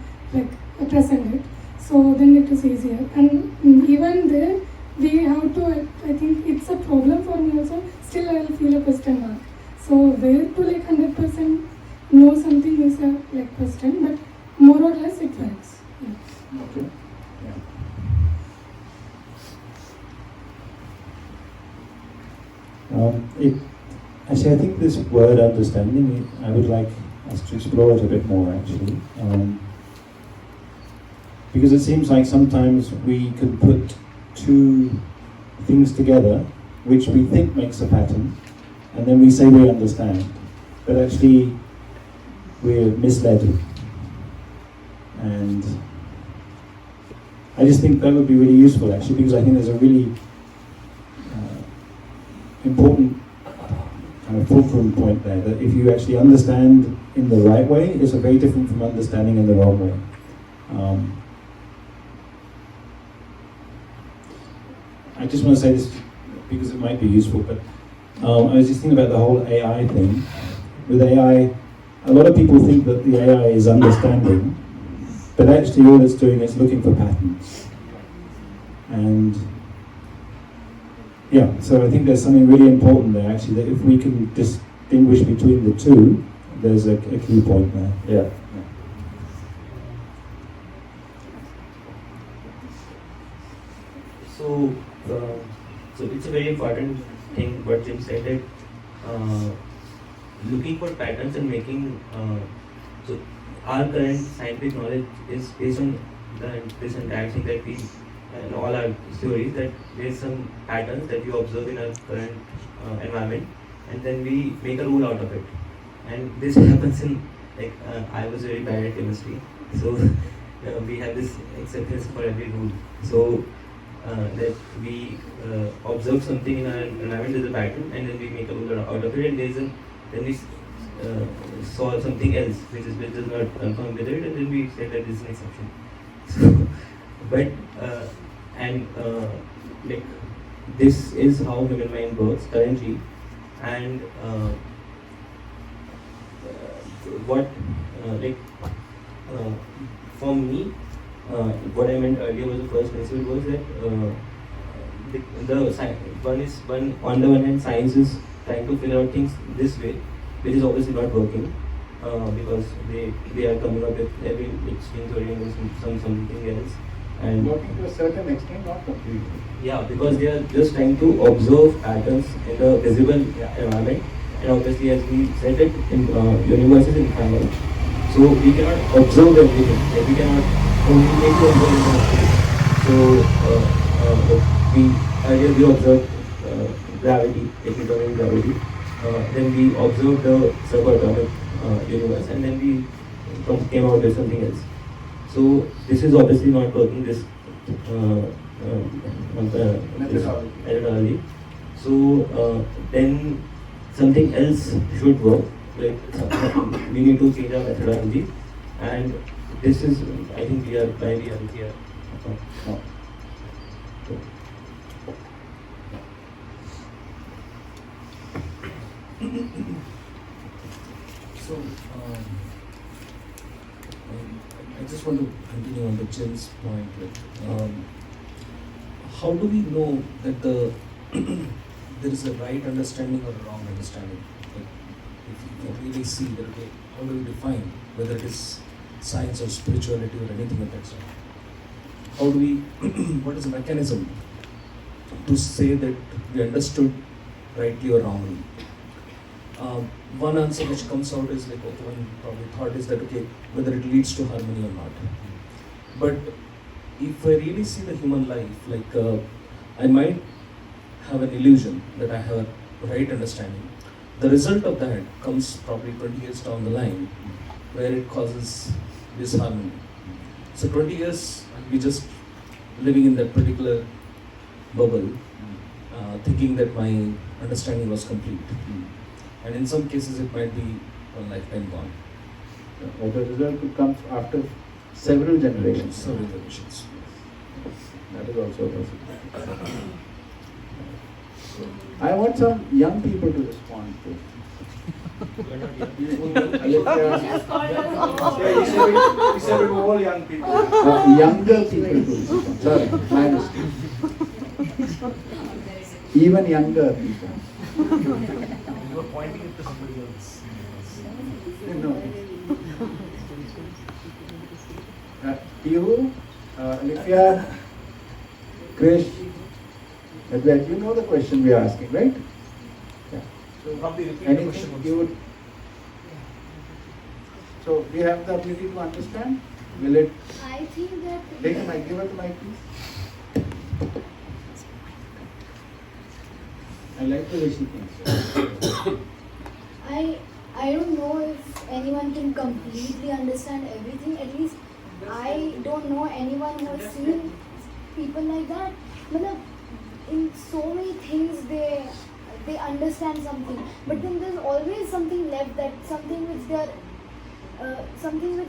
present it. So then it is easier. And even there, we have to, I think it's a problem for me also. Still, I will feel a question mark. So where to 100% know something is a question, but more or less it works. Yeah. Okay. Actually, I think this word understanding, I would like us to explore it a bit more actually. Because it seems like sometimes we can put two things together which we think makes a pattern, and then we say we understand, but actually we're misled. And I just think that would be really useful actually, because I think there's a really important kind of fulcrum point there, that if you actually understand in the right way, it's a very different from understanding in the wrong way. I just want to say this because it might be useful, but I was just thinking about the whole AI thing. With AI, a lot of people think that the AI is understanding, but actually all it's doing is looking for patterns. And yeah, so I think there's something really important there actually, that if we can distinguish between the two, there's a key point there. Yeah. So it's a very important thing what Jim said, that looking for patterns and making, so our current scientific knowledge is based on this entire thing that we, in all our theories, that there's some patterns that we observe in our current environment, and then we make a rule out of it. And this happens in, I was very bad at chemistry, so we have this acceptance for every rule. So that we observe something in our environment, there's a pattern, and then we make a rule out of it, and then we saw something else which does not confirm with it, and then we say that this is an exception. So, but this is how human mind works currently, and for me, what I meant earlier was the first principle was that on the one hand, science is trying to figure out things this way, which is obviously not working, because they are coming up with every string theory and something else. And working to a certain extent, not completely. Yeah, because they are just trying to observe patterns in the visible environment, and obviously, as we said, it in universe is infinite, so we cannot observe everything. We cannot only make to observe everything. So earlier we observed gravity, Newtonian gravity. Then we observed the subatomic universe, and then we came out with something else. So this is obviously not working, this methodology. So then something else should work. We need to change our methodology, And this is, I think we are very unclear. No. So, I just want to continue on the Jill's point. How do we know that there is a right understanding or a wrong understanding? Like, if you can really see that, okay, how do we define whether it is science or spirituality or anything of that sort? How do we, what is the mechanism to say that we understood rightly or wrongly? One answer which comes out is like, okay, one probably thought is that, okay, whether it leads to harmony or not. But if I really see the human life, like I might have an illusion that I have a right understanding. The result of that comes probably 20 years down the line, where it causes disharmony. So 20 years, we just living in that particular bubble, thinking that my understanding was complete. And in some cases, it might be one lifetime gone. Or the result could come after several generations. Several generations. That is also a possibility. I want some young people to respond to. You said it all young people. Younger people to respond. Sorry, my mistake. Even younger people. You were pointing it to somebody else. No. Pihu, Alifia, Krish, Advait, you know the question we are asking, right? Yeah. So probably repeat the Anything question. you would. So we have the ability to understand. Will it? I think that. Take a mic. Give it to mic, please. I like the way she thinks. I don't know if anyone can completely understand everything. At least I don't know anyone who has seen people like that. But in so many things they understand something, but then there's always something left, that something which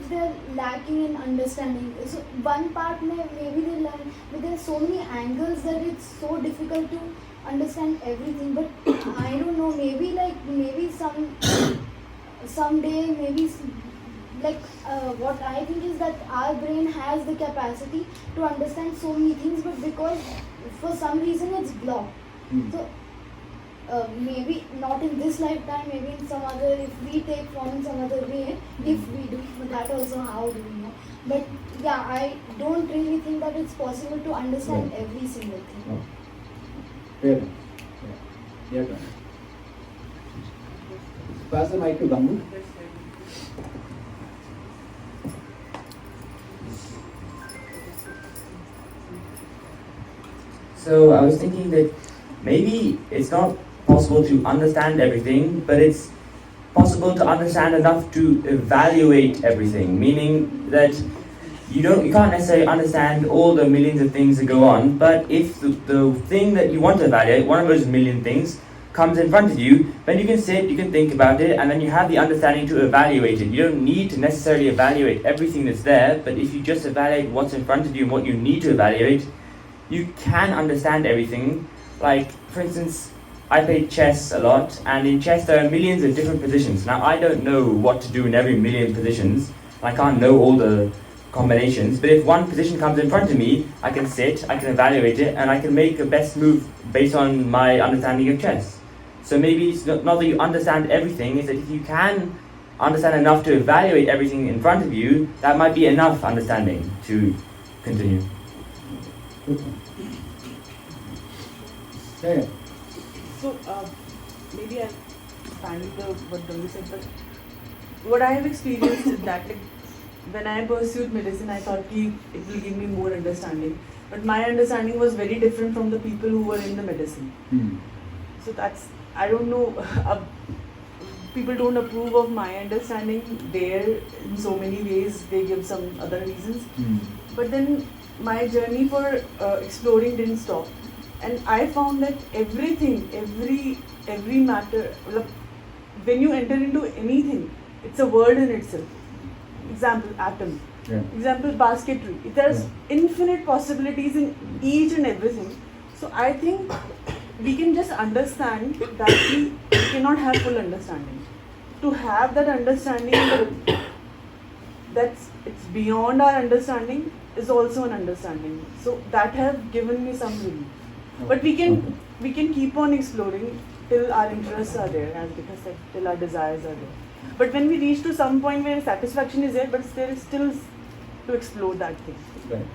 they're lacking in understanding. So one part maybe they learn, but there's so many angles that it's so difficult to understand everything. But I don't know, maybe someday, maybe what I think is that our brain has the capacity to understand so many things, but because for some reason it's blocked. So maybe not in this lifetime, maybe in some other, if we take form in some other way, if we do, that also how do we know. But yeah, I don't really think that it's possible to understand every single thing. Fair. Yeah. Pass the mic to Gangu. So I was thinking that maybe it's not possible to understand everything, but it's possible to understand enough to evaluate everything, meaning that you can't necessarily understand all the millions of things that go on, but if the thing that you want to evaluate, one of those million things, comes in front of you, then you can sit, you can think about it, and then you have the understanding to evaluate it. You don't need to necessarily evaluate everything that's there, but if you just evaluate what's in front of you and what you need to evaluate, you can understand everything. Like, for instance, I play chess a lot, and in chess there are millions of different positions. Now, I don't know what to do in every million positions. I can't know all the combinations, but if one position comes in front of me, I can sit, I can evaluate it, and I can make the best move based on my understanding of chess. So maybe it's not that you understand everything, it's that if you can understand enough to evaluate everything in front of you, that might be enough understanding to continue. Yeah. So maybe I'm expanding what Gangu said, but what I have experienced is that when I pursued medicine, I thought it will give me more understanding. But my understanding was very different from the people who were in the medicine. So I don't know, people don't approve of my understanding there in so many ways, they give some other reasons. But then my journey for exploring didn't stop. And I found that everything, every matter, when you enter into anything, it's a word in itself. example, atom. Yeah. Example, basketry. There's infinite possibilities in each and everything. So I think we can just understand that we cannot have full understanding. To have that understanding that's it's beyond our understanding is also an understanding. So that has given me some relief. But we can keep on exploring till our interests are there, as Vika said, till our desires are there. But when we reach to some point where satisfaction is there, but there is still to explore that thing. Right.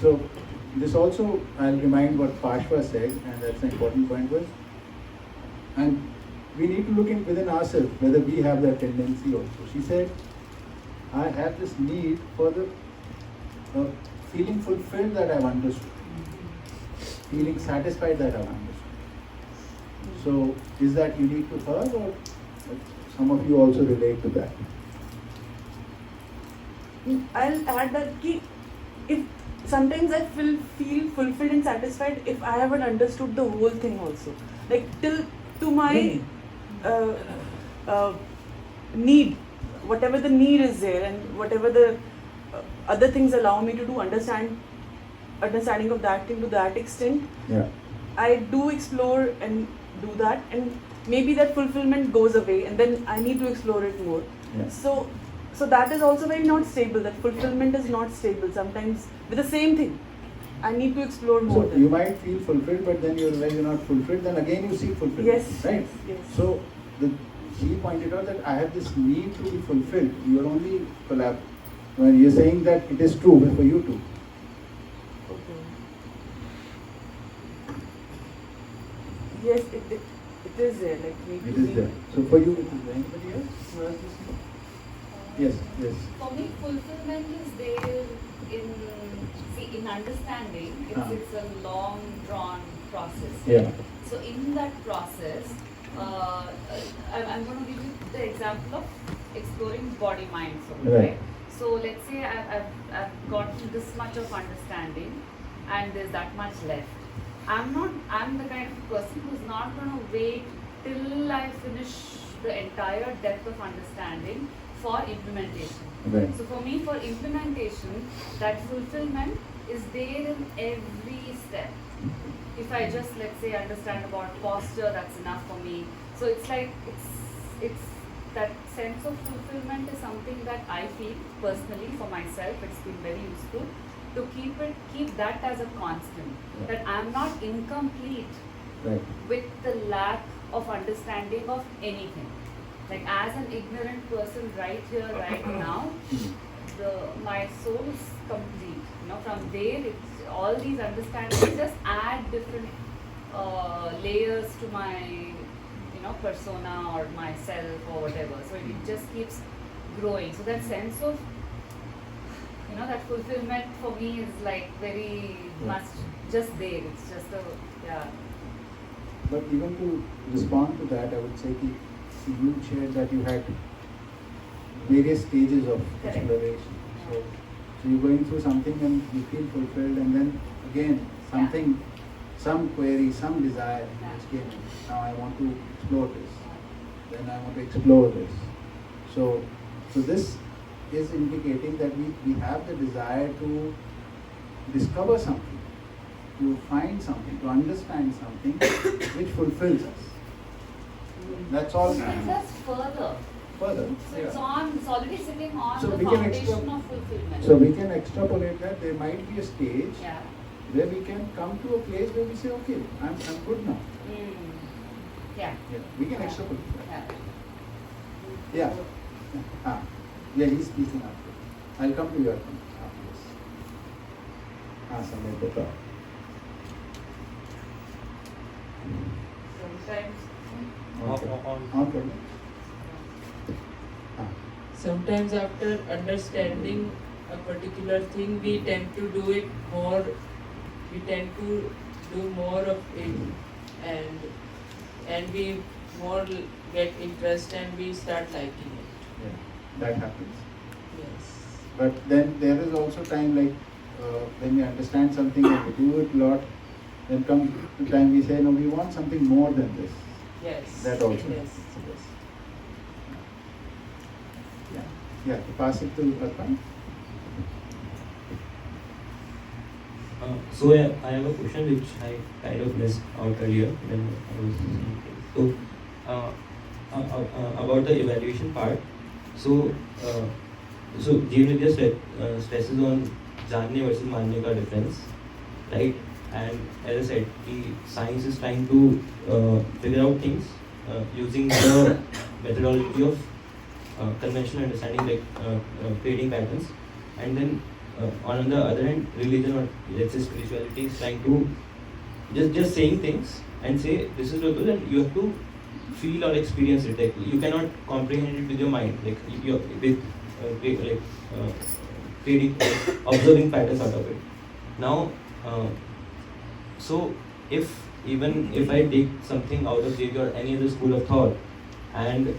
So this also, I'll remind what Pashwa said, and that's an important point was, and we need to look within ourselves whether we have that tendency also. She said, I have this need for the feeling fulfilled that I've understood, feeling satisfied that I've understood. So is that unique to her, or some of you also relate to that? I'll add that if sometimes I feel fulfilled and satisfied if I haven't understood the whole thing also. Like till to my need, whatever the need is there, and whatever the other things allow me to do, understanding of that thing to that extent. Yeah. I do explore and do that, and maybe that fulfillment goes away, and then I need to explore it more. Yeah. So that is also very not stable. That fulfillment is not stable. Sometimes with the same thing, I need to explore more. So you might feel fulfilled, but then when you're not fulfilled, then again you seek fulfillment. Yes. Right. Yes. So she pointed out that I have this need to be fulfilled. You are only when you're saying that it is true for you too. Okay. Yes, it is there. Like maybe It is there. So for you, it is there. Anybody else who has this need? Yes. Yes. For me, fulfillment is there in understanding. It's a long drawn process. Yeah. So in that process, I'm going to give you the example of exploring body mind. Right? So let's say I've gotten this much of understanding, and there's that much left. I'm the kind of person who's not going to wait till I finish the entire depth of understanding for implementation. Right. So for me, for implementation, that fulfillment is there in every step. If I just, let's say, understand about posture, that's enough for me. So it's like it's that sense of fulfillment is something that I feel personally for myself. It's been very useful to keep that as a constant. Yeah. That I'm not incomplete with the lack of understanding of anything. Like as an ignorant person right here, right now, my soul is complete. From there, it's all these understandings just add different layers to my, persona or myself or whatever. So it just keeps growing. So that sense of, that fulfillment for me is like very much just there. It's just But even to respond to that, I would say you shared that you had various stages of exploration. So you're going through something and you feel fulfilled, and then again something, some query, some desire which came in. Now I want to explore this. Then I want to explore this. So this is indicating that we have the desire to discover something, to find something, to understand something which fulfills us. That's all. It takes us further. Further. So it's already sitting on So the we can foundation of fulfillment. So we can extrapolate that there might be a stage Yeah. where we can come to a place where we say, okay, I'm good now. Yeah. We can extrapolate that. Yeah. Yeah, he's speaking after. I'll come to your after this. Sambhaavnaa. Sometimes. Sometimes after understanding a particular thing, we tend to do it more, we tend to do more of it, and we more get interest and we start liking it. Yeah, that happens. Yes. But then there is also time like when we understand something and we do it a lot, then comes the time we say, no, we want something more than this. Yes. That also. Yes. Yeah. Yeah, pass it to Arpan. So I have a question which I kind of missed out earlier when I was listening. So about the evaluation part. So Jeevan Vidya stresses on जानने versus मानने का difference, right? And as I said, the science is trying to figure out things using the methodology of conventional understanding, like creating patterns, and then on the other hand, religion or let's say spirituality is trying to just saying things and say this is what it is, and you have to feel or experience it. Like you cannot comprehend it with your mind, like you with creating observing patterns out of it. Now, so even if I take something out of JV or any other school of thought, and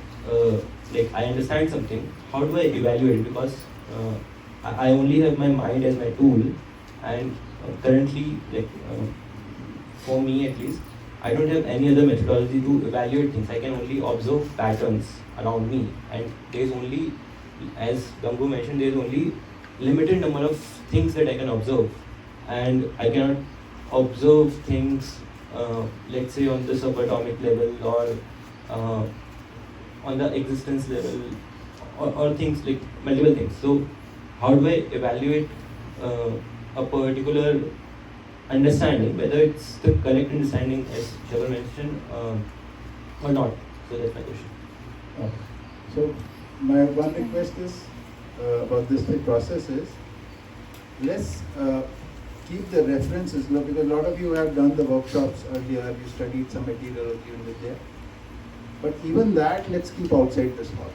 like I understand something, how do I evaluate it? Because I only have my mind as my tool, and currently, like for me at least, I don't have any other methodology to evaluate things. I can only observe patterns around me, and there's only, as Gangu mentioned, there's only limited number of things that I can observe, and I cannot observe things, let's say on the subatomic level or on the existence level, or things like multiple things. So how do I evaluate a particular understanding, whether it's the correct understanding as Jeevan mentioned or not? So that's my question. Okay. So my one request is about this process is, let's keep the references, because a lot of you have done the workshops earlier, you studied some material of Jeevan Vidya, but even that let's keep outside this hall.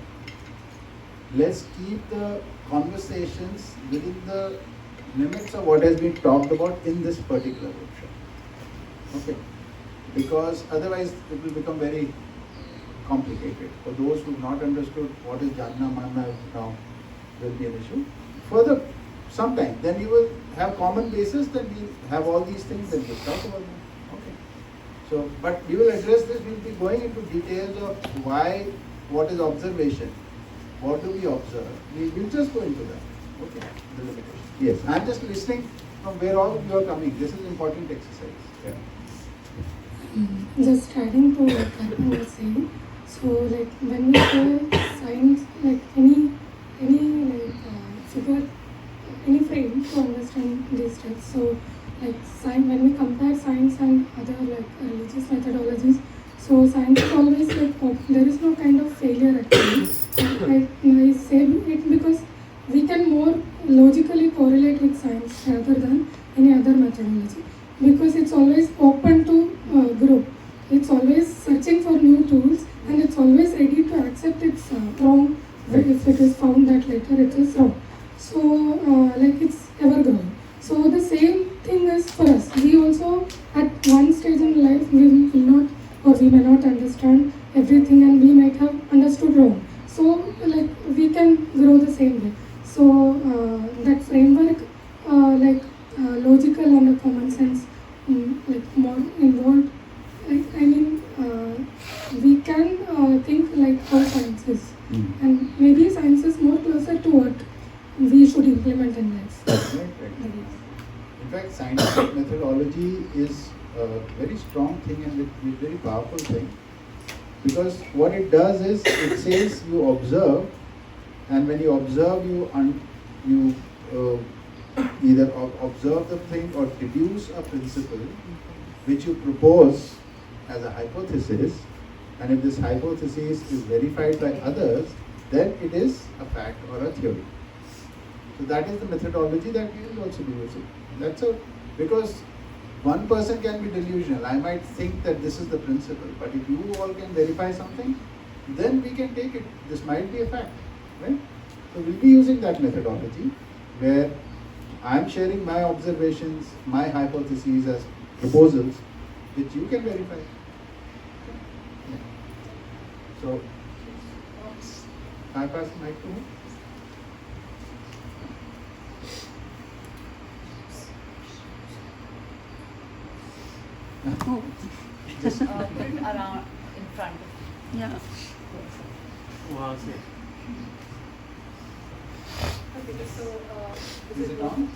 Let's keep the conversations within the limits of what has been talked about in this particular workshop. Okay? Because otherwise it will become very complicated. For those who have not understood what is Janna Manna now, will be an issue. Further, sometime, then you will have common basis, then we have all these things, then we'll talk about them. Okay. So, but we will address this, we'll be going into details of why, what is observation, what do we observe. We'll just go into that. Okay. The limitation. Yes, I'm just listening from where all you are coming. This is an important exercise. Yeah. Just adding to what Arpan was saying. So, like when we say science, like any like figure, any frame to understand these steps. So, like science, when we compare science and other like religious methodologies, so science is always like there is no kind of failure actually. I say it because we can more logically correlate with science rather than any other methodology, because it's always open to grow. It's always searching for new tools, and it's always ready to accept it's wrong if it is found that later it is wrong. So like it's ever growing. So the same thing is for us. We also at one stage in life we will not, or we may not understand everything, and we might have understood wrong. So like we can grow the same way. So that framework, logical and common sense, like more involved. Like, I mean, we can think like how science is, and maybe science is more closer to what we should implement in life. Right. In fact, scientific methodology is a very strong thing and a very powerful thing, because what it does is it says you observe, and when you observe, you either observe the thing or deduce a principle which you propose as a hypothesis, and if this hypothesis is verified by others, then it is a fact or a theory. So that is the methodology that we will also be using. Because one person can be delusional. I might think that this is the principle, but if you all can verify something, then we can take it. This might be a fact, right? So we'll be using that methodology where I'm sharing my observations, my hypotheses as proposals, which you can verify. Yeah. So, I pass the mic to him. Oh. Just put it around in front of you. Yeah. Wow, Okay, so Is it on?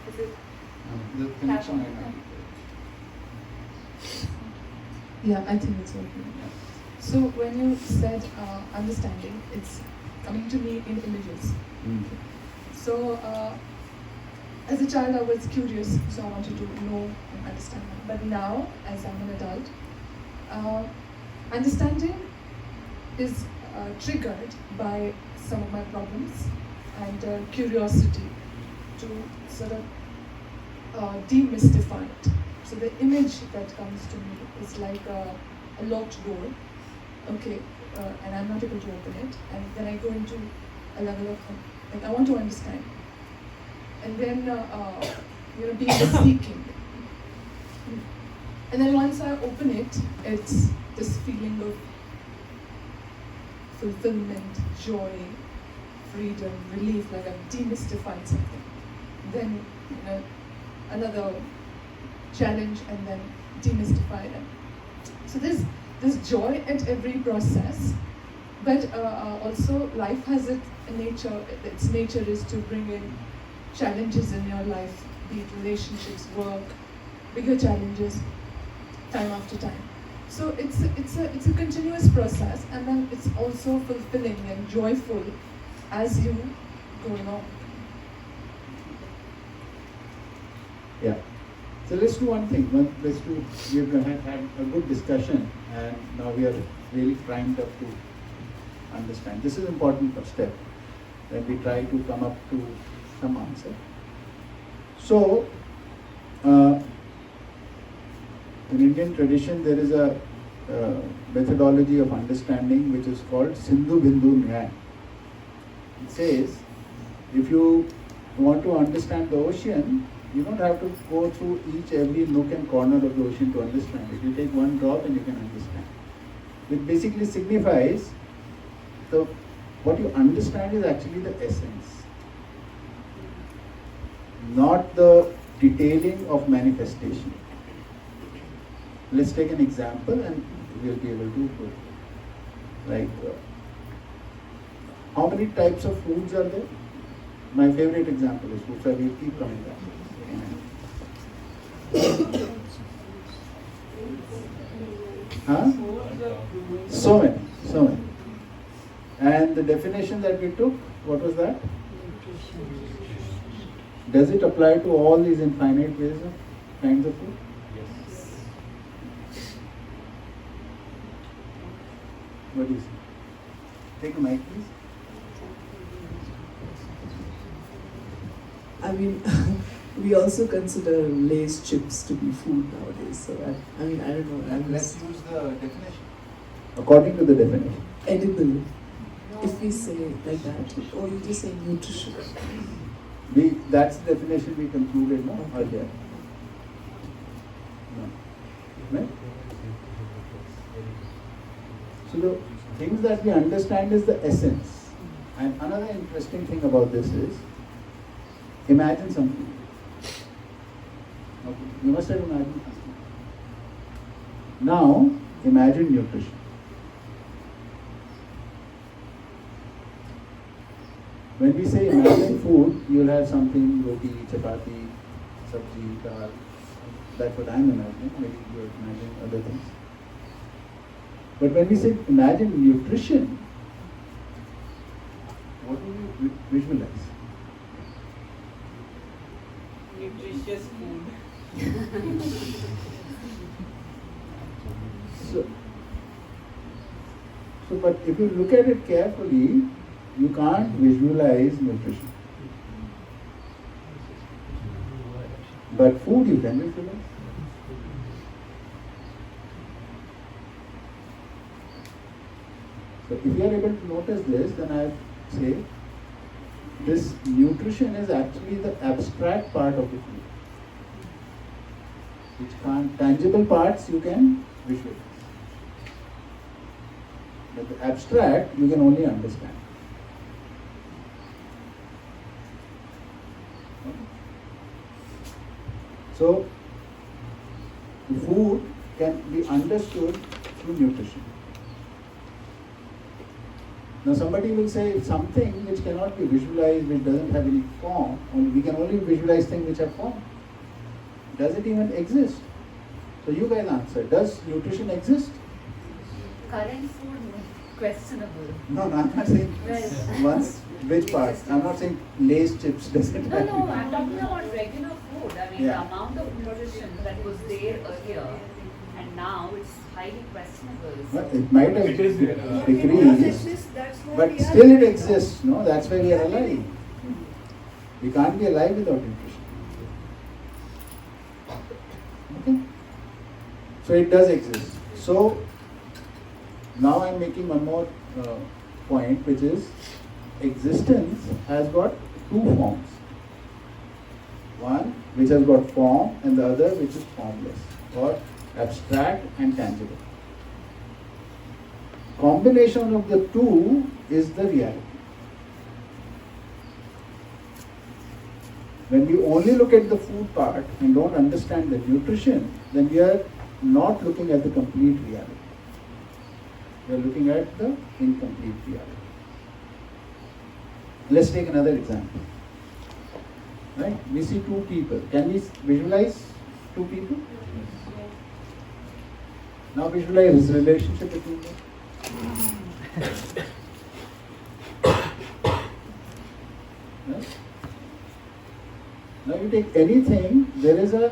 Is it? The connection might not be Yeah, I think it's working. So when you said understanding, it's coming to me in images. So as a child, I was curious, so I wanted to know and understand. But now, as I'm an adult, understanding is triggered by some of my problems and curiosity to sort of demystify it. So the image that comes to me is like a locked door, okay, and I'm not able to open it, and then I go into a level of, like, I want to understand. And then, being seeking. And then once I open it, it's this feeling of fulfillment, joy, freedom, relief, like I've demystified something. Then, another challenge, and then demystify it. So there's this joy at every process, but also life has its nature. Its nature is to bring in challenges in your life, be it relationships, work, bigger challenges, time after time. So it's a continuous process, and then it's also fulfilling and joyful as you go along. Yeah. So let's do one thing. We've had a good discussion, and now we are really primed up to understand. This is an important first step when we try to come up to some answer. So, in Indian tradition, there is a methodology of understanding which is called Sindhu Bindu Nyaya. It says, if you want to understand the ocean, you don't have to go through every nook and corner of the ocean to understand it. You take one drop and you can understand. It basically signifies what you understand is actually the essence, not the detailing of manifestation. Let's take an example and we'll be able to go. Like, how many types of foods are there? My favorite example is food, so we'll keep coming back. Huh? So many. And the definition that we took, what was that? Does it apply to all these infinite kinds of food? Yes. What do you say? Take a mic, please. I mean, we also consider Lay's chips to be food nowadays. So I don't know. Let's use the definition. According to the definition. Edible. If we say like that, or you just say nutrition. That's the definition we concluded earlier. No. Right? So the things that we understand is the essence. And another interesting thing about this is, imagine something. Okay. You must have imagined something. Now, imagine nutrition. When we say imagine food, you'll have something, roti, chapati, sabji, dal. That's what I'm imagining. Maybe you're imagining other things. But when we say imagine nutrition, what do you visualize? Nutritious food. But if you look at it carefully, you can't visualize nutrition. But food you can visualize. So if you are able to notice this, then I say this nutrition is actually the abstract part of the food. Which tangible parts you can visualize. But the abstract you can only understand. So, the food can be understood through nutrition. Now somebody will say something which cannot be visualized, which doesn't have any form, only we can only visualize things which have form. Does it even exist? So you guys answer. Does nutrition exist? Current food, questionable. No, I'm not saying once. Which part? I'm not saying Lay's chips doesn't No, have. no, I'm talking about regular food. I mean, Yeah. the amount of nutrition that was there earlier and now it's highly questionable. But it might have It is there. decreased, but still it exists. No, that's why we are alive. We can't be alive without nutrition. Okay. So it does exist. So now I'm making one more point, which is existence has got two forms. One which has got form and the other which is formless or abstract and tangible. Combination of the two is the reality. When we only look at the food part and don't understand the nutrition, then we are not looking at the complete reality. We are looking at the incomplete reality. Let's take another example. Right? We see two people. Can we visualize two people? Now visualize his relationship between them. Right? Now you take anything, there is a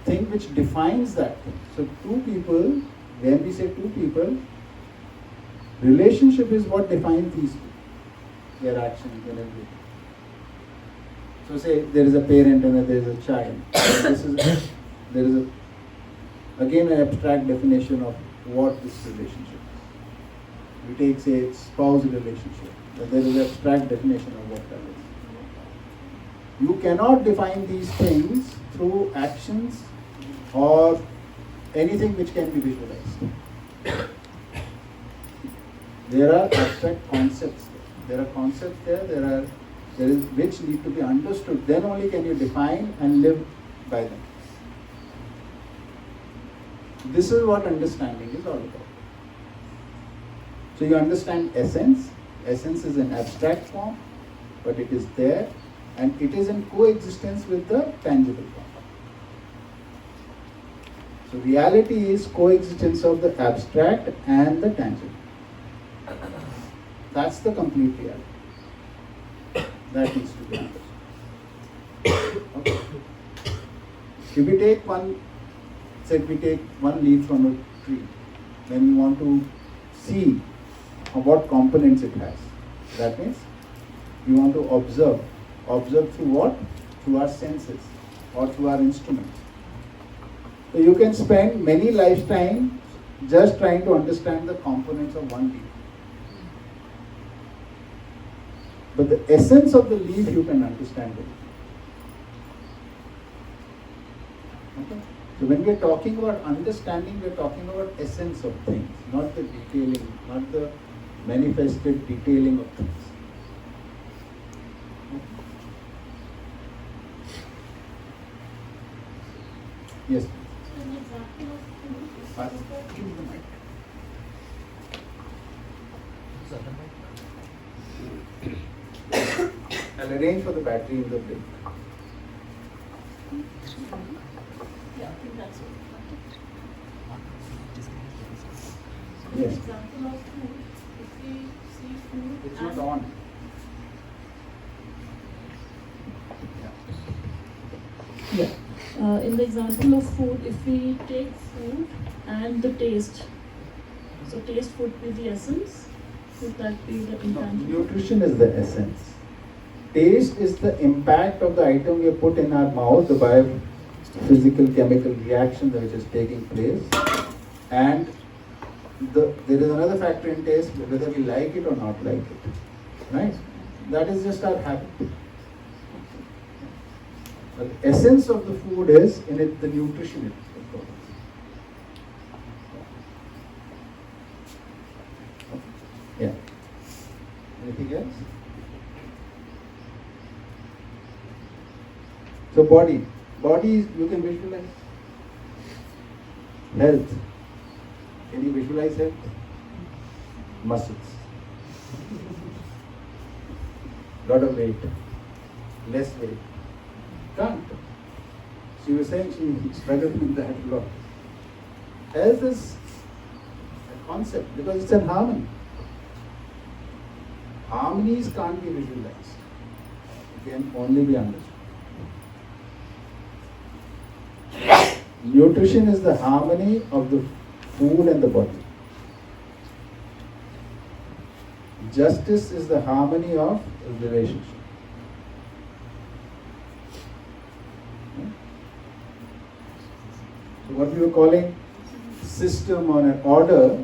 thing which defines that thing. So two people, when we say two people, relationship is what defines these two, their actions and everything. So say there is a parent and there is a child. There is again an abstract definition of what this relationship is. We take say spouse relationship, but there is an abstract definition of what that is. You cannot define these things through actions or anything which can be visualized. There are abstract concepts there. There are concepts there is which need to be understood. Then only can you define and live by them. This is what understanding is all about. So you understand essence. Essence is an abstract form, but it is there and it is in coexistence with the tangible form. So reality is coexistence of the abstract and the tangible. That's the complete reality. That needs to be understood. Okay. If we take one leaf from a tree, then we want to see what components it has. That means we want to observe. Observe through what? Through our senses or through our instruments. So you can spend many lifetimes just trying to understand the components of one leaf. But the essence of the leaf you can understand it. Okay? So when we are talking about understanding, we are talking about essence of things, not the detailing, not the manifested detailing of things. Yes. Give me the mic. I'll arrange for the battery in the bin. Yeah, I think that's it. Yes. Example of food, if we see food It's as not on. Yeah. In the example of food, if we take food and the taste, so taste would be the essence, would that be the intangible? Nutrition is the essence. Taste is the impact of the item we put in our mouth, the biophysical chemical reaction which is taking place. And there is another factor in taste, whether we like it or not like it. Right? That is just our habit. But the essence of the food is in it, the nutrition itself. Yeah. Anything else? So body is, you can visualize. Health. Can you visualize health? muscles. Lot of weight, less weight. Can't. She was saying she struggled with that a lot. Health is a concept because it's in harmony. Harmonies can't be visualized. It can only be understood. Nutrition is the harmony of the food and the body. Justice is the harmony of the relationship. So what we were calling system or an order,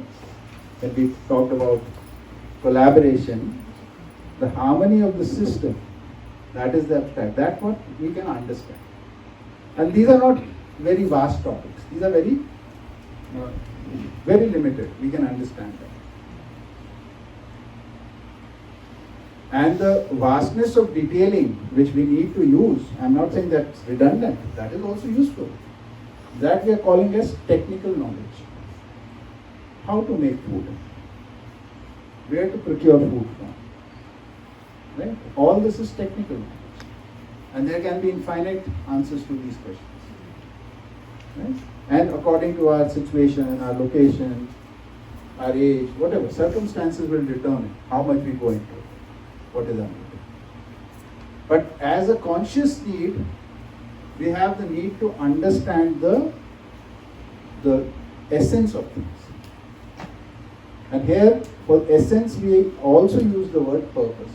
when we talked about collaboration, the harmony of the system, that is the abstract. That's what we can understand. And these are not very vast topics. These are very limited. We can understand that. And the vastness of detailing which we need to use, I'm not saying that's redundant, that is also useful. That we are calling as technical knowledge. How to make food, where to procure food from. Right? All this is technical knowledge. And there can be infinite answers to these questions. Right? And according to our situation, our location, our age, whatever, circumstances will determine how much we go into it. What is our need? But as a conscious need, we have the need to understand the essence of things. And here, for essence, we also use the word purpose.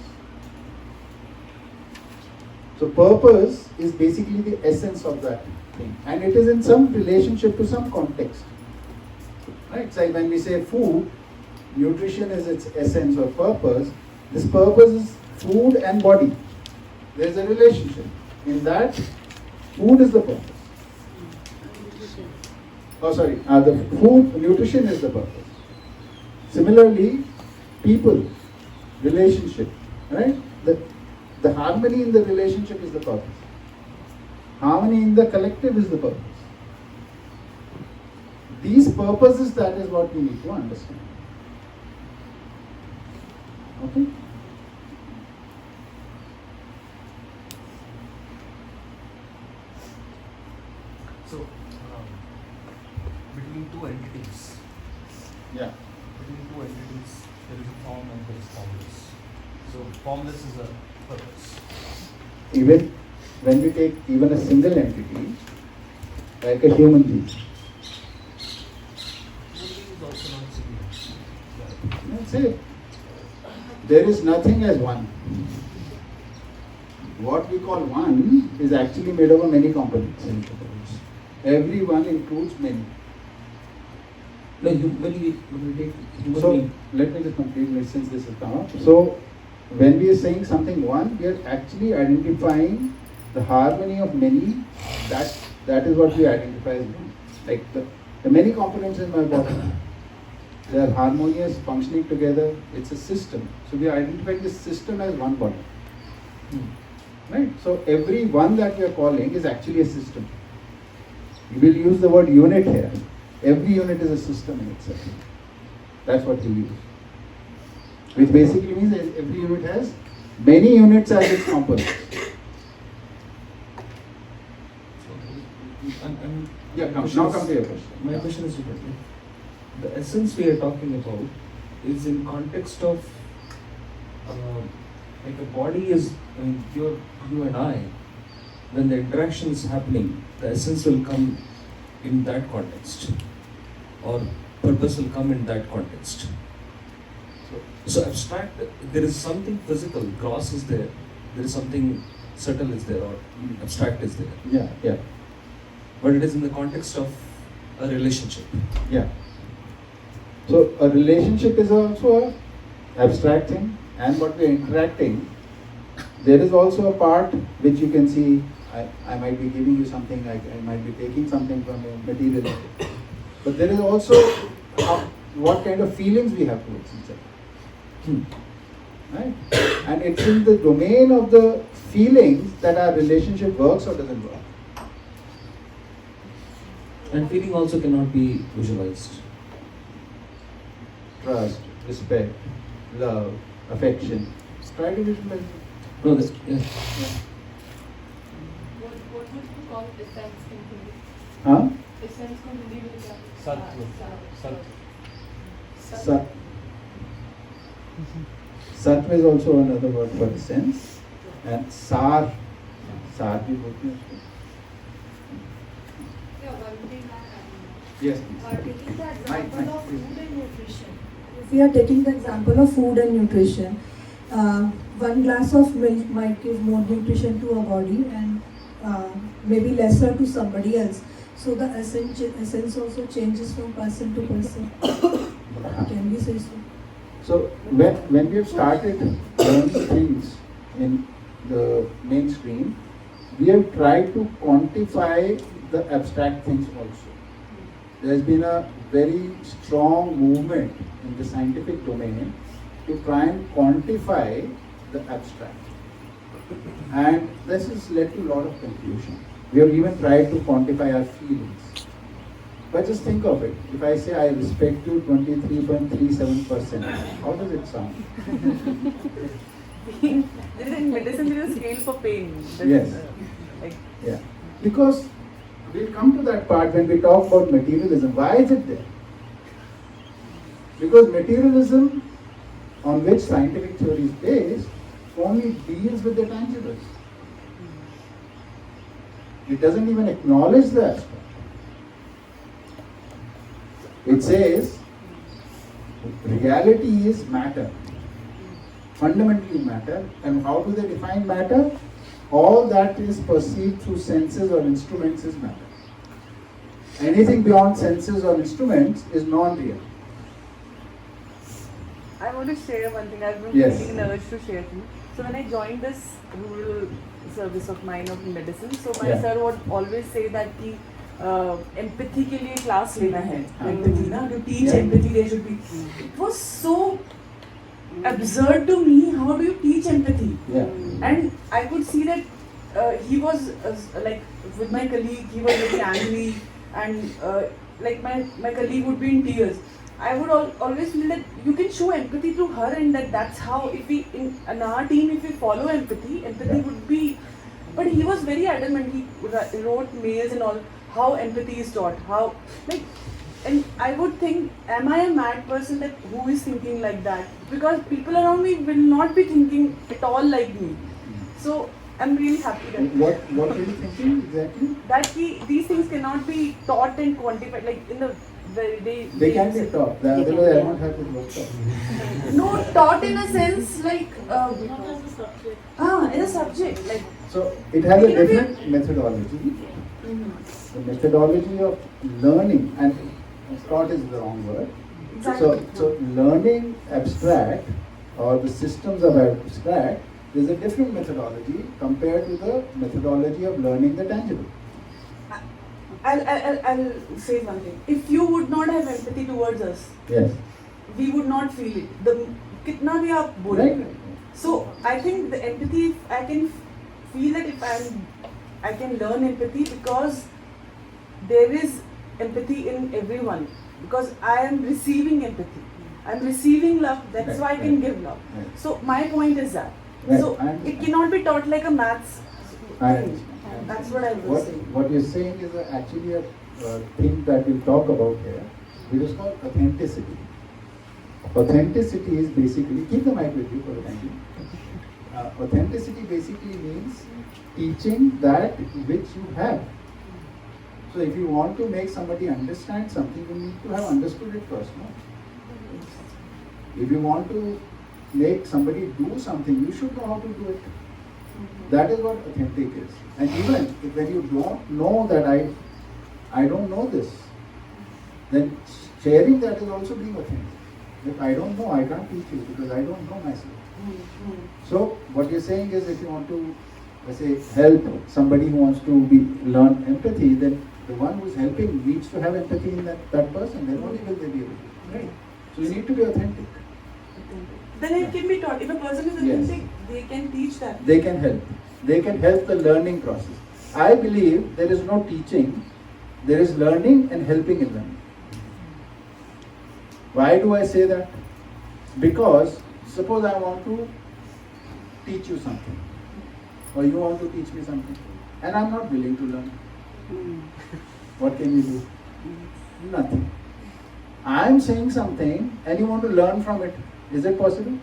So purpose is basically the essence of that thing. And it is in some relationship to some context. Right? So when we say food, nutrition is its essence or purpose. This purpose is food and body. There is a relationship. In that, food is the purpose. The food, nutrition is the purpose. Similarly, people, relationship, right? The harmony in the relationship is the purpose. Harmony in the collective is the purpose. These purposes, that is what we need to understand. Okay? So, between two entities, there is a form and there is formless. So, formless is a purpose. Even when we take even a single entity, like a human being. Human being is also not singular. That's it. There is nothing as one. What we call one is actually made up of many components. Every one includes many. No, when we take human So being. let me just complete since this has come up. So when we are saying something one, we are actually identifying the harmony of many. That is what we identify as one. Like the many components in my body. They are harmonious, functioning together. It's a system. So we are identifying this system as one body. Right? So every one that we are calling is actually a system. We will use the word unit here. Every unit is a system in itself. That's what we use. Which basically means that every unit has many units as its components. Now come to your question. My question is different. The essence we are talking about is in context of like a body is, you and I, when the interaction is happening, the essence will come in that context, or purpose will come in that context. So abstract, there is something physical, gross is there is something subtle is there, or abstract is there. Yeah. But it is in the context of a relationship. Yeah. So a relationship is also an abstract thing, and what we are interacting, there is also a part which you can see. I might be giving you something, I might be taking something from a material. But there is also what kind of feelings we have towards each other. Right? And it's in the domain of the feelings that our relationship works or doesn't work. And feeling also cannot be visualized. Trust. respect, love, affection. Try to visualize it. No, this, yes. What would you call essence in Hindi? Huh? Essence को हिंदी में क्या? Sattva. Sat. Sattva is also another word for essence. And sar. Sar भी बोलते हैं उसको. Yes, please. Taking the Mike, example of please. food and nutrition. If we are taking the example of food and nutrition, one glass of milk might give more nutrition to a body and maybe lesser to somebody else. So the essence also changes from person to person. Can we say so? So when we have started learning things in the mainstream, we have tried to quantify the abstract things also. There has been a very strong movement in the scientific domain to try and quantify the abstract. And this has led to a lot of confusion. We have even tried to quantify our feelings. But just think of it. If I say I respect you 23.37%, how does it sound? There is in medicine there is a scale for pain. Yes. Yeah. Because we'll come to that part when we talk about materialism. Why is it there? Because materialism, on which scientific theory is based, only deals with the tangibles. It doesn't even acknowledge the abstract. It says reality is matter, fundamentally matter. And how do they define matter? All that is perceived through senses or instruments is matter. Anything beyond senses or instruments is non-real. I want to share one thing. I've been Yes. feeling an urge to share thing. So when I joined this rural service of mine of medicine, so my Yeah. sir would always say that कि empathy के लिए class लेना है. Empathy ना, to teach Yeah. empathy there should be. It was so absurd to me. How do you teach empathy? Yeah. And I could see that he was like with my colleague, he was very angry, and like my colleague would be in tears. I would always feel that you can show empathy to her, and that's how if we in our team, if we follow empathy would be. But he was very adamant. He wrote mails and all how empathy is taught, how like. And I would think, am I a mad person that who is thinking like that? Because people around me will not be thinking at all like me. So I'm really happy that. What are you thinking exactly? That these things cannot be taught and quantified, like in the very They can be taught. Otherwise, I won't have this workshop. No, taught in a sense like Not as a subject. in a subject like. So it has a different methodology. The methodology of learning, and taught is the wrong word. Exactly. So learning abstract or the systems of abstract is a different methodology compared to the methodology of learning the tangible. I'll say one thing. If you would not have empathy towards us, Yes. we would not feel it. The kitna bhi aap bole. Right. So I think the empathy, I can feel that if I can learn empathy because there is empathy in everyone. Because I am receiving empathy. I'm receiving love. That's Right, why I can right, give love. right. So my point is that. Right, So I understand. it cannot be taught like a maths I thing. understand. That's what I was saying. What you're saying is actually a thing that we'll talk about here, which is called authenticity. Authenticity is basically, keep the mic with you for a time. Authenticity basically means teaching that which you have. So if you want to make somebody understand something, you need to have understood it first, no? If you want to make somebody do something, you should know how to do it. That is what authentic is. And even when you don't know that I don't know this, then sharing that is also being authentic. If I don't know, I can't teach you because I don't know myself. So what you're saying is if you want to, let's say, help somebody who wants to learn empathy, then the one who's helping needs to have empathy in that person. Then only will they be able to. Right. So you need to be authentic. Then it can be taught. If a person is Yes. authentic, they can teach that. They can help. They can help the learning process. I believe there is no teaching, there is learning and helping in learning. Why do I say that? Because suppose I want to teach you something, or you want to teach me something, and I'm not willing to learn. What can you do? Nothing. I'm saying something and you want to learn from it. Is it possible?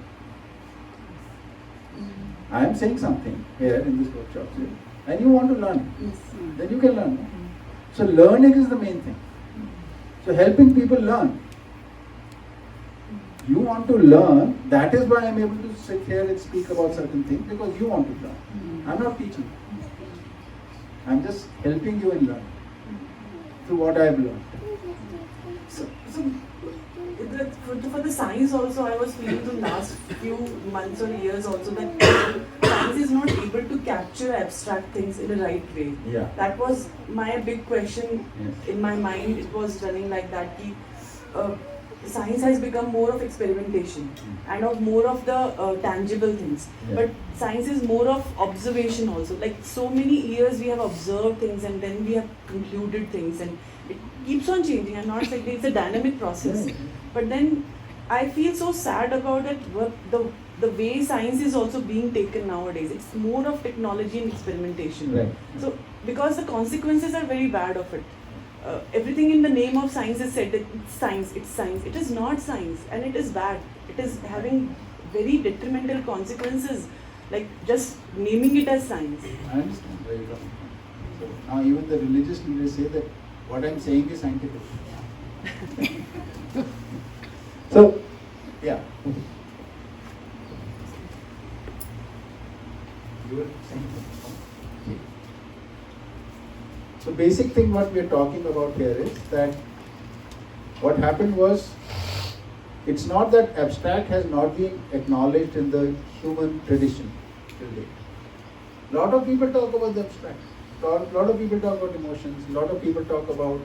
I am saying something here in this workshop, and you want to learn. Then you can learn. So learning is the main thing. So helping people learn. You want to learn, that is why I am able to sit here and speak about certain things, because you want to learn. I am not teaching. I am just helping you in learning through what I have learned. So for the science also, I was feeling the last few months or years also that science is not able to capture abstract things in a right way. Yeah. That was my big question. Yes. In my mind. It was running like that. Science has become more of experimentation and of more of the tangible things. Yeah. But science is more of observation also. Like so many years we have observed things and then we have concluded things, and it keeps on changing. I'm not saying it's a dynamic process. Yeah. But then I feel so sad about it. The way science is also being taken nowadays. It's more of technology and experimentation. Right. So because the consequences are very bad of it. Everything in the name of science is said that it's science, it's science. It is not science and it is bad. It is having very detrimental consequences, like just naming it as science. I understand where you're coming from. So now even the religious leaders say that what I'm saying is scientific. So, yeah. You were saying something. So basic thing what we are talking about here is that what happened was, it's not that abstract has not been acknowledged in the human tradition till date. A lot of people talk about the abstract. A lot of people talk about emotions. A lot of people talk about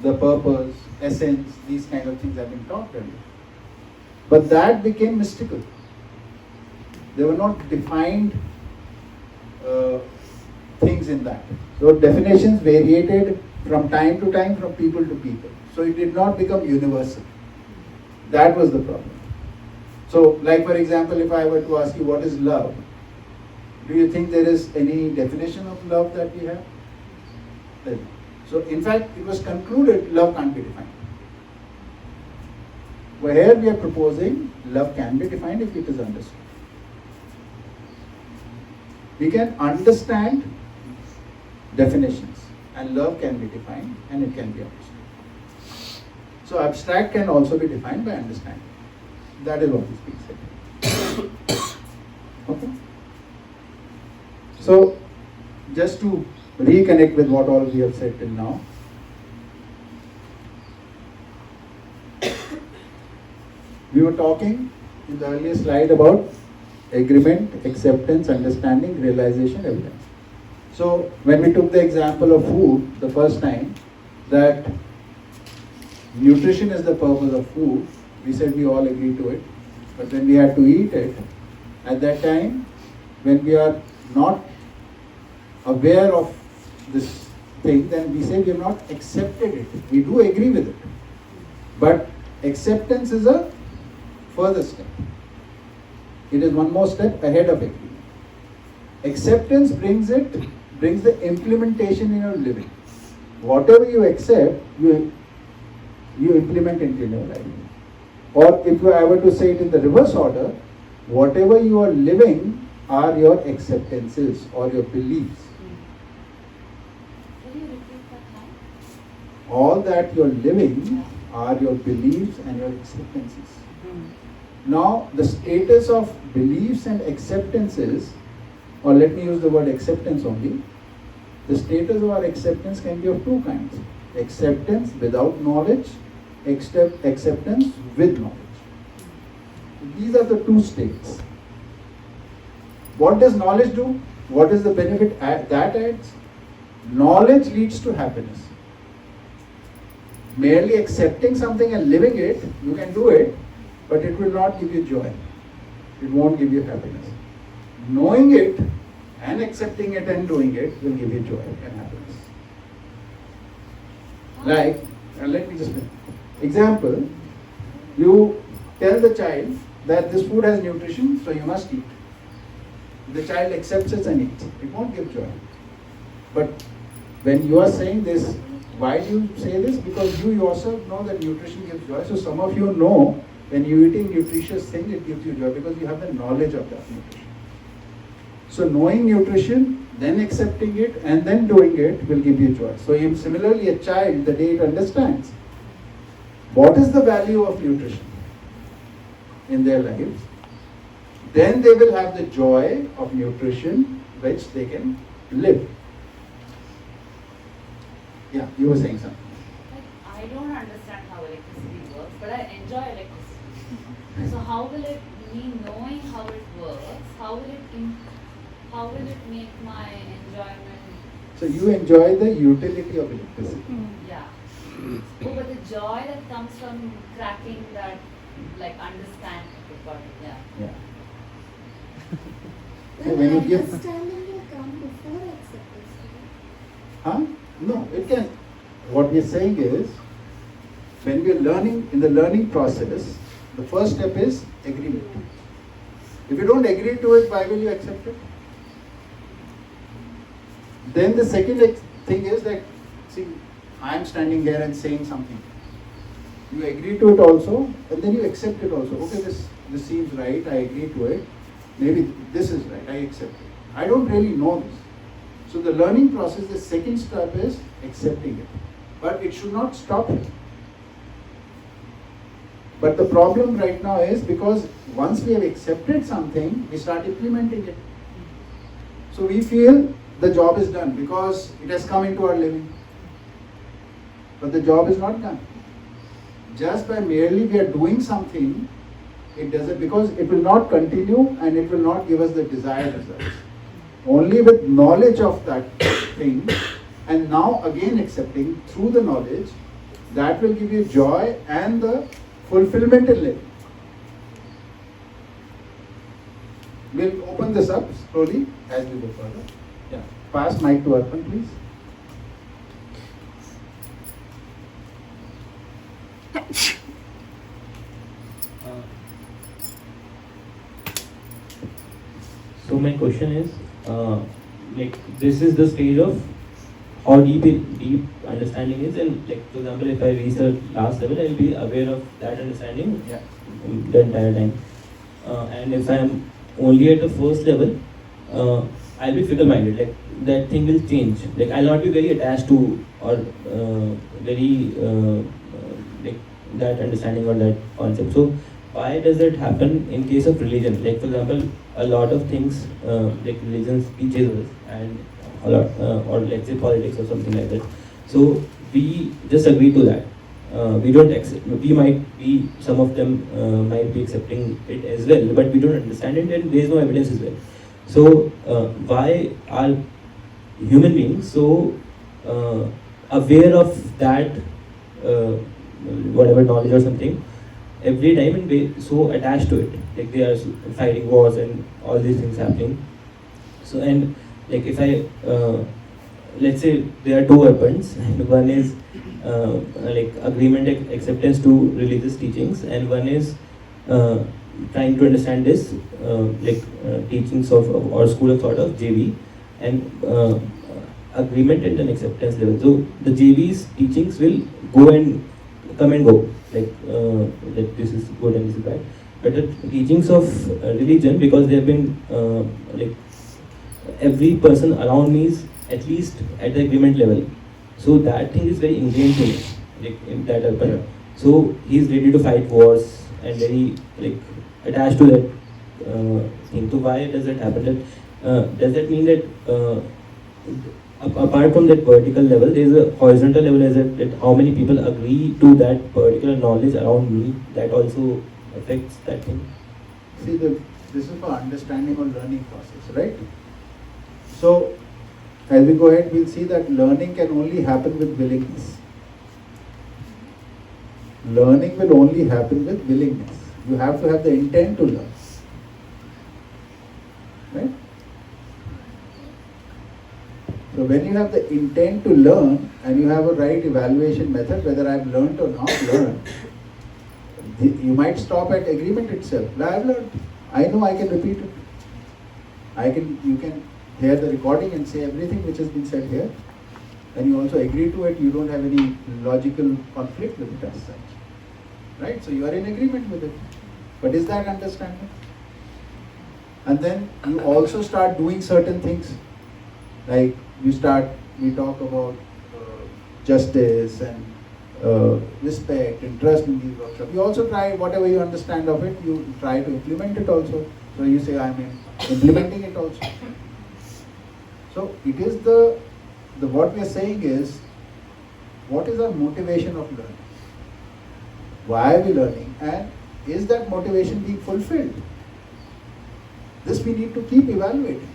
the purpose, essence, these kind of things have been talked earlier. But that became mystical. They were not defined things in that. So definitions variated from time to time, from people to people. So it did not become universal. That was the problem. So like for example, if I were to ask you what is love, do you think there is any definition of love that we have? So in fact, it was concluded love can't be defined. But here we are proposing love can be defined if it is understood. We can understand definitions, and love can be defined and it can be understood. So abstract can also be defined by understanding. That is what this being said. Okay. So just to reconnect with what all we have said till now. We were talking in the earlier slide about agreement, acceptance, understanding, realization, evidence. So when we took the example of food the first time, that nutrition is the purpose of food, we said we all agree to it. But when we had to eat it, at that time, when we are not aware of this thing, then we say we have not accepted it. We do agree with it. But acceptance is a further step. It is one more step ahead of agreement. Acceptance brings the implementation in your living. Whatever you accept, you implement into your life. Or if I were to say it in the reverse order, whatever you are living are your acceptances or your beliefs. Can you repeat that now? All that you're living are your beliefs and your acceptances. Now, the status of beliefs and acceptances, or let me use the word acceptance only, the status of our acceptance can be of two kinds. Acceptance without knowledge, acceptance with knowledge. These are the two states. What does knowledge do? What is the benefit that adds? Knowledge leads to happiness. Merely accepting something and living it, you can do it, but it will not give you joy. It won't give you happiness. Knowing it and accepting it and doing it will give you joy and happiness. Like, let me just example, you tell the child that this food has nutrition, so you must eat. The child accepts it and eats. It won't give joy. But when you are saying this, why do you say this? Because you yourself know that nutrition gives joy. So some of you know when you're eating nutritious things, it gives you joy because you have the knowledge of that nutrition. So knowing nutrition, then accepting it, and then doing it will give you joy. So similarly, a child, the day it understands what is the value of nutrition in their lives, then they will have the joy of nutrition which they can live. Yeah, you were saying something. I don't understand how electricity works, but I enjoy electricity. So how will it, me knowing how it works, how will it make my enjoyment? So you enjoy the utility of electricity. Yeah. Oh, but the joy that comes from cracking that, like, understand about it, yeah. Yeah. Well, when you give, understanding will come before acceptance. huh? No, it can. What we are saying is, when we are learning, in the learning process, the first step is agreement. If you don't agree to it, why will you accept it? Then the second thing is that, see, I am standing here and saying something. You agree to it also, and then you accept it also. Okay, this seems right, I agree to it. Maybe this is right, I accept it. I don't really know this. So the learning process, the second step is accepting it. But it should not stop here. But the problem right now is because once we have accepted something, we start implementing it. So we feel the job is done because it has come into our living. But the job is not done. Just by merely we are doing something, it doesn't, because it will not continue and it will not give us the desired results. Only with knowledge of that thing and now again accepting through the knowledge, that will give you joy and the fulfillment in living. We'll open this up slowly as we go further. Yeah. Pass mic to Arpan, please. So my question is, like this is the stage of how deep understanding is, and like for example, if I reach the last level, I'll be aware of that understanding the entire time. And if I'm only at the first level, I'll be fickle-minded. Like that thing will change. Like I'll not be very attached to or very like that understanding or that concept. So why does it happen in case of religion? Like for example, a lot of things like religion teaches us, and a lot, or let's say politics or something like that. So we just agree to that. We don't accept. We might be, some of them might be accepting it as well, but we don't understand it, and there is no evidence as well. So why are human beings so aware of that whatever knowledge or something every time, and they so attached to it, like they are fighting wars and all these things happening? So, and like if I let's say there are two weapons, and one is like agreement, acceptance to religious teachings, and one is trying to understand this like teachings of or school of thought of JV, and agreement and an acceptance level. So the JV's teachings will go and come and go, like this is good and this is bad. But the teachings of religion, because they have been like every person around me is at least at the agreement level, so that thing is very ingrained to me, like in that urban. So he's ready to fight wars and very like attached to that thing. So why does that happen? That does that mean that apart from that vertical level, there is a horizontal level, as that how many people agree to that particular knowledge around me, that also affects that thing? See, this is for understanding or learning process, right? So, as we go ahead, we'll see that learning can only happen with willingness. Learning will only happen with willingness. You have to have the intent to learn, right? So when you have the intent to learn and you have a right evaluation method, whether I've learned or not learned, You might stop at agreement itself. I have learned. I know I can repeat it. You can hear the recording and say everything which has been said here. And you also agree to it. You don't have any logical conflict with it as such. Right? So you are in agreement with it. But is that understanding? And then you also start doing certain things. Like we talk about justice and respect and trust in these workshops. You also try whatever you understand of it, you try to implement it also. So you say, I am implementing it also. So it is what we are saying is, what is our motivation of learning? Why are we learning? And is that motivation being fulfilled? This we need to keep evaluating.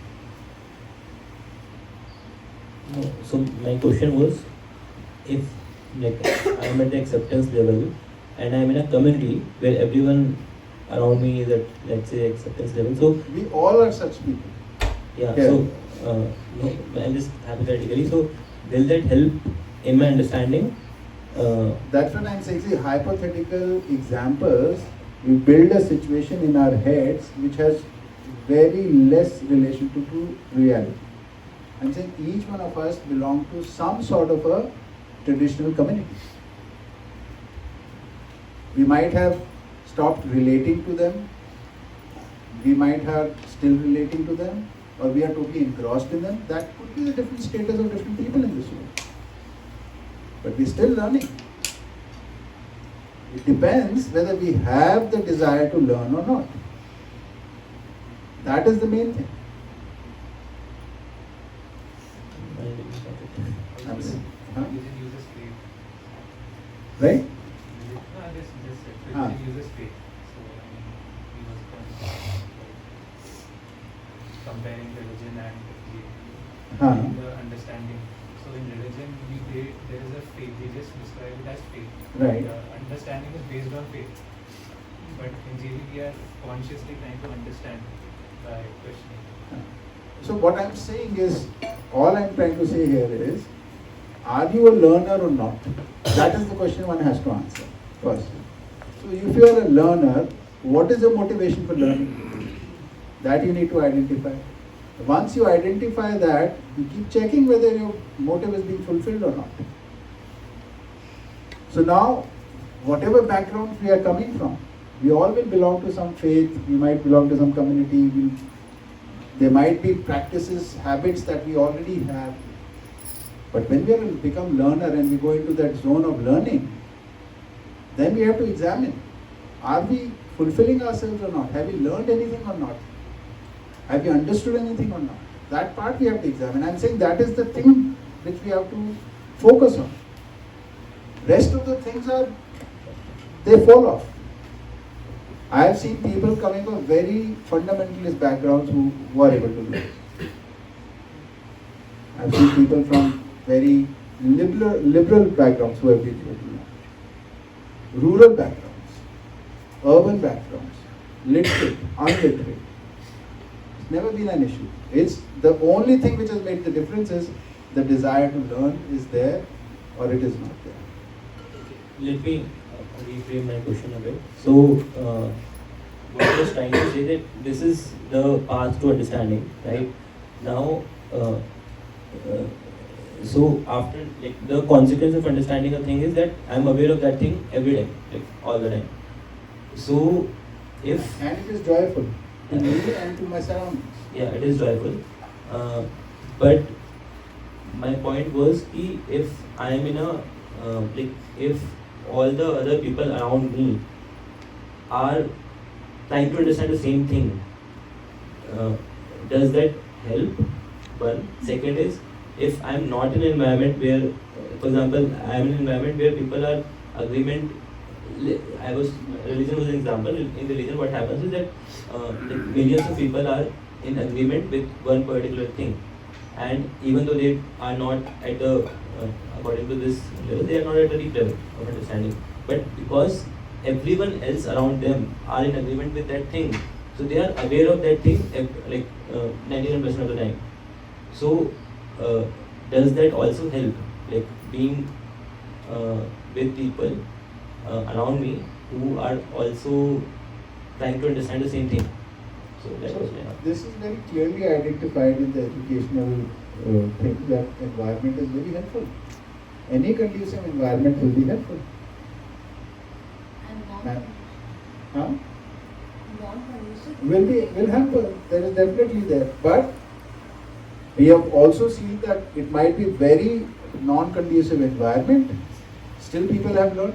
No, so my question was, if like I am at the acceptance level and I am in a community where everyone around me is at, let's say, acceptance level, so we all are such people. Yeah. So no, I'm just hypothetically. So will that help in my understanding? That's what I'm saying. See, hypothetical examples, we build a situation in our heads which has very less relation to reality. I'm saying each one of us belong to some sort of a traditional community. We might have stopped relating to them, we might have still relating to them, or we are totally engrossed in them. That could be the different status of different people in this world. But we're still learning. It depends whether we have the desire to learn or not. That is the main thing. Huh? Right? Comparing religion and Huh. the understanding. So in religion, there is a faith. They just describe it as faith. Right. Understanding is based on faith. But in JV, we are consciously trying to understand by questioning. So what I'm saying is, all I'm trying to say here is, are you a learner or not? That is the question one has to answer first. So if you are a learner, what is your motivation for learning? That you need to identify. Once you identify that, you keep checking whether your motive is being fulfilled or not. So now, whatever background we are coming from, we all will belong to some faith, we might belong to some community, there might be practices, habits that we already have. But when we become learner and we go into that zone of learning, then we have to examine, are we fulfilling ourselves or not? Have we learned anything or not? Have we understood anything or not? That part we have to examine. I'm saying that is the thing which we have to focus on. Rest of the things they fall off. I have seen people coming from very fundamentalist backgrounds who are able to learn. I've seen people from very liberal backgrounds who have been able to learn. Rural backgrounds, urban backgrounds, literate, unliterate. It's never been an issue. It's the only thing which has made the difference is the desire to learn is there or it is not there. Let me reframe my question a bit. So, what I was trying to say that this is the path to understanding, right? Now, so after like the consequence of understanding a thing is that I'm aware of that thing every time, like all the time. So, if and it is joyful to me and to my surroundings. Yeah, it is joyful. But my point was कि if I am in a like if all the other people around me are trying to understand the same thing, does that help? One. Second is, if I am not in an environment where, for example, I am in an environment where people are agreement. Religion was an example. In religion, what happens is that like millions of people are in agreement with one particular thing, and even though they are not at the according to this level, they are not at the deep level of understanding. But because everyone else around them are in agreement with that thing, so they are aware of that thing like 99% of the time. So does that also help, like being with people around me who are also trying to understand the same thing. So that was my This is very clearly identified in the educational thing that environment is very helpful. Any conducive environment will be helpful. And Huh? non-conducive Will help. There is definitely there. But we have also seen that it might be very non-conducive environment. Still people have learned.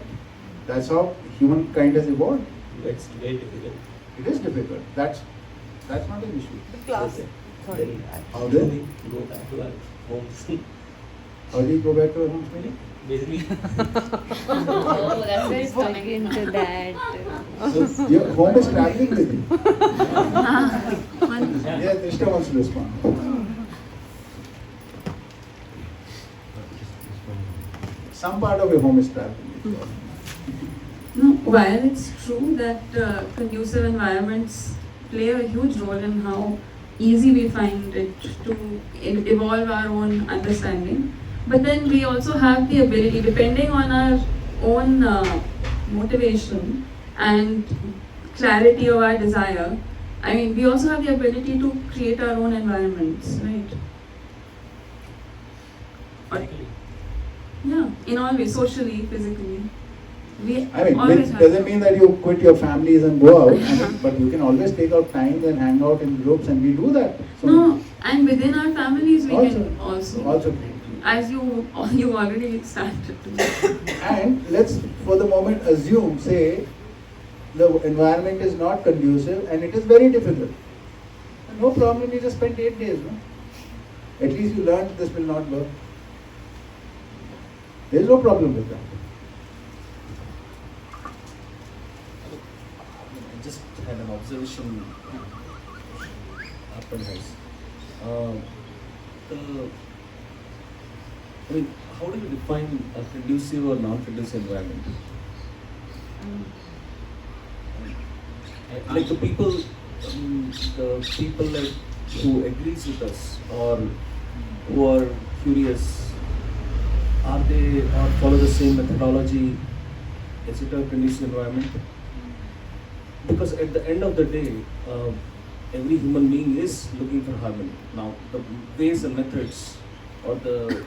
That's how humankind has evolved. It's very difficult. It is difficult. That's not an issue. The class. Sorry. How do we go back to our homes? How do you go back to our homes, meaning? Basically. Oh, that's very stuck into that. So your home is traveling with you. Yeah, Krishna wants to respond. Some part of your home is traveling with you. No, while it's true that conducive environments play a huge role in how easy we find it to evolve our own understanding, but then we also have the ability, depending on our own motivation and clarity of our desire, I mean, we also have the ability to create our own environments, right? Yeah, in all ways, socially, physically. I mean, which doesn't mean that you quit your families and go out, but you can always take out time and hang out in groups, and we do that. So no, and within our families we can also as you already started to. And let's for the moment assume, say, the environment is not conducive and it is very difficult. No problem, you just spend 8 days, no? At least you learned this will not work. There is no problem with that. I just had an observation up and nice. I mean, how do you define a conducive or non-conducive environment? Like the people like who agrees with us or who are curious, are they or follow the same methodology? Is it a conducive environment? Because at the end of the day, every human being is looking for harmony. Now, the ways and methods or the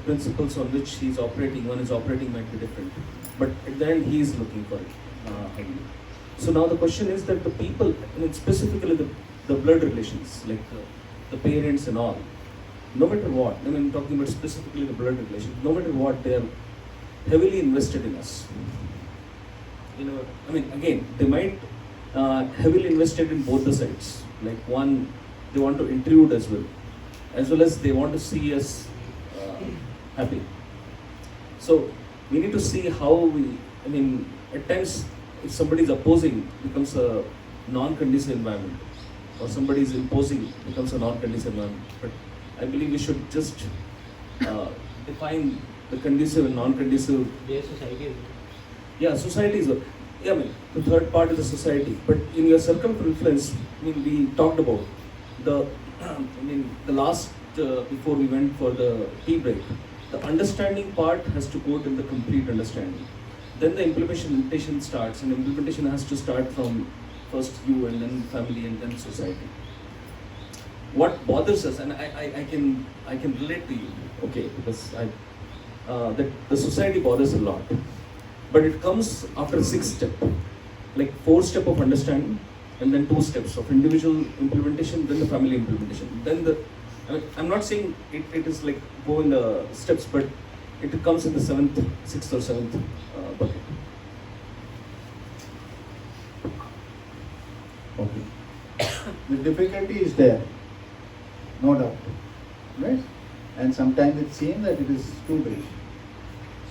principles on which he is operating, one is operating might be different. But at the end, he is looking for it. Harmony. So now the question is that the people, I mean specifically the blood relations, like the parents and all, no matter what, I mean talking about specifically the blood relations, no matter what, they are heavily invested in us. You know, I mean again, they might heavily invested in both the sides. Like one, they want to intrude as well as they want to see us happy. So we need to see how we, I mean, at times if somebody is opposing, becomes a non-conducive environment, or somebody is imposing, becomes a non-conducive environment. But I believe we should just define the conducive and non-conducive. Their society is. Yeah, society is. Yeah, I mean, the third part is the society. But in your circle of influence, I mean, we talked about the, I mean, the last, before we went for the tea break, the understanding part has to go till the complete understanding. Then the implementation starts, and implementation has to start from first you and then family and then society. What bothers us, and I can relate to you, okay, because that the society bothers a lot, but it comes after 6 steps, like 4 steps of understanding, and then 2 steps of individual implementation, then the family implementation, then the. I'm not saying it is like go in the steps, but it comes in the 7th, 6th or 7th bucket. Okay. The difficulty is there, no doubt, right? And sometimes it seems that it is too big.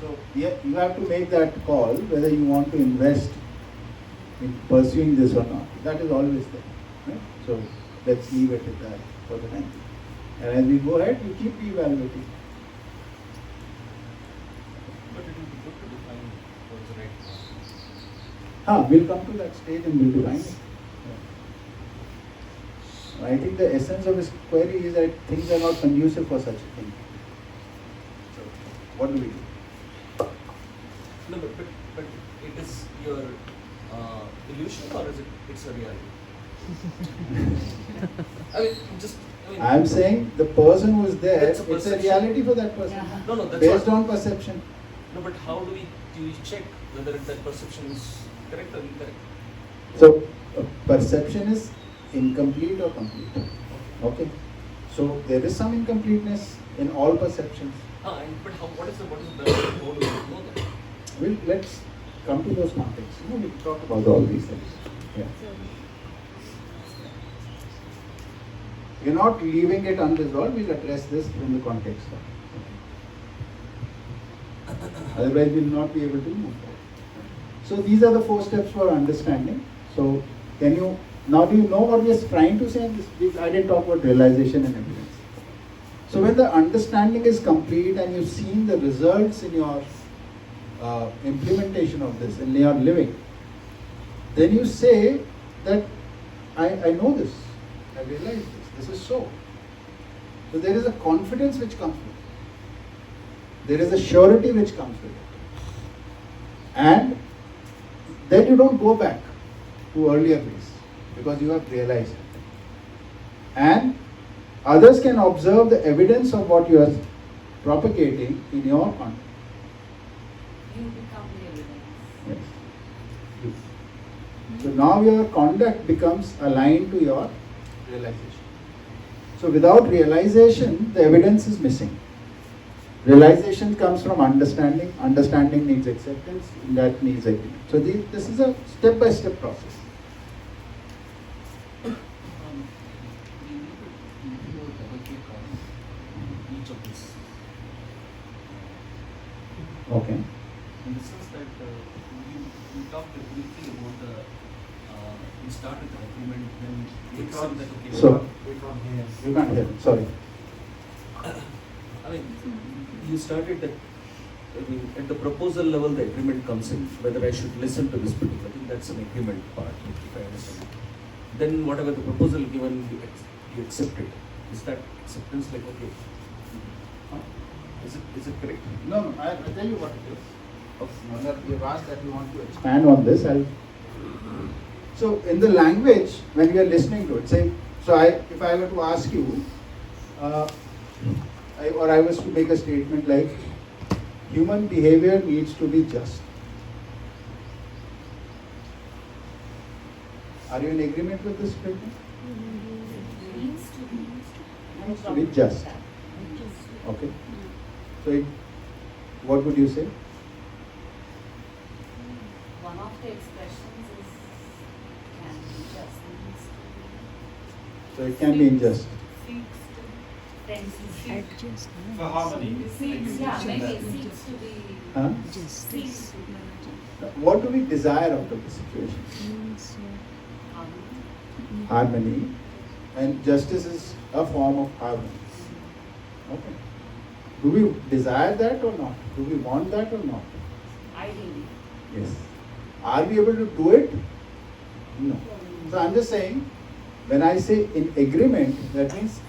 So yeah, you have to make that call whether you want to invest in pursuing this or not. That is always there, right? So let's leave it at that for the time. And as we go ahead, we keep evaluating. But it will be good to define what's the right path. We'll come to that stage and we'll define it. Yeah. I think the essence of his query is that things are not conducive for such a thing. So, what do we do? No, but it is your illusion or is it's a reality? I mean, I'm saying the person who is there, That's a it's a perception. reality for that person. Yeah. No, that's based what- on perception. No, but how do we check whether that perception is correct or incorrect? So perception is incomplete or complete. Okay. So there is some incompleteness in all perceptions. But what is the benefit? How do we know that? Well, let's come to those contexts. We'll talk about all these things. Yeah. We're not leaving it unresolved. We'll address this in the context. Otherwise, we'll not be able to move forward. So these are the 4 steps for understanding. So do you know what we are trying to say? I didn't talk about realization and evidence. So when the understanding is complete and you've seen the results in your implementation of this, in your living, then you say that I know this, I realize this is so. So there is a confidence which comes with it. There is a surety which comes with it. And then you don't go back to earlier ways because you have realized it. And others can observe the evidence of what you are propagating in your context. You become the evidence. Yes. So now your conduct becomes aligned to your realization. So without realization, the evidence is missing. Realization comes from understanding. Understanding needs acceptance. That needs agreement. So this is a step-by-step process. Each of these. Okay. In the sense that we talked briefly about we start with the agreement, then we accept that okay. So you can't hear. Sorry. I mean, you started that. I mean, at the proposal level, the agreement comes in whether I should listen to this particular. I think that's an agreement part, if I understand. Then whatever the proposal given, you accept it. Is that acceptance like okay? Is it correct? No, I'll tell you what it is. Now that you've asked that you want to expand on this, so in the language, when we are listening to it, say, if I were to ask you, I was to make a statement like, human behavior needs to be just. Are you in agreement with this statement? Needs To be just. Okay. So, what would you say? One of the expressions is can be just. So it can be unjust. For harmony. Yeah, maybe seeks to be. Huh? Seeks to be. What do we desire out of the situation? Harmony. And justice is a form of harmony. Okay. Do we desire that or not? Do we want that or not? Ideally. Yes. Are we able to do it? No. So I'm just saying, when I say in agreement, that means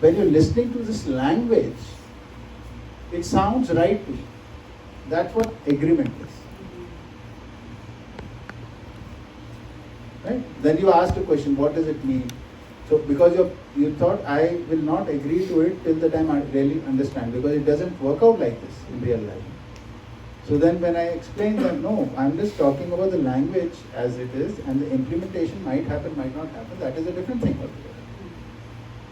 when you're listening to this language, it sounds right to you. That's what agreement is. Right? Then you asked a question, what does it mean? So because you thought I will not agree to it till the time I really understand, because it doesn't work out like this in real life. So then when I explain that, no, I'm just talking about the language as it is, and the implementation might happen, might not happen, that is a different thing altogether.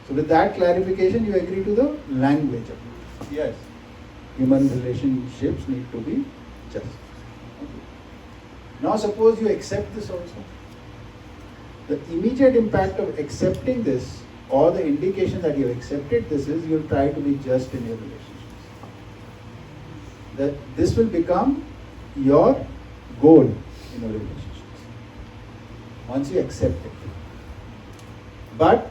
So with that clarification, you agree to the language of it. Yes. Human relationships need to be just. Okay. Now suppose you accept this also. The immediate impact of accepting this, or the indication that you have accepted this, is you'll try to be just in your relationships. That this will become your goal in your relationships once you accept it. But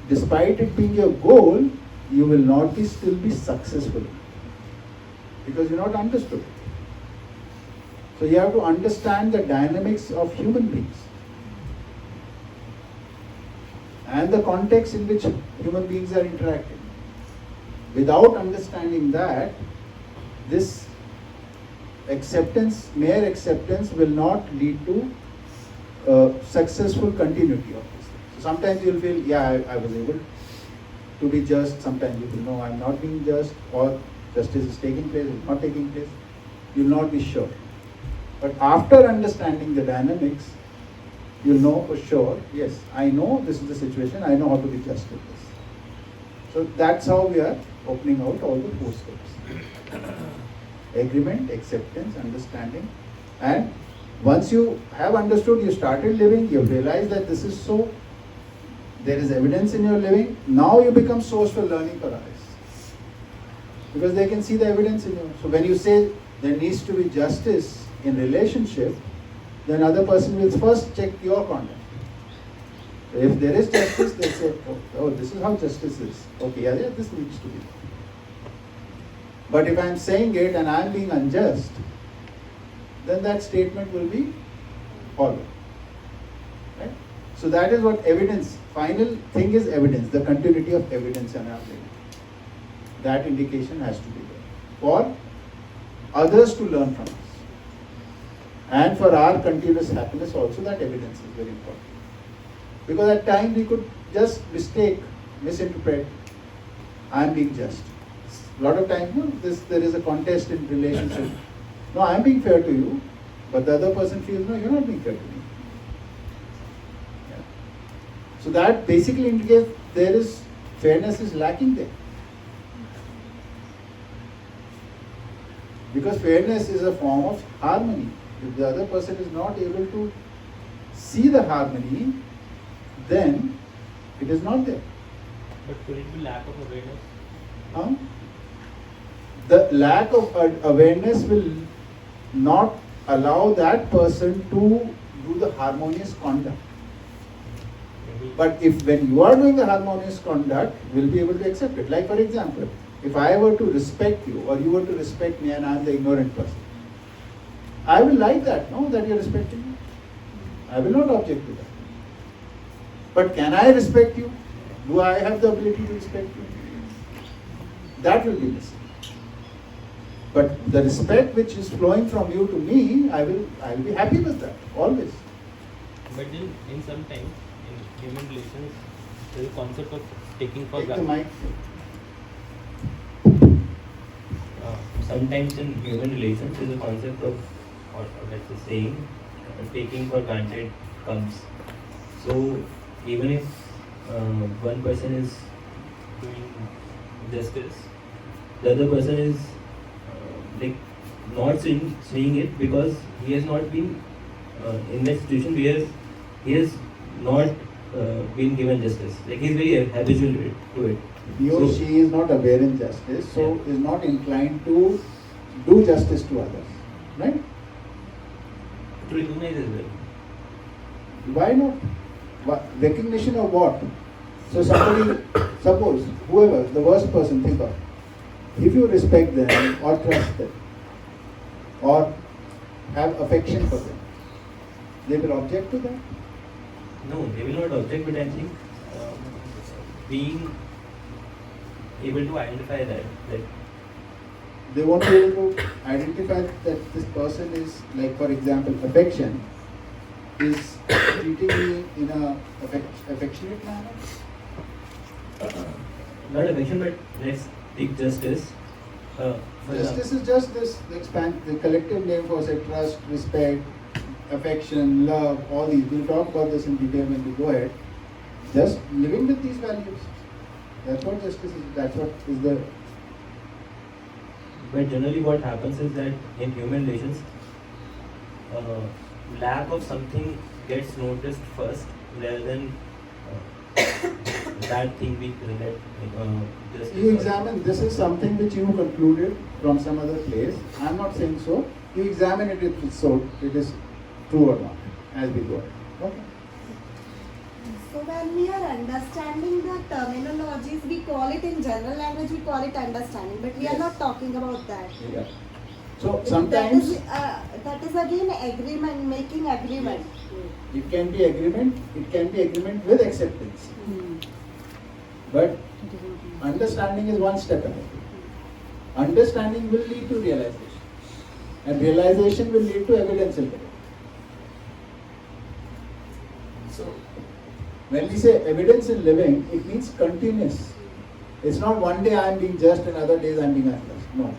despite it being your goal, you will not still be successful because you're not understood it. So you have to understand the dynamics of human beings and the context in which human beings are interacting. Without understanding that, this acceptance, mere acceptance will not lead to successful continuity of this. So sometimes you'll feel, yeah, I was able to be just. Sometimes you will know I'm not being just, or justice is taking place, it's not taking place. You'll not be sure. But after understanding the dynamics, you'll know for sure, yes, I know this is the situation, I know how to be just with this. So that's how we are opening out all the 4 steps. Agreement, acceptance, understanding, and once you have understood, you started living, you realize that this is so, there is evidence in your living, now you become source for learning for others. Because they can see the evidence in you. So when you say there needs to be justice in relationship, then other person will first check your conduct. So if there is justice, they say, oh, this is how justice is. Okay, yeah, this needs to be. But if I am saying it and I am being unjust, then that statement will be followed. Right? So that is what evidence, final thing is evidence, the continuity of evidence in our living. That indication has to be there for others to learn from us. And for our continuous happiness also, that evidence is very important. Because at times we could just misinterpret, I am being just. A lot of times, there is a contest in relationship. No, I am being fair to you, but the other person feels, no, you're not being fair to me. Yeah. So that basically indicates there is, fairness is lacking there. Because fairness is a form of harmony. If the other person is not able to see the harmony, then it is not there. But could it be lack of awareness? The lack of awareness will not allow that person to do the harmonious conduct. But if when you are doing the harmonious conduct, you will be able to accept it. Like for example, if I were to respect you or you were to respect me and I am the ignorant person, I will like that, no, that you are respecting me. I will not object to that. But can I respect you? Do I have the ability to respect you? That will be missing. But the respect which is flowing from you to me, I will be happy with that, always. But then in some time, in human relations, there is a concept of taking for Take the mic. Sometimes in human relations, there is a concept of, or let's say saying, taking for granted comes. So even if one person is doing justice, the other person is like not seeing it because he has not been in that situation where he has not been given justice. Like he is very habitual to it. He or she is not aware in justice, so is not inclined to do justice to others, right? To recognize as well. Why not? Recognition of what? So somebody, suppose whoever, the worst person, think of, if you respect them or trust them or have affection for them, they will object to that? No, they will not object, but I think being able to identify that, like they won't be able to identify that this person is, like for example, affection is treating me in a affectionate manner. Not affection, but let's take justice. Justice is just this the collective name for say trust, respect, affection, love, all these. We'll talk about this in detail when we go ahead. Just living with these values. That's what justice is. That's what is the. But generally, what happens is that in human relations, lack of something gets noticed first, rather than that thing we relate. You examine. This is something which you concluded from some other place. I'm not saying so. You examine it if it's so it is true or not as we go ahead. Okay. So when we are understanding the terminologies, we call it in general language, we call it understanding, but we are not talking about that. Yeah. So sometimes that is again agreement, making agreement. it can be agreement. It can be agreement with acceptance. But understanding is one step ahead. Understanding will lead to realization. And realization will lead to evidence in living. So, when we say evidence in living, it means continuous. It's not one day I am being just and other days I am being unjust. No.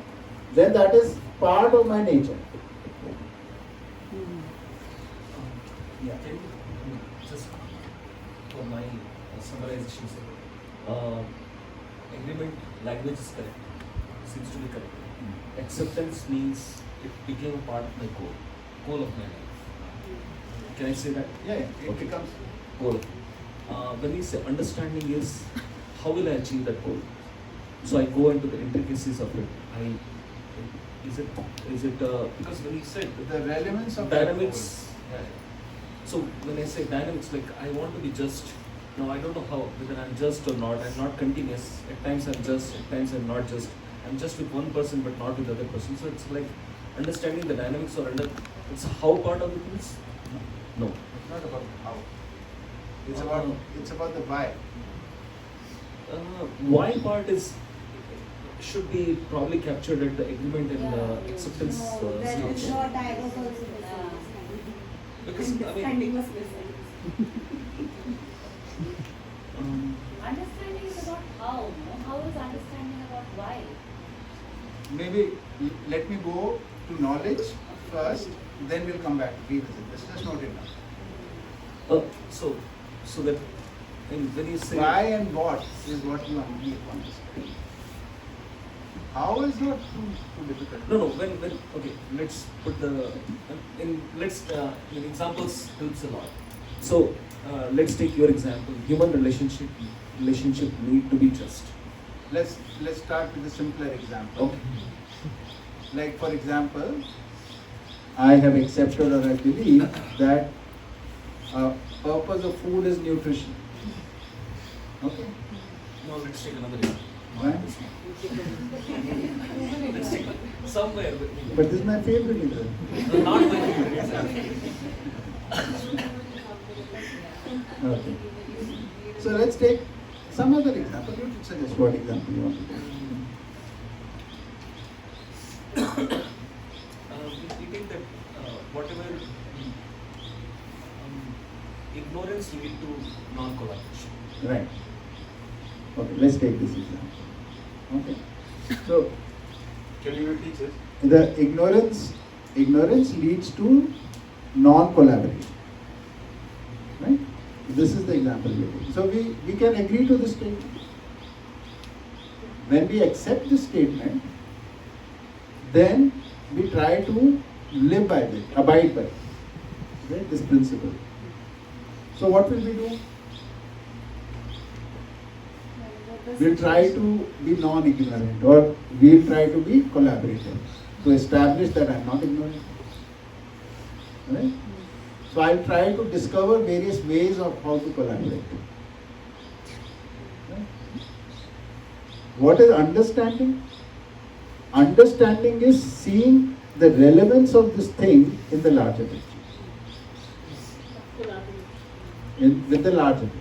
Then that is part of my nature. Yeah. Can you just for my summarization sake, agreement language is correct. Seems to be correct. Acceptance means it became a part of my goal of my life. Can I say that? Yeah, it becomes goal. When we say understanding is how will I achieve that goal? So I go into the intricacies of it. Is it because when you said the relevance of dynamics. So when I say dynamics, like I want to be just. Now I don't know how whether I'm just or not. I'm not continuous. At times I'm just. At times I'm not just. I'm just with one person but not with the other person. So it's like understanding the dynamics or it's how part of it is. No. It's not about how. It's about the why. Why part should be probably captured at the agreement and acceptance stage. Short dialogue also. Because Understanding was Understanding is about how, no? How is understanding about why? Maybe let me go to knowledge first, then we'll come back to revisit this. Just note it down. So that when you say why and what is what you need to understand. How is not too difficult. No. When okay, let's put the in examples helps a lot. So let's take your example. Human relationship need to be just. Let's start with a simpler example. Okay. Like for example, I have accepted or I believe that purpose of food is nutrition. Okay. Now let's take another example. Why? Let's take somewhere. But this is my favorite example. Not my favorite example. Okay. So let's take some other example. You should suggest what example you want to take. We think that whatever ignorance lead to non-collaboration. Right. Okay, let's take this example. Okay. So, can you teach us? The ignorance leads to non-collaboration. Right? This is the example we take. So we can agree to this statement. When we accept this statement, then we try to live by it, abide by it. Right? This principle. So what will we do? We'll try to be non-ignorant, or we'll try to be collaborative to establish that I'm not ignorant. Right? So I'll try to discover various ways of how to collaborate. Right? What is understanding? Understanding is seeing the relevance of this thing in the larger picture. With the larger picture.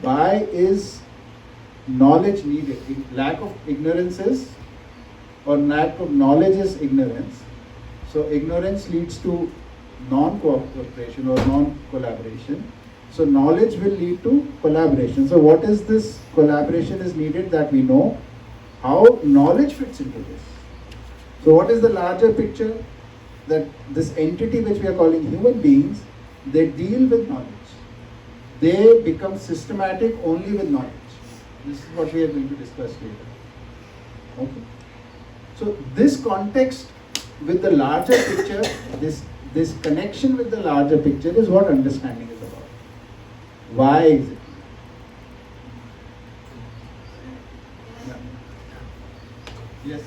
Why is knowledge needed? Lack of ignorance is, or lack of knowledge is ignorance. So ignorance leads to non-cooperation or non-collaboration. So knowledge will lead to collaboration. So what is this collaboration is needed, that we know how knowledge fits into this. So what is the larger picture? That this entity which we are calling human beings, they deal with knowledge. They become systematic only with knowledge. This is what we are going to discuss later. Okay. So this context with the larger picture, this connection with the larger picture is what understanding is about. Why is it? Yeah. Yes.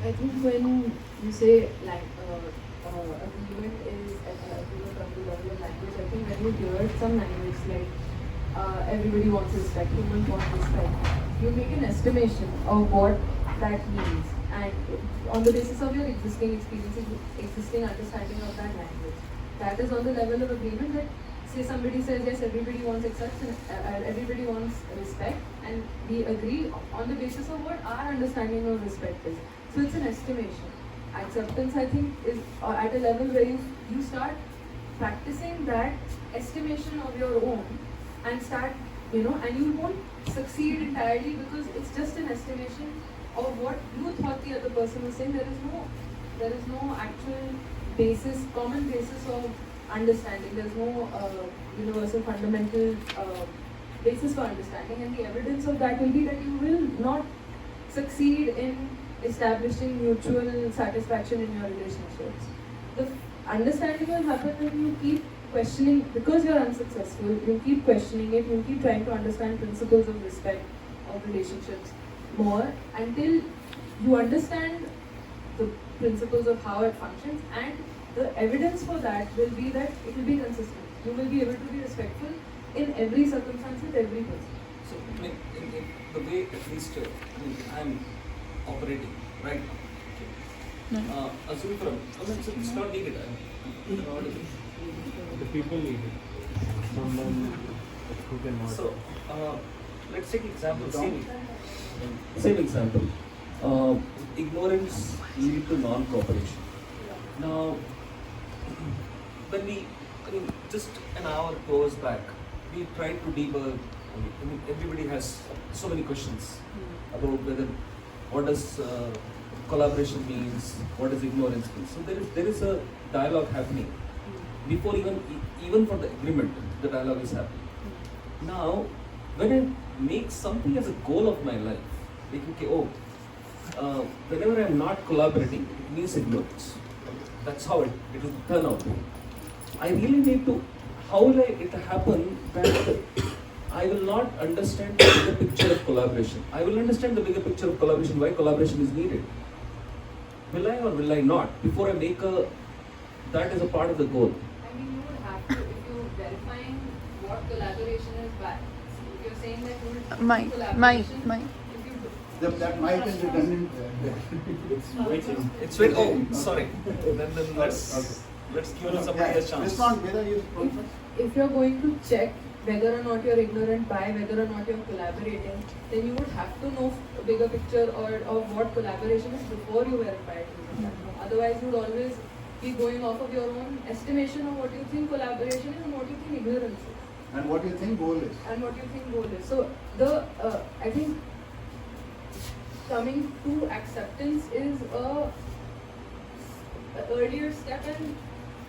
I think when you say like agreement is agreement on the level of language, I think when you hear some language like everybody wants respect, humans want respect, you make an estimation of what that means, and on the basis of your existing experiences, existing understanding of that language, that is on the level of agreement that say somebody says yes, everybody wants acceptance, everybody wants respect, and we agree on the basis of what our understanding of respect is. So it's an estimation. Acceptance, I think, is at a level where you start practicing that estimation of your own and start, and you won't succeed entirely because it's just an estimation of what you thought the other person was saying. There is no actual common basis of understanding. There's no universal fundamental basis for understanding, and the evidence of that will be that you will not succeed in establishing mutual satisfaction in your relationships. The understanding will happen when you keep questioning, because you're unsuccessful, you keep questioning it, you keep trying to understand principles of respect of relationships more until you understand the principles of how it functions, and the evidence for that will be that it will be consistent. You will be able to be respectful in every circumstance with every person. So, in the way at least I'm operating right now. Assume it's not needed. The people need it. Someone who can not. So, let's take example. Same example. Ignorance lead to non-cooperation. Now, when just an hour goes back, we tried to debug. Everybody has so many questions about what does collaboration means, what does ignorance mean. So there is a dialogue happening before even for the agreement. The dialogue is happening. Now, when I make something as a goal of my life, like whenever I am not collaborating, it means ignorance. That's how it will turn out. I really need to. How will it happen that I will not understand the bigger picture of collaboration? I will understand the bigger picture of collaboration, why collaboration is needed. Will I or will I not? Before I make that is a part of the goal. I mean, you would have to, if you're verifying what collaboration is by, if you're saying that you will collaboration. That mic is redundant. It's waiting. Oh, sorry. Then let's give somebody a chance. If you're going to check whether or not you're ignorant by, whether or not you're collaborating, then you would have to know a bigger picture of what collaboration is before you verify it. Otherwise, you would always be going off of your own estimation of what you think collaboration is and what you think ignorance is. And what you think goal is. So I think coming to acceptance is a earlier step, and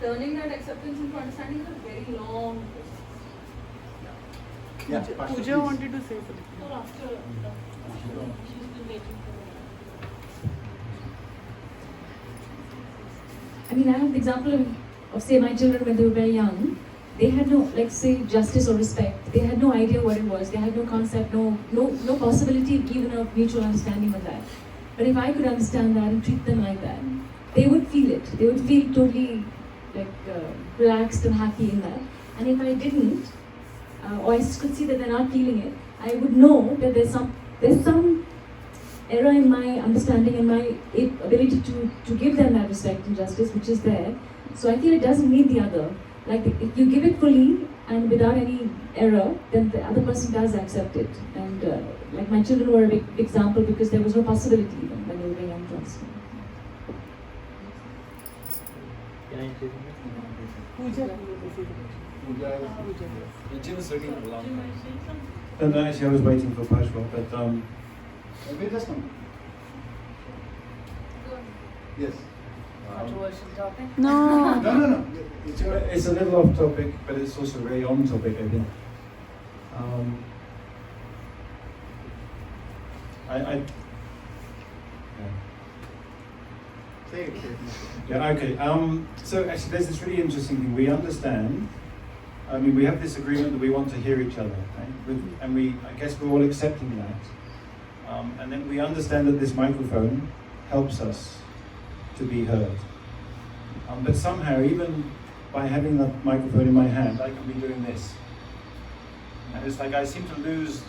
turning that acceptance into understanding is a very long process. Pooja wanted to say something. No, after she's been waiting for. I mean, I have the example of say my children when they were very young. They had no, like say, justice or respect. They had no idea what it was. They had no concept, no possibility even of mutual understanding of that. But if I could understand that and treat them like that, they would feel it. They would feel totally relaxed and happy in that. And if I didn't, or I could see that they're not feeling it, I would know that there's some error in my understanding and my ability to give them that respect and justice, which is there. So I feel it doesn't need the other. Like if you give it fully and without any error, then the other person does accept it. And like my children were a big example because there was no possibility even when they were very young to understand. Can I say Pooja. Jim is waiting for a long And actually I was waiting for Pashwa, but Wait just a moment. Yes. Controversial topic? No. It's a little off topic, but it's also very on topic, I think. Say it. Yeah, okay. So actually there's this really interesting thing. We understand, I mean, we have this agreement that we want to hear each other, right? And I guess we're all accepting that. And then we understand that this microphone helps us to be heard. But somehow, even by having the microphone in my hand, I can be doing this. And it's like I seem to lose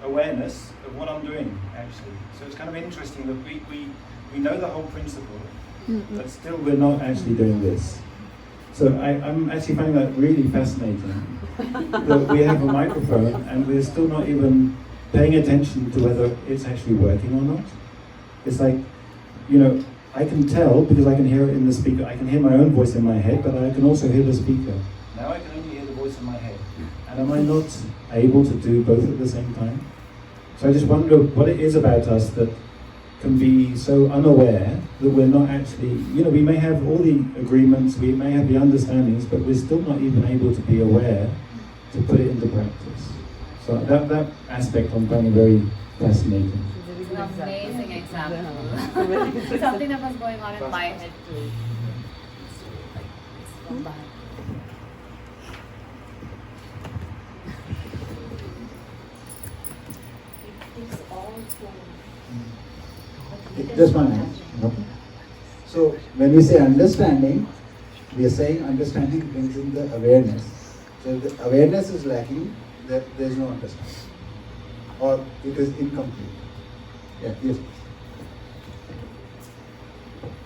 awareness of what I'm doing, actually. So it's kind of interesting that we know the whole principle, but still we're not actually doing this. So I'm actually finding that really fascinating. That we have a microphone and we're still not even paying attention to whether it's actually working or not. It's like, you know, I can tell because I can hear it in the speaker. I can hear my own voice in my head, but I can also hear the speaker. Now I can only hear the voice in my head. And am I not able to do both at the same time? So I just wonder what it is about us that can be so unaware that we're not actually, you know, we may have all the agreements, we may have the understandings, but we're still not even able to be aware to put it into practice. So that aspect I'm finding very fascinating. It's an amazing example. Something that was going on in my head too. It's gone by. It's all for Just one minute. Okay. So when we say understanding, we are saying understanding brings in the awareness. So if the awareness is lacking, there is no understanding, or it is incomplete. Yeah. Yes.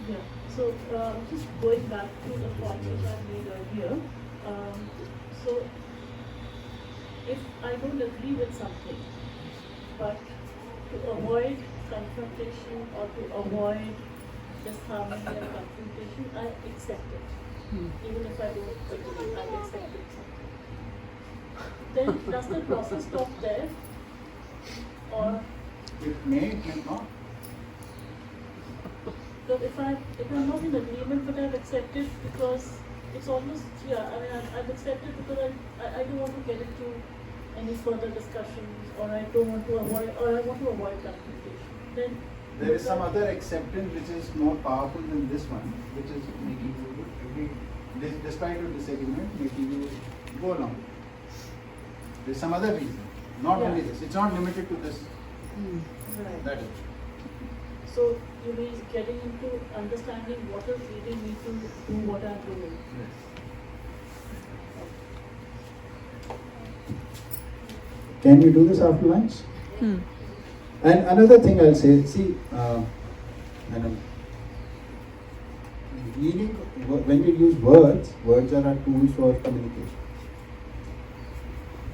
Yeah. So just going back to the point which I made earlier. So if I don't agree with something, but to avoid confrontation or to avoid disharmony and confrontation, I accept it. Even if I don't agree, I accept it. Then does the process stop there? Or it may not. So if I'm not in agreement, but I've accepted because it's almost, yeah, I mean, I've accepted because I don't want to get into any further discussions, or I don't want to avoid, or I want to avoid confrontation. Then There is some other acceptance which is more powerful than this one, which is making you agree, despite your disagreement, making you go along. There is some other reason, not only this. It's not limited to this. Right. That is. So you mean getting into understanding what is leading me to do what I'm doing. Can you do this after lunch? And another thing I'll say, see, meaning, when we use words are our tools for communication.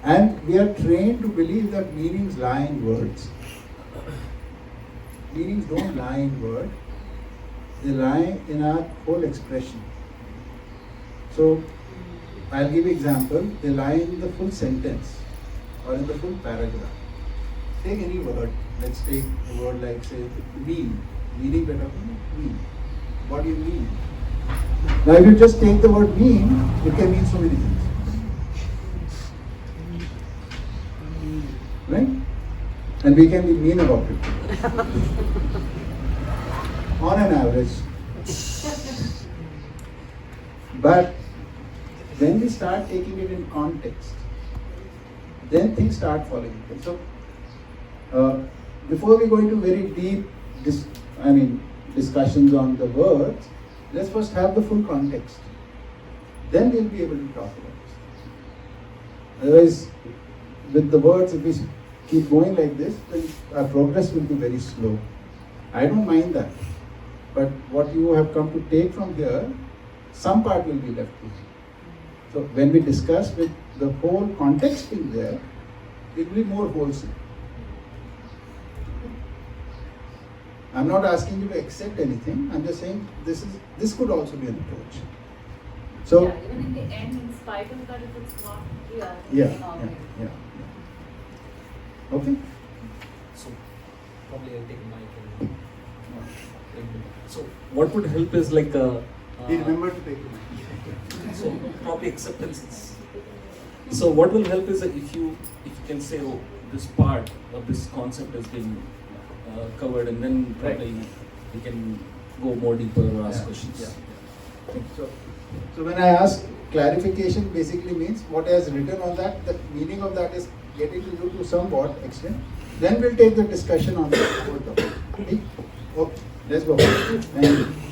And we are trained to believe that meanings lie in words. Meanings don't lie in words, they lie in our whole expression. So, I'll give you example, they lie in the full sentence or in the full paragraph. Take any word, let's take a word like say, mean. Meaning better, mean. What do you mean? Now if you just take the word mean, it can mean so many things. Right? And we can be mean about it. On an average. But when we start taking it in context, then things start falling in place. So, before we go into very deep discussions on the words, let's first have the full context. Then we'll be able to talk about this. Otherwise, with the words, if we keep going like this, then our progress will be very slow. I don't mind that. But what you have come to take from here, some part will be left with you. So when we discuss with the whole context being there, it will be more wholesome. I'm not asking you to accept anything. I'm just saying this could also be an approach. So yeah, even in the end, in spite of that, if it's not clear, yeah. Okay. So probably I'll take a mic and so what would help is like please remember to take the mic. So probably acceptance is. So what will help is that if you can say, oh, this part of this concept has been covered, and then probably we can go more deeper or ask questions. Yeah. So when I ask clarification, basically means what I has written on that, the meaning of that is getting to you to somewhat extent. Then we'll take the discussion on the whole topic. Okay, let's go. Thank you.